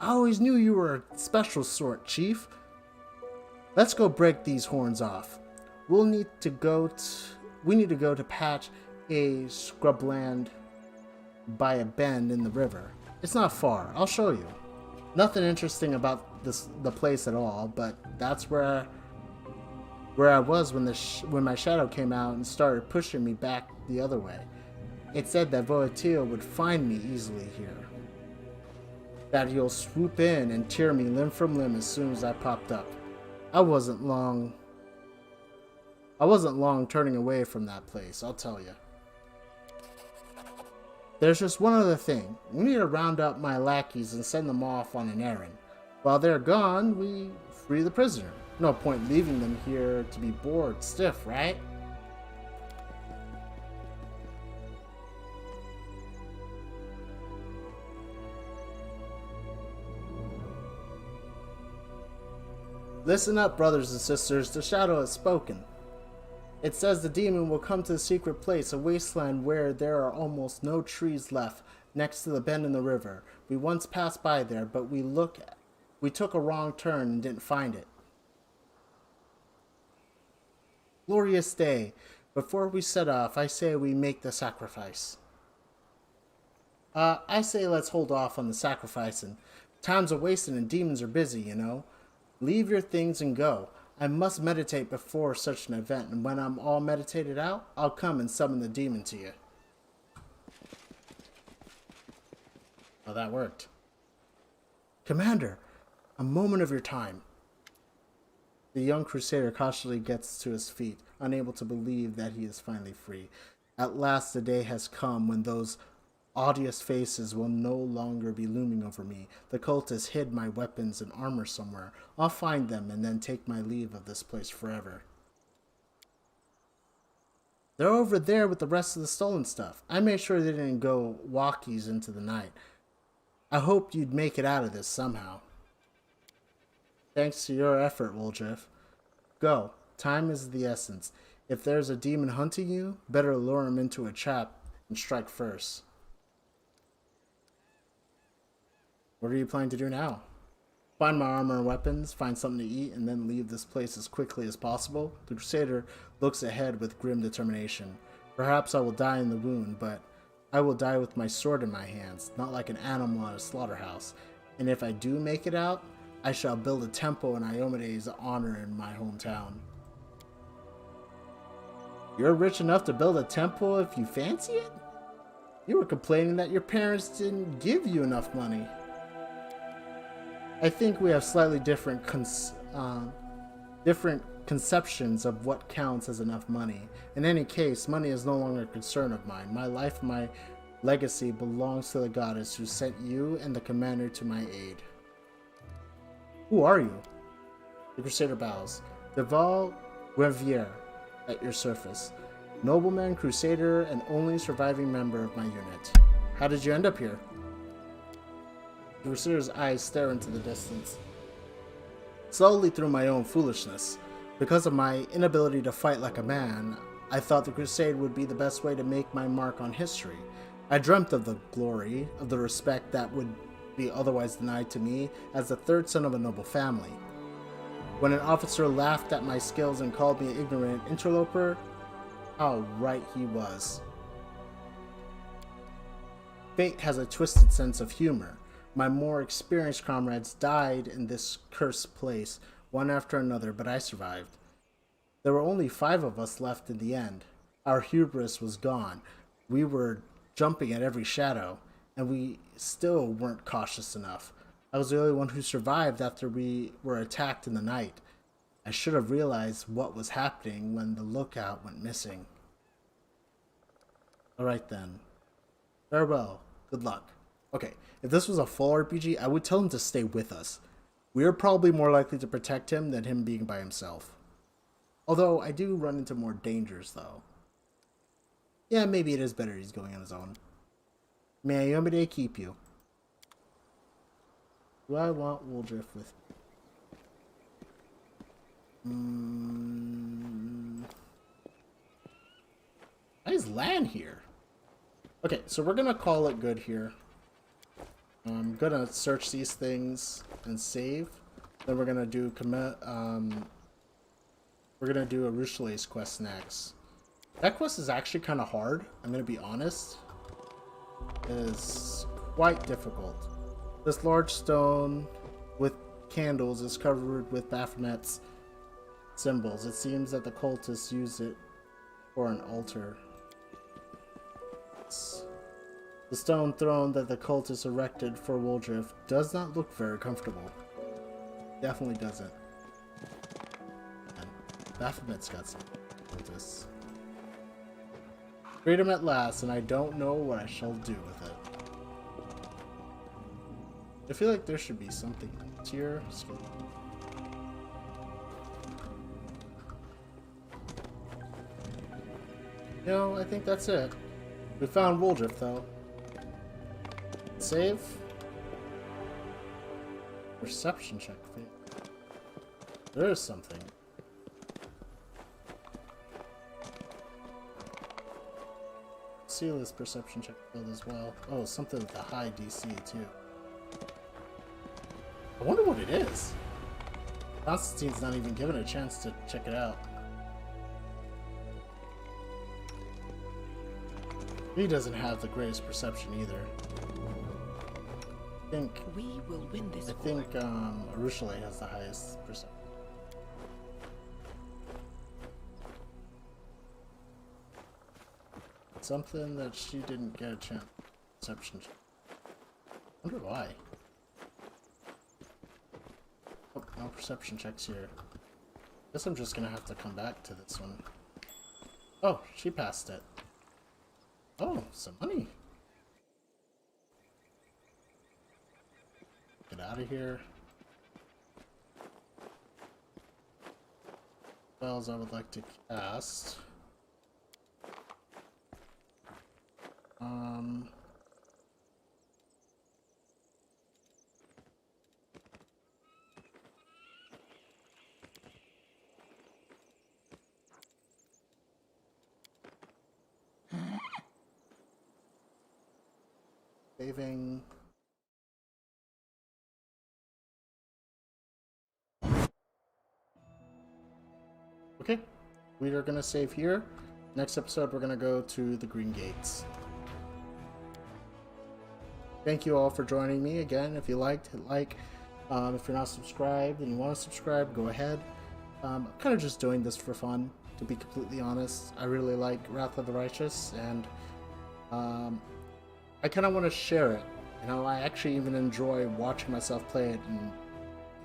Speaker 1: I always knew you were a special sort, Chief. Let's go break these horns off. We need to go to patch a scrubland by a bend in the river. It's not far. I'll show you. Nothing interesting about the place at all, but that's where where I was when my shadow came out and started pushing me back the other way. It said that Voitil would find me easily here. That he'll swoop in and tear me limb from limb as soon as I popped up. I wasn't long turning away from that place, I'll tell you. There's just one other thing. We need to round up my lackeys and send them off on an errand. While they're gone, we free the prisoner. No point leaving them here to be bored stiff, right? Listen up, brothers and sisters, the shadow has spoken. It says the demon will come to the secret place, a wasteland where there are almost no trees left, next to the bend in the river. We once passed by there, but we took a wrong turn and didn't find it. Glorious day. Before we set off, I say we make the sacrifice. I say let's hold off on the sacrificing. Time's a wasting and demons are busy, you know. Leave your things and go. I must meditate before such an event, and when I'm all meditated out, I'll come and summon the demon to you. Well, that worked. Commander, a moment of your time. The young crusader cautiously gets to his feet, unable to believe that he is finally free. At last the day has come when those odious faces will no longer be looming over me. The cultists hid my weapons and armor somewhere. I'll find them and then take my leave of this place forever. They're over there with the rest of the stolen stuff. I made sure they didn't go walkies into the night. I hoped you'd make it out of this somehow. Thanks to your effort, Woldriff. Go. Time is the essence. If there's a demon hunting you, better lure him into a trap and strike first. What are you planning to do now? Find my armor and weapons, find something to eat, and then leave this place as quickly as possible? The Crusader looks ahead with grim determination. Perhaps I will die in the wound, but I will die with my sword in my hands, not like an animal at a slaughterhouse. And if I do make it out, I shall build a temple in Iomede's honor in my hometown. You're rich enough to build a temple if you fancy it? You were complaining that your parents didn't give you enough money. I think we have slightly different conceptions of what counts as enough money. In any case, money is no longer a concern of mine. My life and my legacy belongs to the goddess who sent you and the commander to my aid. Who are you? The Crusader bows. Deval Revier, at your service. Nobleman, Crusader, and only surviving member of my unit. How did you end up here? The Crusader's eyes stare into the distance. Slowly through my own foolishness. Because of my inability to fight like a man, I thought the Crusade would be the best way to make my mark on history. I dreamt of the glory, of the respect that would be otherwise denied to me as the third son of a noble family. When an officer laughed at my skills and called me an ignorant interloper, how right he was. Fate has a twisted sense of humor. My more experienced comrades died in this cursed place, one after another, but I survived. There were only 5 of us left in the end. Our hubris was gone. We were jumping at every shadow, and we still weren't cautious enough. I was the only one who survived after we were attacked in the night. I should have realized what was happening when the lookout went missing. Alright then. Farewell. Good luck. Okay, if this was a full RPG, I would tell him to stay with us. We are probably more likely to protect him than him being by himself. Although, I do run into more dangers, though. Yeah, maybe it is better he's going on his own. May Iomade keep you. Do I want Woldriff with me? Why is Lan here? Okay, so we're gonna call it good here. I'm gonna search these things and save. Then we're gonna do a Ruchelet's quest next. That quest is actually kind of hard. I'm gonna be honest. It is quite difficult. This large stone with candles is covered with baphomets. symbols. It seems that the cultists use it for an altar. The stone throne that the cultists erected for Woldrift does not look very comfortable. Definitely doesn't. And Baphomet's got some cultists. Freedom at last, and I don't know what I shall do with it. I feel like there should be something here. No, I think that's it. We found Woldrift, though. Save. Perception check. There is something. Seal perception check failed as well. Oh, something with a high DC, too. I wonder what it is. Konstantin's not even given a chance to check it out. He doesn't have the greatest perception either. I think Arushale has the highest perception. Something that she didn't get a chance. Perception check. I wonder why. Oh, no perception checks here. Guess I'm just gonna have to come back to this one. Oh, she passed it. Oh, some money. Get out of here. Spells I would like to cast. Saving. Okay, we are going to save here. Next episode, we're going to go to the Green Gates. Thank you all for joining me again. If you liked, hit like. If you're not subscribed and you want to subscribe, go ahead. I'm kind of just doing this for fun, to be completely honest. I really like Wrath of the Righteous, and I kind of want to share it. You know, I actually even enjoy watching myself play it and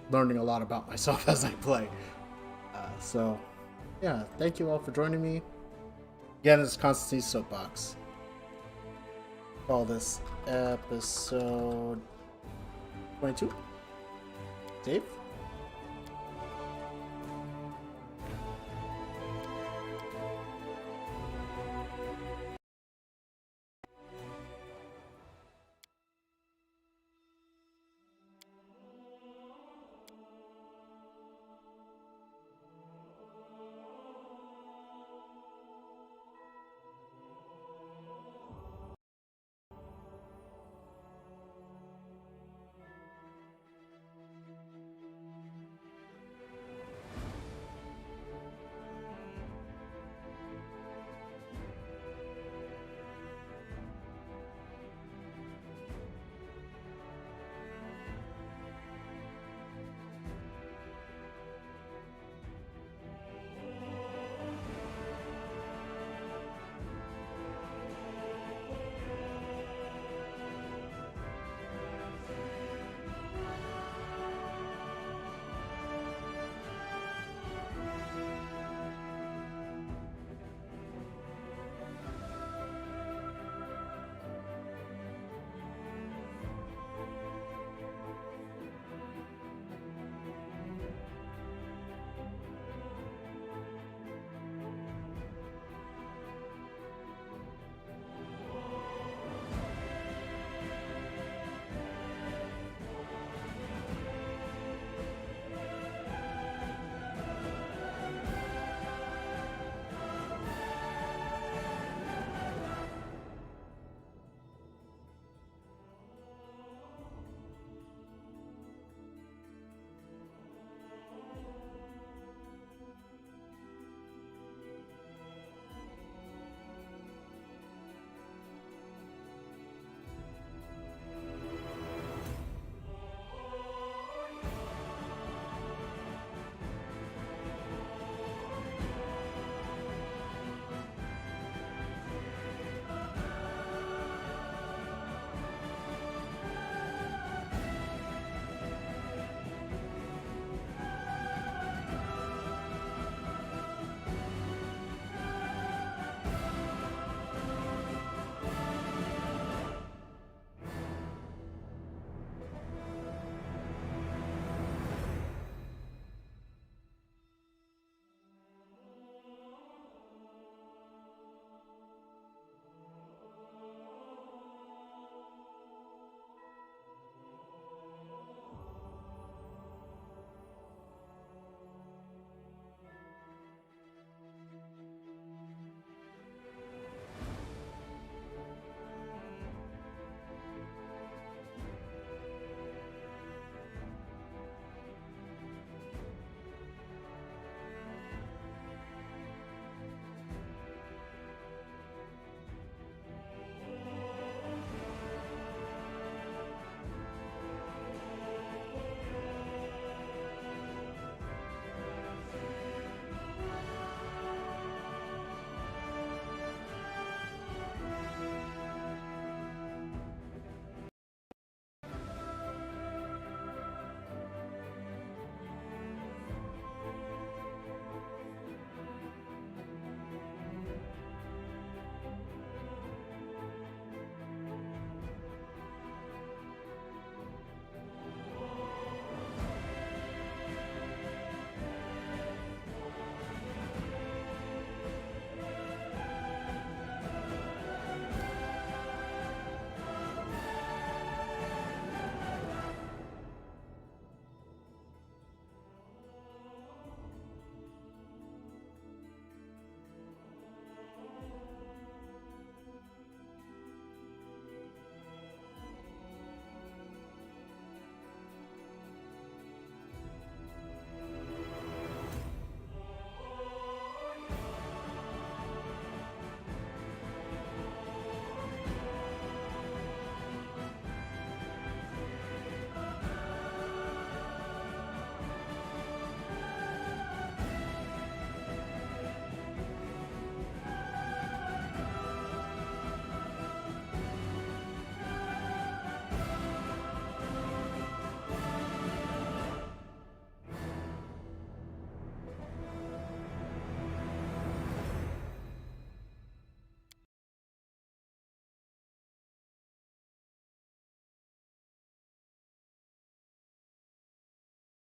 Speaker 1: learning a lot about myself as I play. So, yeah, thank you all for joining me. Again, it's Konstantin's Soapbox. Call this episode 22. Save.